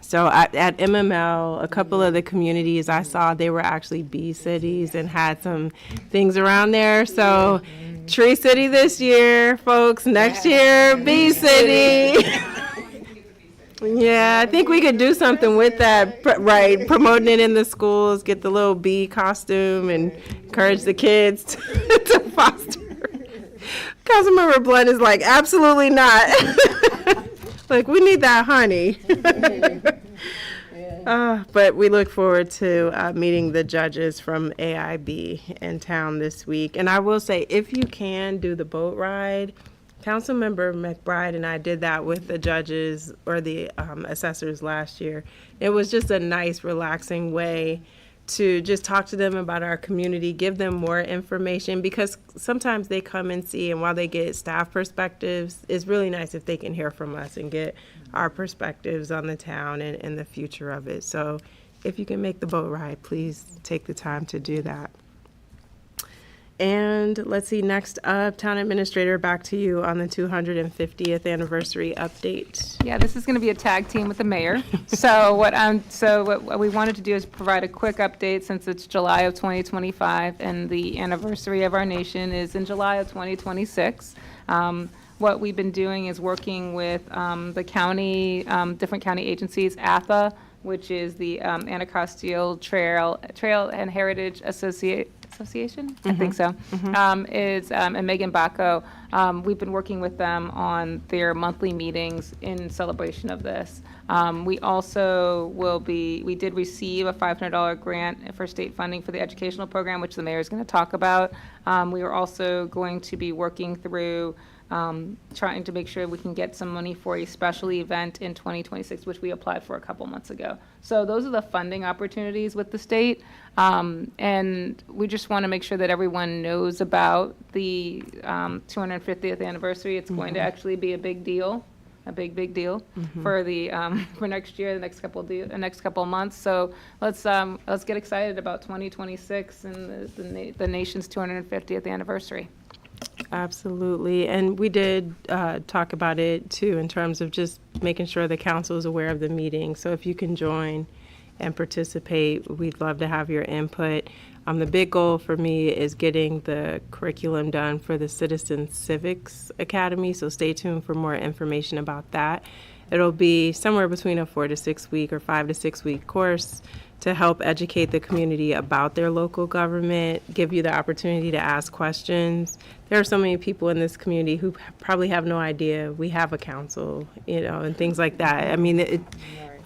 So at MML, a couple of the communities I saw, they were actually bee cities and had some things around there. So Tree City this year, folks. Next year, bee city. Yeah, I think we could do something with that, right? Promoting it in the schools, get the little bee costume and encourage the kids to foster. Councilmember Blunt is like, absolutely not. Like, we need that honey. But we look forward to meeting the judges from AIB in town this week. And I will say, if you can do the boat ride, Councilmember McBride and I did that with the judges or the assessors last year. It was just a nice, relaxing way to just talk to them about our community, give them more information, because sometimes they come and see, and while they get staff perspectives, it's really nice if they can hear from us and get our perspectives on the town and the future of it. So if you can make the boat ride, please take the time to do that. And let's see, next up, Town Administrator, back to you on the 250th anniversary update. Yeah, this is going to be a tag team with the mayor. So what we wanted to do is provide a quick update since it's July of 2025 and the anniversary of our nation is in July of 2026. What we've been doing is working with the county, different county agencies, ATHA, which is the Anacostia Trail and Heritage Association, I think so, and Megan Bacco. We've been working with them on their monthly meetings in celebration of this. We also we did receive a $500 grant for state funding for the educational program, which the mayor is going to talk about. We are also going to be working through trying to make sure we can get some money for a special event in 2026, which we applied for a couple months ago. So those are the funding opportunities with the state. And we just want to make sure that everyone knows about the 250th anniversary. It's going to actually be a big deal, a big deal for the for next year, the next couple of months. So let's get excited about 2026 and the nation's 250th anniversary. Absolutely. And we did talk about it too in terms of just making sure the council is aware of the meeting. So if you can join and participate, we'd love to have your input. The big goal for me is getting the curriculum done for the Citizen Civics Academy. So stay tuned for more information about that. It'll be somewhere between a 4 to 6 week or 5 to 6 week course to help educate the community about their local government, give you the opportunity to ask questions. There are so many people in this community who probably have no idea we have a council, and things like that. I mean,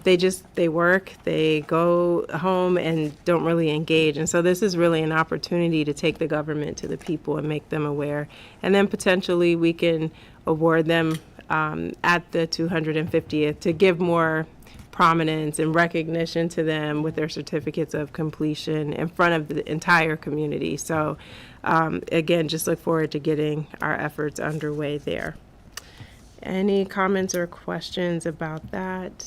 they work, they go home and don't really engage. And so this is really an opportunity to take the government to the people and make them aware. And then potentially we can award them at the 250th to give more prominence and recognition to them with their certificates of completion in front of the entire community. So again, just look forward to getting our efforts underway there. Any comments or questions about that?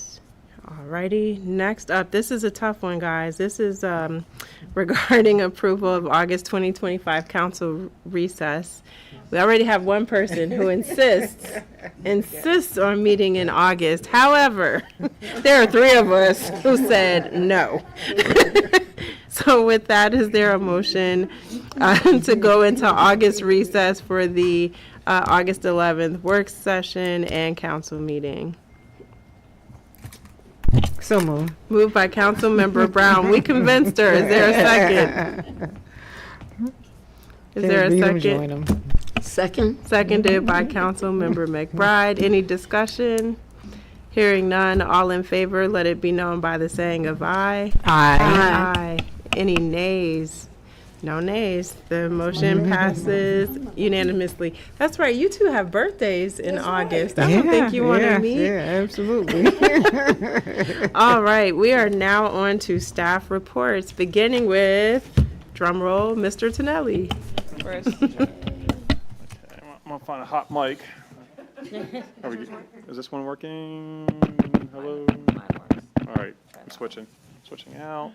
Alrighty, next up, this is a tough one, guys. This is regarding approval of August 2025 council recess. We already have one person who insists on meeting in August. However, there are 3 of us who said no. So with that, is there a motion to go into August recess for the August 11th work session and council meeting? So moved. Moved by Councilmember Brown. We convinced her. Is there a second? Is there a second? Second. Seconded by Councilmember McBride. Any discussion? Hearing none, all in favor, let it be known by the saying of aye. Aye. Aye. Any nays? No nays. The motion passes unanimously. That's right. You two have birthdays in August. I don't think you want to meet. Yeah, absolutely. All right. We are now on to staff reports, beginning with, drum roll, Mr. Tonelli. First. I'm gonna find a hot mic. Is this one working? Hello? All right, I'm switching out.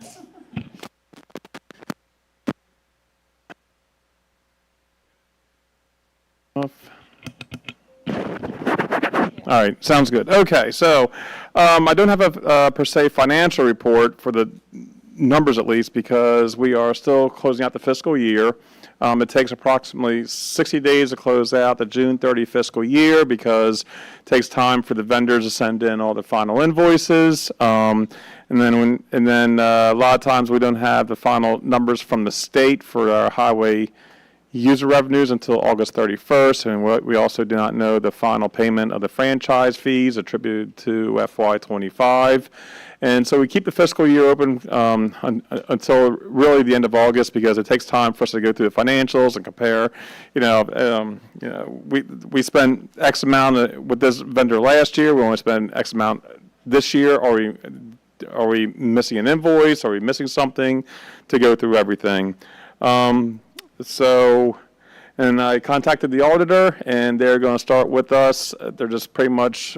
All right, sounds good. Okay, so I don't have a per se financial report for the numbers at least, because we are still closing out the fiscal year. It takes approximately 60 days to close out the June 30 fiscal year because it takes time for the vendors to send in all the final invoices. And then a lot of times we don't have the final numbers from the state for our highway user revenues until August 31st, and we also do not know the final payment of the franchise fees attributed to FY25. And so we keep the fiscal year open until really the end of August because it takes time for us to go through the financials and compare. We spent X amount with this vendor last year. We only spent X amount this year. Are we missing an invoice? Are we missing something to go through everything? And I contacted the auditor, and they're going to start with us. They're just pretty much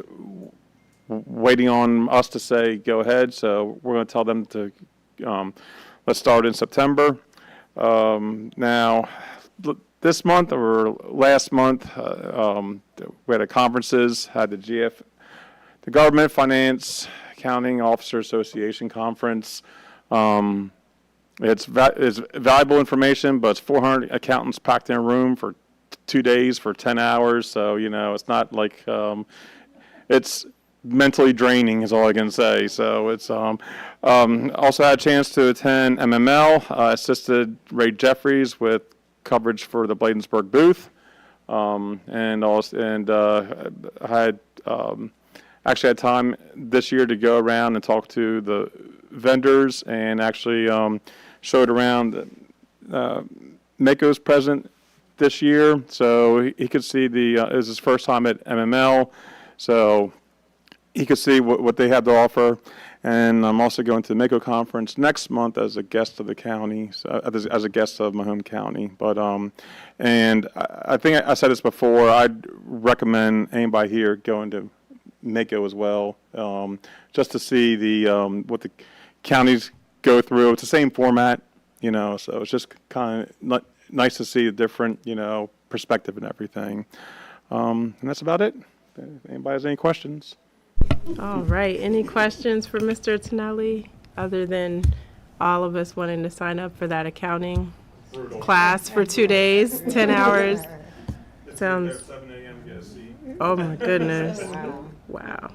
waiting on us to say go ahead. So we're going to tell them to let's start in September. Now, this month or last month, we had a conferences, had the Government Finance Accounting Officer Association conference. It's valuable information, but it's 400 accountants packed in a room for 2 days for 10 hours. So, it's not like it's mentally draining is all I can say. So it's also had a chance to attend MML, assisted Ray Jeffries with coverage for the Bladensburg booth. I had actually had time this year to go around and talk to the vendors and actually showed around Mako's present this year, so he could see it was his first time at MML, so he could see what they have to offer. And I'm also going to the Mako conference next month as a guest of the county, so as a guest of my home county. But and I think I said this before, I'd recommend anybody here going to Mako as well, just to see the what the counties go through. It's the same format, so it's just kind of nice to see a different, perspective and everything. And that's about it. If anybody has any questions? All right. Any questions for Mr. Tonelli, other than all of us wanting to sign up for that accounting class for 2 days, 10 hours? Sounds. 7 a.m. get a seat. Oh my goodness. Wow.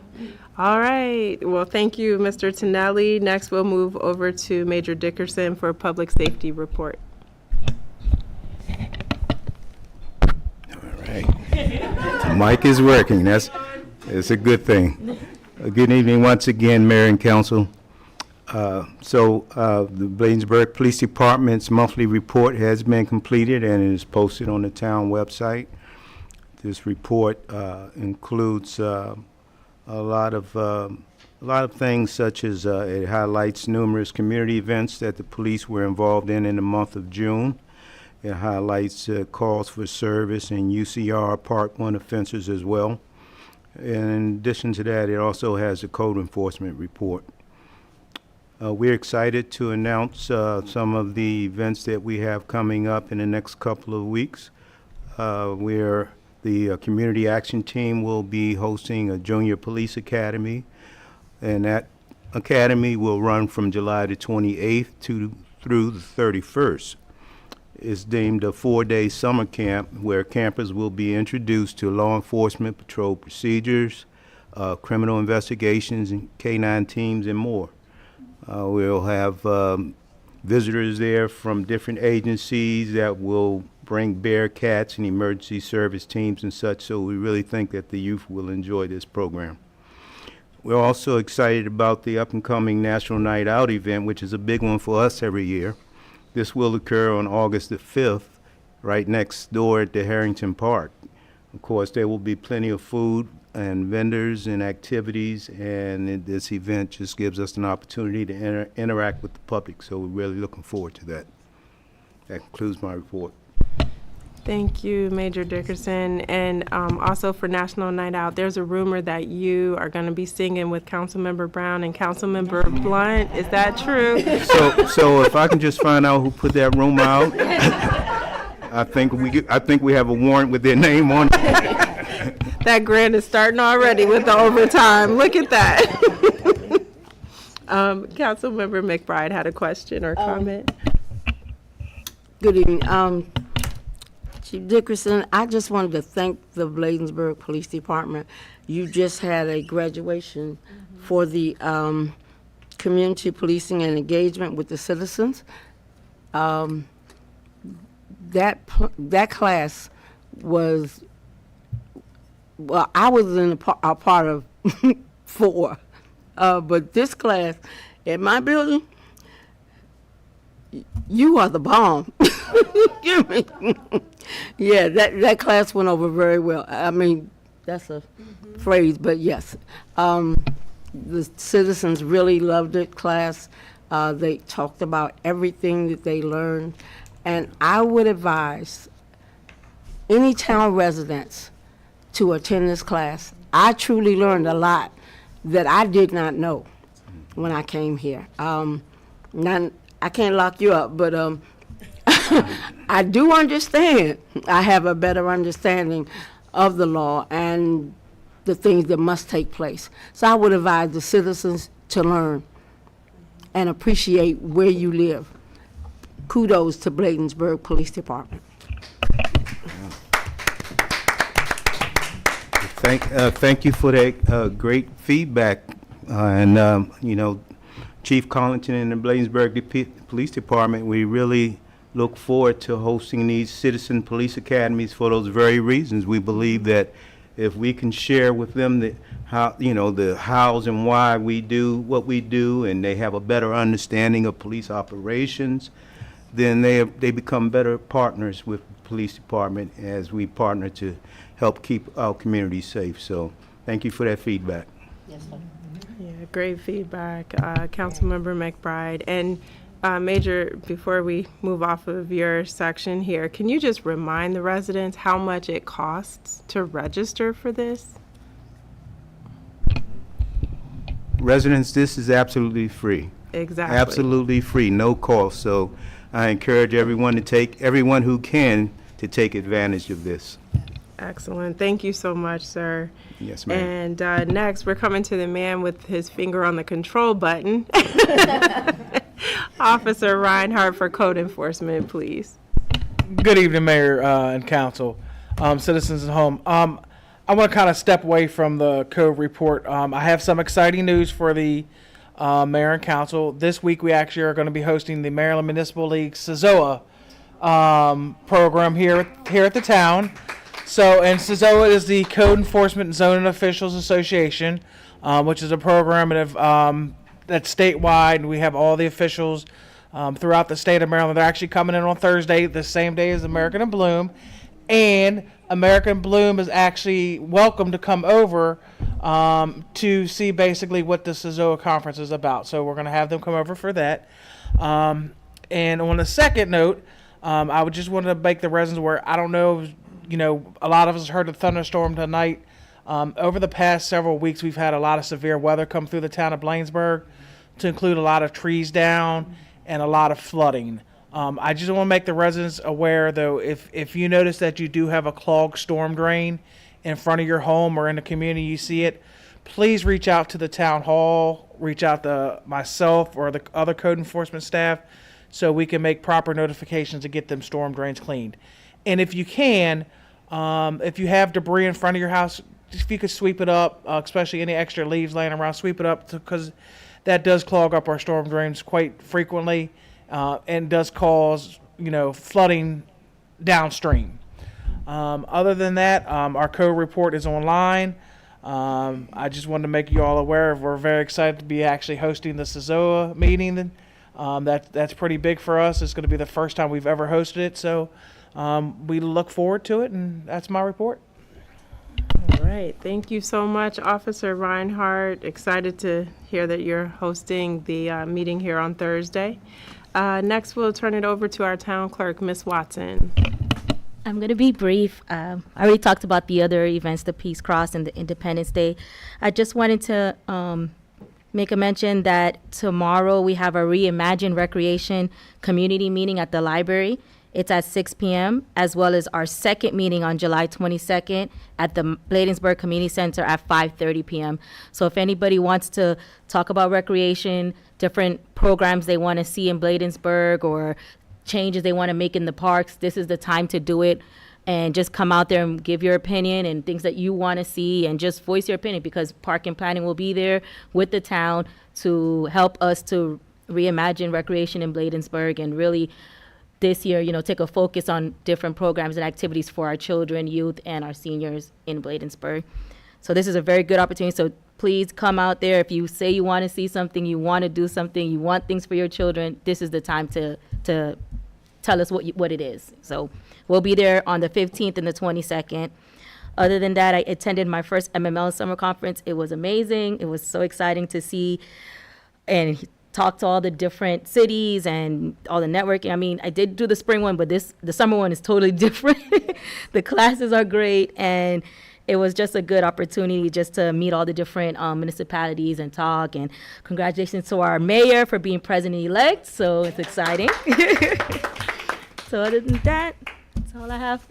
All right. Well, thank you, Mr. Tonelli. Next, we'll move over to Major Dickerson for a public safety report. All right. The mic is working. It's a good thing. Good evening once again, Mayor and Council. The Bladensburg Police Department's monthly report has been completed and is posted on the town website. This report includes a lot of things, such as it highlights numerous community events that the police were involved in the month of June. It highlights calls for service and UCR Part 1 offenses as well. And in addition to that, it also has a code enforcement report. We're excited to announce some of the events that we have coming up in the next couple of weeks. Where the Community Action Team will be hosting a Junior Police Academy, and that academy will run from July the 28th through the 31st. It's deemed a 4-day summer camp where campers will be introduced to law enforcement patrol procedures, criminal investigations, and K-9 teams, and more. We'll have visitors there from different agencies that will bring Bearcats and emergency service teams and such, so we really think that the youth will enjoy this program. We're also excited about the up-and-coming National Night Out event, which is a big one for us every year. This will occur on August the 5th, right next door at the Harrington Park. Of course, there will be plenty of food and vendors and activities, and this event just gives us an opportunity to interact with the public, so we're really looking forward to that. That concludes my report. Thank you, Major Dickerson. And also for National Night Out, there's a rumor that you are going to be singing with Councilmember Brown and Councilmember Blunt. Is that true? So if I can just find out who put that rumor out, I think we have a warrant with their name on it. That grant is starting already with the overtime. Look at that. Councilmember McBride had a question or comment. Good evening. Chief Dickerson, I just wanted to thank the Bladensburg Police Department. You just had a graduation for the community policing and engagement with the citizens. That class was, well, I was in a part of 4, but this class at my building, you are the bomb. Yeah, that class went over very well. I mean, that's a phrase, but yes. The citizens really loved it class. They talked about everything that they learned. And I would advise any town residents to attend this class. I truly learned a lot that I did not know when I came here. Now, I can't lock you up, but I do understand. I have a better understanding of the law and the things that must take place. So I would advise the citizens to learn and appreciate where you live. Kudos to Bladensburg Police Department. Thank you for that great feedback. Chief Collington and the Bladensburg Police Department, we really look forward to hosting these citizen police academies for those very reasons. We believe that if we can share with them the hows and why we do what we do, and they have a better understanding of police operations, then they become better partners with the police department as we partner to help keep our community safe. So thank you for that feedback. Yes, sir. Yeah, great feedback, Councilmember McBride. And Major, before we move off of your section here, can you just remind the residents how much it costs to register for this? Residents, this is absolutely free. Exactly. Absolutely free, no cost. So I encourage everyone who can to take advantage of this. Excellent. Thank you so much, sir. Yes, ma'am. And next, we're coming to the man with his finger on the control button. Officer Reinhardt for Code Enforcement, please. Good evening, Mayor and Council, citizens at home. I want to kind of step away from the code report. I have some exciting news for the Mayor and Council. This week, we actually are going to be hosting the Maryland Municipal League CZOA program here at the town. So, and CZOA is the Code Enforcement and Zoning Officials Association, which is a program that's statewide, and we have all the officials throughout the state of Maryland. They're actually coming in on Thursday, the same day as American in Bloom, and American Bloom is actually welcome to come over to see basically what the CZOA conference is about. So we're going to have them come over for that. And on a second note, I would just want to make the residents aware. I don't know, a lot of us heard the thunderstorm tonight. Over the past several weeks, we've had a lot of severe weather come through the town of Bladensburg, to include a lot of trees down and a lot of flooding. I just want to make the residents aware, though, if you notice that you do have a clogged storm drain in front of your home or in the community you see it, please reach out to the town hall, reach out to myself or the other code enforcement staff so we can make proper notifications to get them storm drains cleaned. And if you can, if you have debris in front of your house, if you could sweep it up, especially any extra leaves laying around, sweep it up, because that does clog up our storm drains quite frequently and does cause, flooding downstream. Other than that, our code report is online. I just wanted to make you all aware we're very excited to be actually hosting the CZOA meeting. That's pretty big for us. It's going to be the first time we've ever hosted it, so we look forward to it, and that's my report. All right. Thank you so much, Officer Reinhardt. Excited to hear that you're hosting the meeting here on Thursday. Next, we'll turn it over to our town clerk, Ms. Watson. I'm going to be brief. I already talked about the other events, the Peace Cross and the Independence Day. I just wanted to make a mention that tomorrow we have a Reimagine Recreation community meeting at the library. It's at 6 p.m., as well as our second meeting on July 22nd at the Bladensburg Community Center at 5:30 p.m. So if anybody wants to talk about recreation, different programs they want to see in Bladensburg, or changes they want to make in the parks, this is the time to do it. And just come out there and give your opinion and things that you want to see, and just voice your opinion, because Park and Planning will be there with the town to help us to reimagine recreation in Bladensburg, and really this year, take a focus on different programs and activities for our children, youth, and our seniors in Bladensburg. So this is a very good opportunity. So please come out there. If you say you want to see something, you want to do something, you want things for your children, this is the time to tell us what it is. So we'll be there on the 15th and the 22nd. Other than that, I attended my first MML summer conference. It was amazing. It was so exciting to see and talk to all the different cities and all the networking. I mean, I did do the spring one, but the summer one is totally different. The classes are great, and it was just a good opportunity just to meet all the different municipalities and talk. And congratulations to our mayor for being president-elect, so it's exciting. So other than that, that's all I have.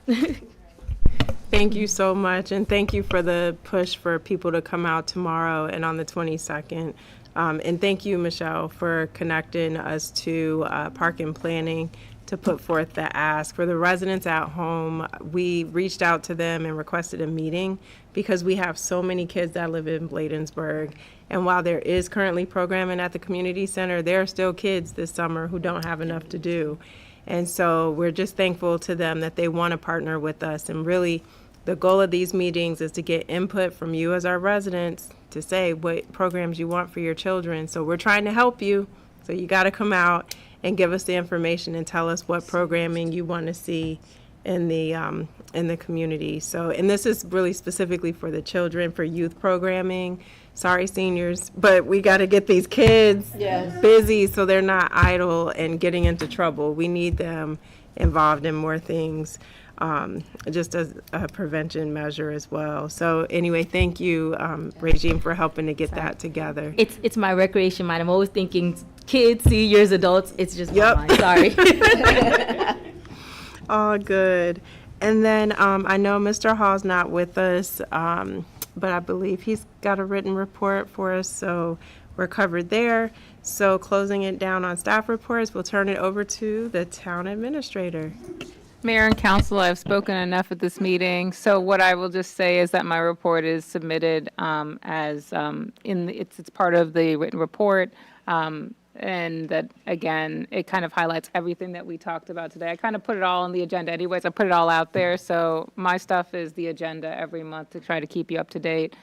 Thank you so much, and thank you for the push for people to come out tomorrow and on the 22nd. And thank you, Michelle, for connecting us to Park and Planning to put forth the ask. For the residents at home, we reached out to them and requested a meeting because we have so many kids that live in Bladensburg. And while there is currently programming at the community center, there are still kids this summer who don't have enough to do. And so we're just thankful to them that they want to partner with us. And really, the goal of these meetings is to get input from you as our residents to say what programs you want for your children. So we're trying to help you. So you got to come out and give us the information and tell us what programming you want to see in the community. So, and this is really specifically for the children, for youth programming. Sorry, seniors, but we got to get these kids busy so they're not idle and getting into trouble. We need them involved in more things, just as a prevention measure as well. So anyway, thank you, Regine, for helping to get that together. It's my recreation mind. I'm always thinking kids, seniors, adults. It's just my mind. Sorry. All good. And then I know Mr. Hall's not with us, but I believe he's got a written report for us, so we're covered there. So closing it down on staff reports, we'll turn it over to the town administrator. Mayor and council, I've spoken enough at this meeting, so what I will just say is that my report is submitted as it's part of the written report, and that, again, it kind of highlights everything that we talked about today. I kind of put it all on the agenda anyways. I put it all out there, so my stuff is the agenda every month to try to keep you up to date.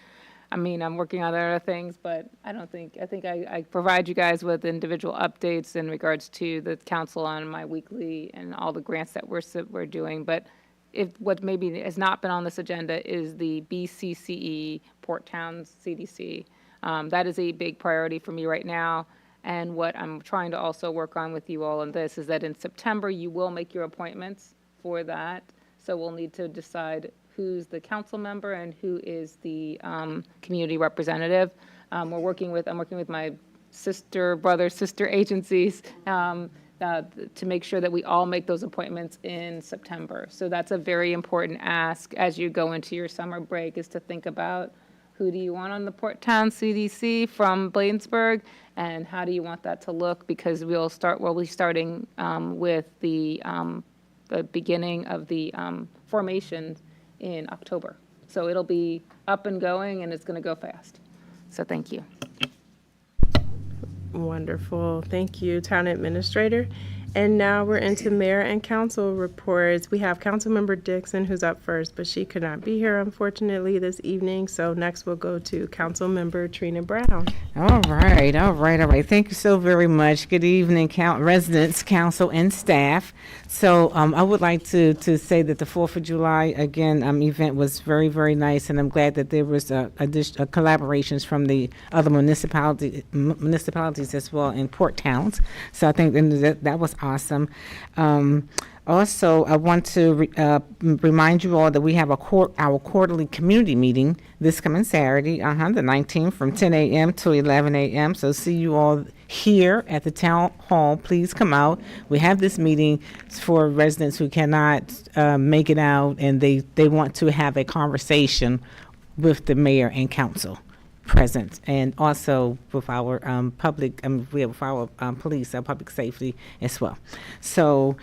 I mean, I'm working on other things, but I think I provide you guys with individual updates in regards to the council on my weekly and all the grants that we're doing. But what maybe has not been on this agenda is the BCCE Port Towns CDC. That is a big priority for me right now. And what I'm trying to also work on with you all on this is that in September, you will make your appointments for that. So we'll need to decide who's the council member and who is the community representative. I'm working with my sister agencies to make sure that we all make those appointments in September. So that's a very important ask as you go into your summer break, is to think about who do you want on the Port Town CDC from Bladensburg, and how do you want that to look? Because we'll be starting with the beginning of the formation in October. So it'll be up and going, and it's going to go fast. So thank you. Wonderful. Thank you, Town Administrator. And now we're into Mayor and Council reports. We have Councilmember Dixon, who's up first, but she could not be here, unfortunately, this evening. So next we'll go to Councilmember Trina Brown. All right. Thank you so very much. Good evening, residents, council, and staff. So I would like to say that the 4th of July, again, event was very, very nice, and I'm glad that there was collaborations from the other municipalities as well in port towns. So I think that was awesome. Also, I want to remind you all that we have our quarterly community meeting this coming Saturday, the 19th, from 10 a.m. to 11 a.m. So see you all here at the town hall. Please come out. We have this meeting for residents who cannot make it out, and they want to have a conversation with the mayor and council present, and also with our public, with our police, our public safety as well. So,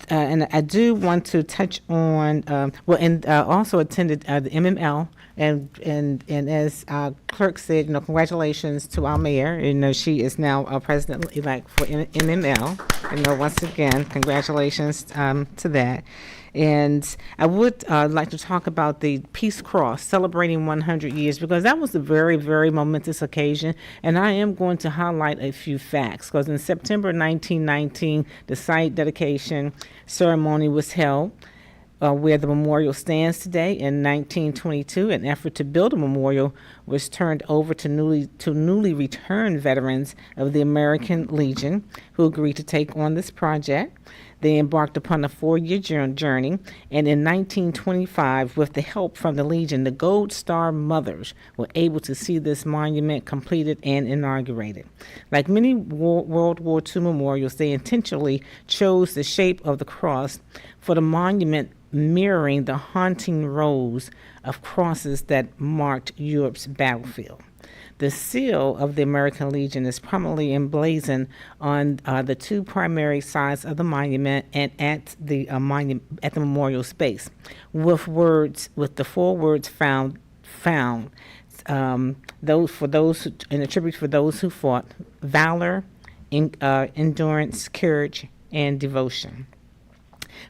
and I do want to touch on, also attended the MML, and as clerk said, congratulations to our mayor. She is now president-elect for MML. Once again, congratulations to that. And I would like to talk about the Peace Cross celebrating 100 years, because that was a very, very momentous occasion. And I am going to highlight a few facts, because in September 1919, the site dedication ceremony was held where the memorial stands today. In 1922, an effort to build a memorial was turned over to newly returned veterans of the American Legion, who agreed to take on this project. They embarked upon a 4-year journey, and in 1925, with the help from the Legion, the Gold Star Mothers were able to see this monument completed and inaugurated. Like many World War II memorials, they intentionally chose the shape of the cross for the monument, mirroring the haunting rows of crosses that marked Europe's battlefield. The seal of the American Legion is prominently emblazoned on the two primary sides of the monument and at the memorial space, with the 4 words found, those for those who, and a tribute for those who fought: valor, endurance, courage, and devotion.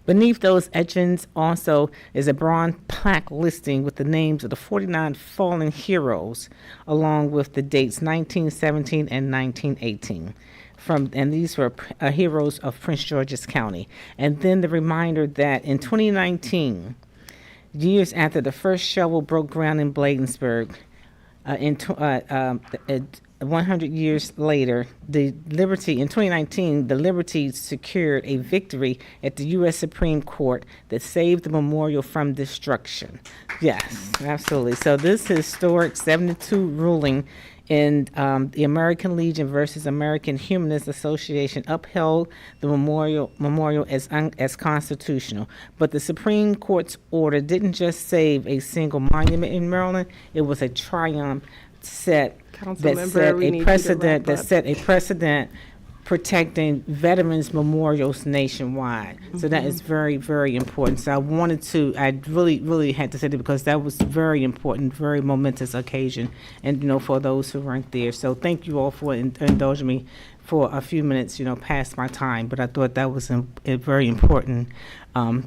Beneath those etchings also is a bronze plaque listing with the names of the 49 fallen heroes, along with the dates 1917 and 1918. And these were heroes of Prince George's County. And then the reminder that in 2019, years after the first shovel broke ground in Bladensburg, 100 years later, in 2019, the Liberty secured a victory at the U.S. Supreme Court that saved the memorial from destruction. Yes, absolutely. So this historic 72 ruling in the American Legion versus American Humanist Association upheld the memorial as constitutional. But the Supreme Court's order didn't just save a single monument in Maryland; it was a triumph set a precedent protecting veterans memorials nationwide. So that is very, very important. So I really, really had to say that, because that was very important, very momentous occasion, and for those who weren't there. So thank you all for indulging me for a few minutes, past my time, but I thought that was a very important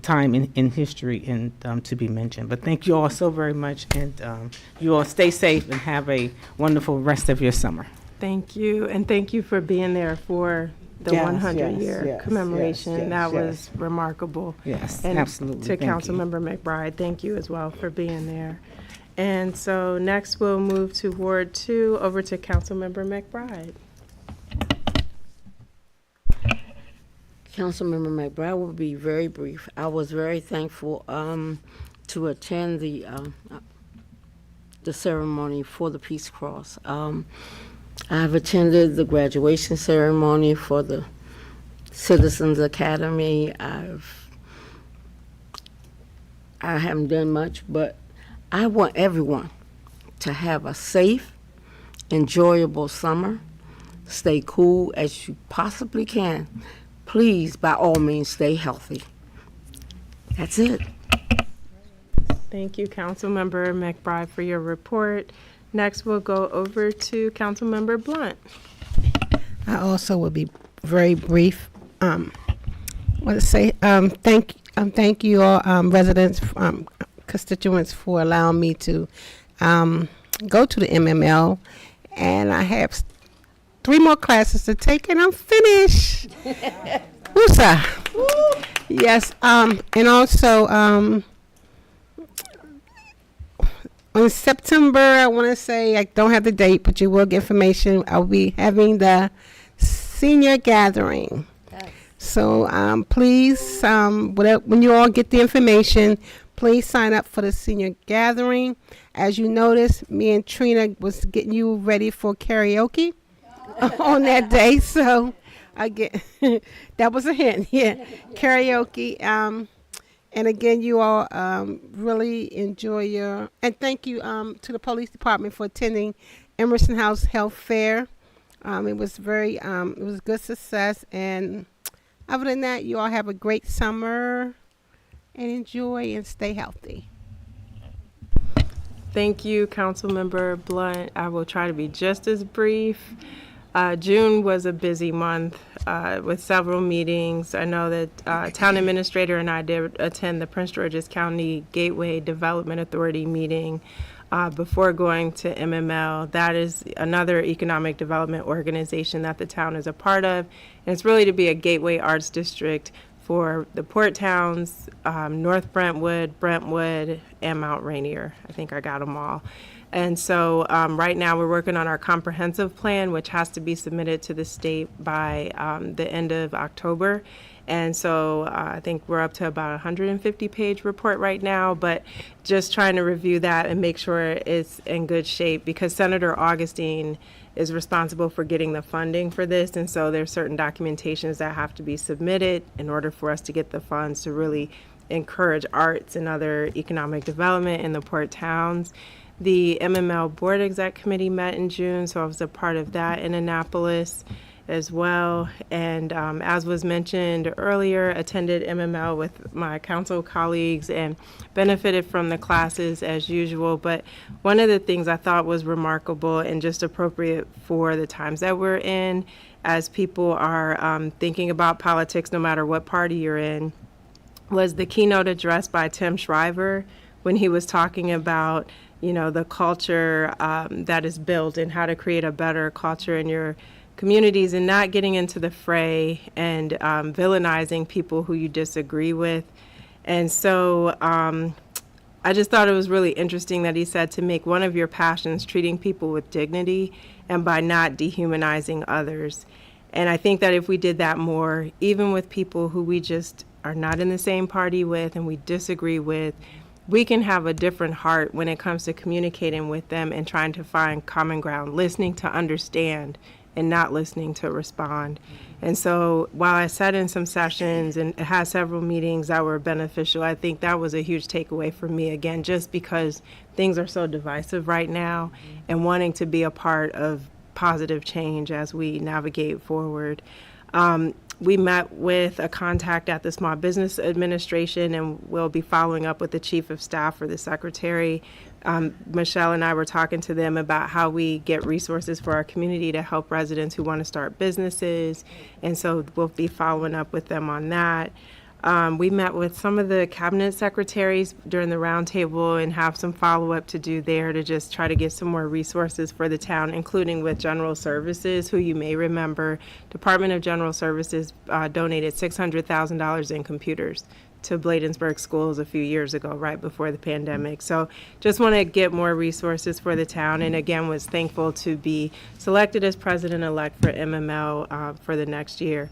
time in history and to be mentioned. But thank you all so very much, and you all stay safe and have a wonderful rest of your summer. Thank you, and thank you for being there for the 100-year commemoration. That was remarkable. Yes, and absolutely. To Councilmember McBride, thank you as well for being there. And so next we'll move to Ward 2, over to Councilmember McBride. Councilmember McBride will be very brief. I was very thankful to attend the ceremony for the Peace Cross. I've attended the graduation ceremony for the Citizens Academy. I haven't done much, but I want everyone to have a safe, enjoyable summer. Stay cool as you possibly can. Please, by all means, stay healthy. That's it. Thank you, Councilmember McBride, for your report. Next, we'll go over to Councilmember Blunt. I also will be very brief. I want to say thank you all, residents, constituents, for allowing me to go to the MML, and I have 3 more classes to take, and I'm finished. Woosa. Yes, and also on September, I want to say, I don't have the date, but you will get information. I'll be having the senior gathering. So please, when you all get the information, please sign up for the senior gathering. As you notice, me and Trina was getting you ready for karaoke on that day. So that was a hint. Yeah, karaoke. And again, you all really enjoy and thank you to the police department for attending Emerson House Health Fair. It was it was good success. And other than that, you all have a great summer and enjoy and stay healthy. Thank you, Councilmember Blunt. I will try to be just as brief. June was a busy month with several meetings. I know that Town Administrator and I did attend the Prince George's County Gateway Development Authority meeting before going to MML. That is another economic development organization that the town is a part of. And it's really to be a gateway arts district for the port towns, North Brentwood, Brentwood, and Mount Rainier. I think I got them all. And so right now we're working on our comprehensive plan, which has to be submitted to the state by the end of October. And so I think we're up to about 150-page report right now, but just trying to review that and make sure it's in good shape, because Senator Augustine is responsible for getting the funding for this. And so there's certain documentations that have to be submitted in order for us to get the funds to really encourage arts and other economic development in the port towns. The MML Board Exec Committee met in June, so I was a part of that in Annapolis as well. And as was mentioned earlier, attended MML with my council colleagues and benefited from the classes as usual. But one of the things I thought was remarkable and just appropriate for the times that we're in, as people are thinking about politics, no matter what party you're in, was the keynote address by Tim Shriver when he was talking about the culture that is built and how to create a better culture in your communities, and not getting into the fray and villainizing people who you disagree with. And so I just thought it was really interesting that he said to make one of your passions treating people with dignity and by not dehumanizing others. And I think that if we did that more, even with people who we just are not in the same party with and we disagree with, we can have a different heart when it comes to communicating with them and trying to find common ground, listening to understand and not listening to respond. And so while I sat in some sessions and had several meetings that were beneficial, I think that was a huge takeaway for me, again, just because things are so divisive right now and wanting to be a part of positive change as we navigate forward. We met with a contact at the Small Business Administration, and we'll be following up with the Chief of Staff or the Secretary. Michelle and I were talking to them about how we get resources for our community to help residents who want to start businesses, and so we'll be following up with them on that. We met with some of the cabinet secretaries during the roundtable and have some follow-up to do there to just try to get some more resources for the town, including with General Services, who you may remember, Department of General Services donated $600,000 in computers to Bladensburg schools a few years ago, right before the pandemic. So just want to get more resources for the town, and again was thankful to be selected as president-elect for MML for the next year.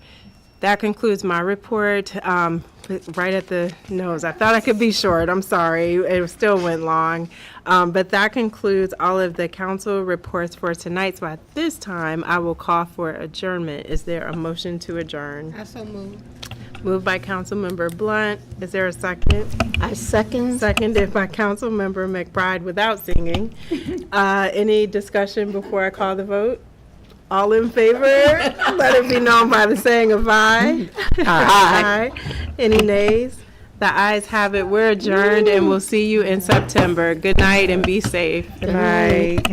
That concludes my report. Right at the nose. I thought I could be short. I'm sorry. It still went long. But that concludes all of the council reports for tonight. So at this time, I will call for adjournment. Is there a motion to adjourn? I so move. Moved by Councilmember Blunt. Is there a second? I second. Seconded by Councilmember McBride without singing. Any discussion before I call the vote? All in favor? Let it be known by the saying of aye. Aye. Any nays? The ayes have it. We're adjourned, and we'll see you in September. Good night and be safe. Good night.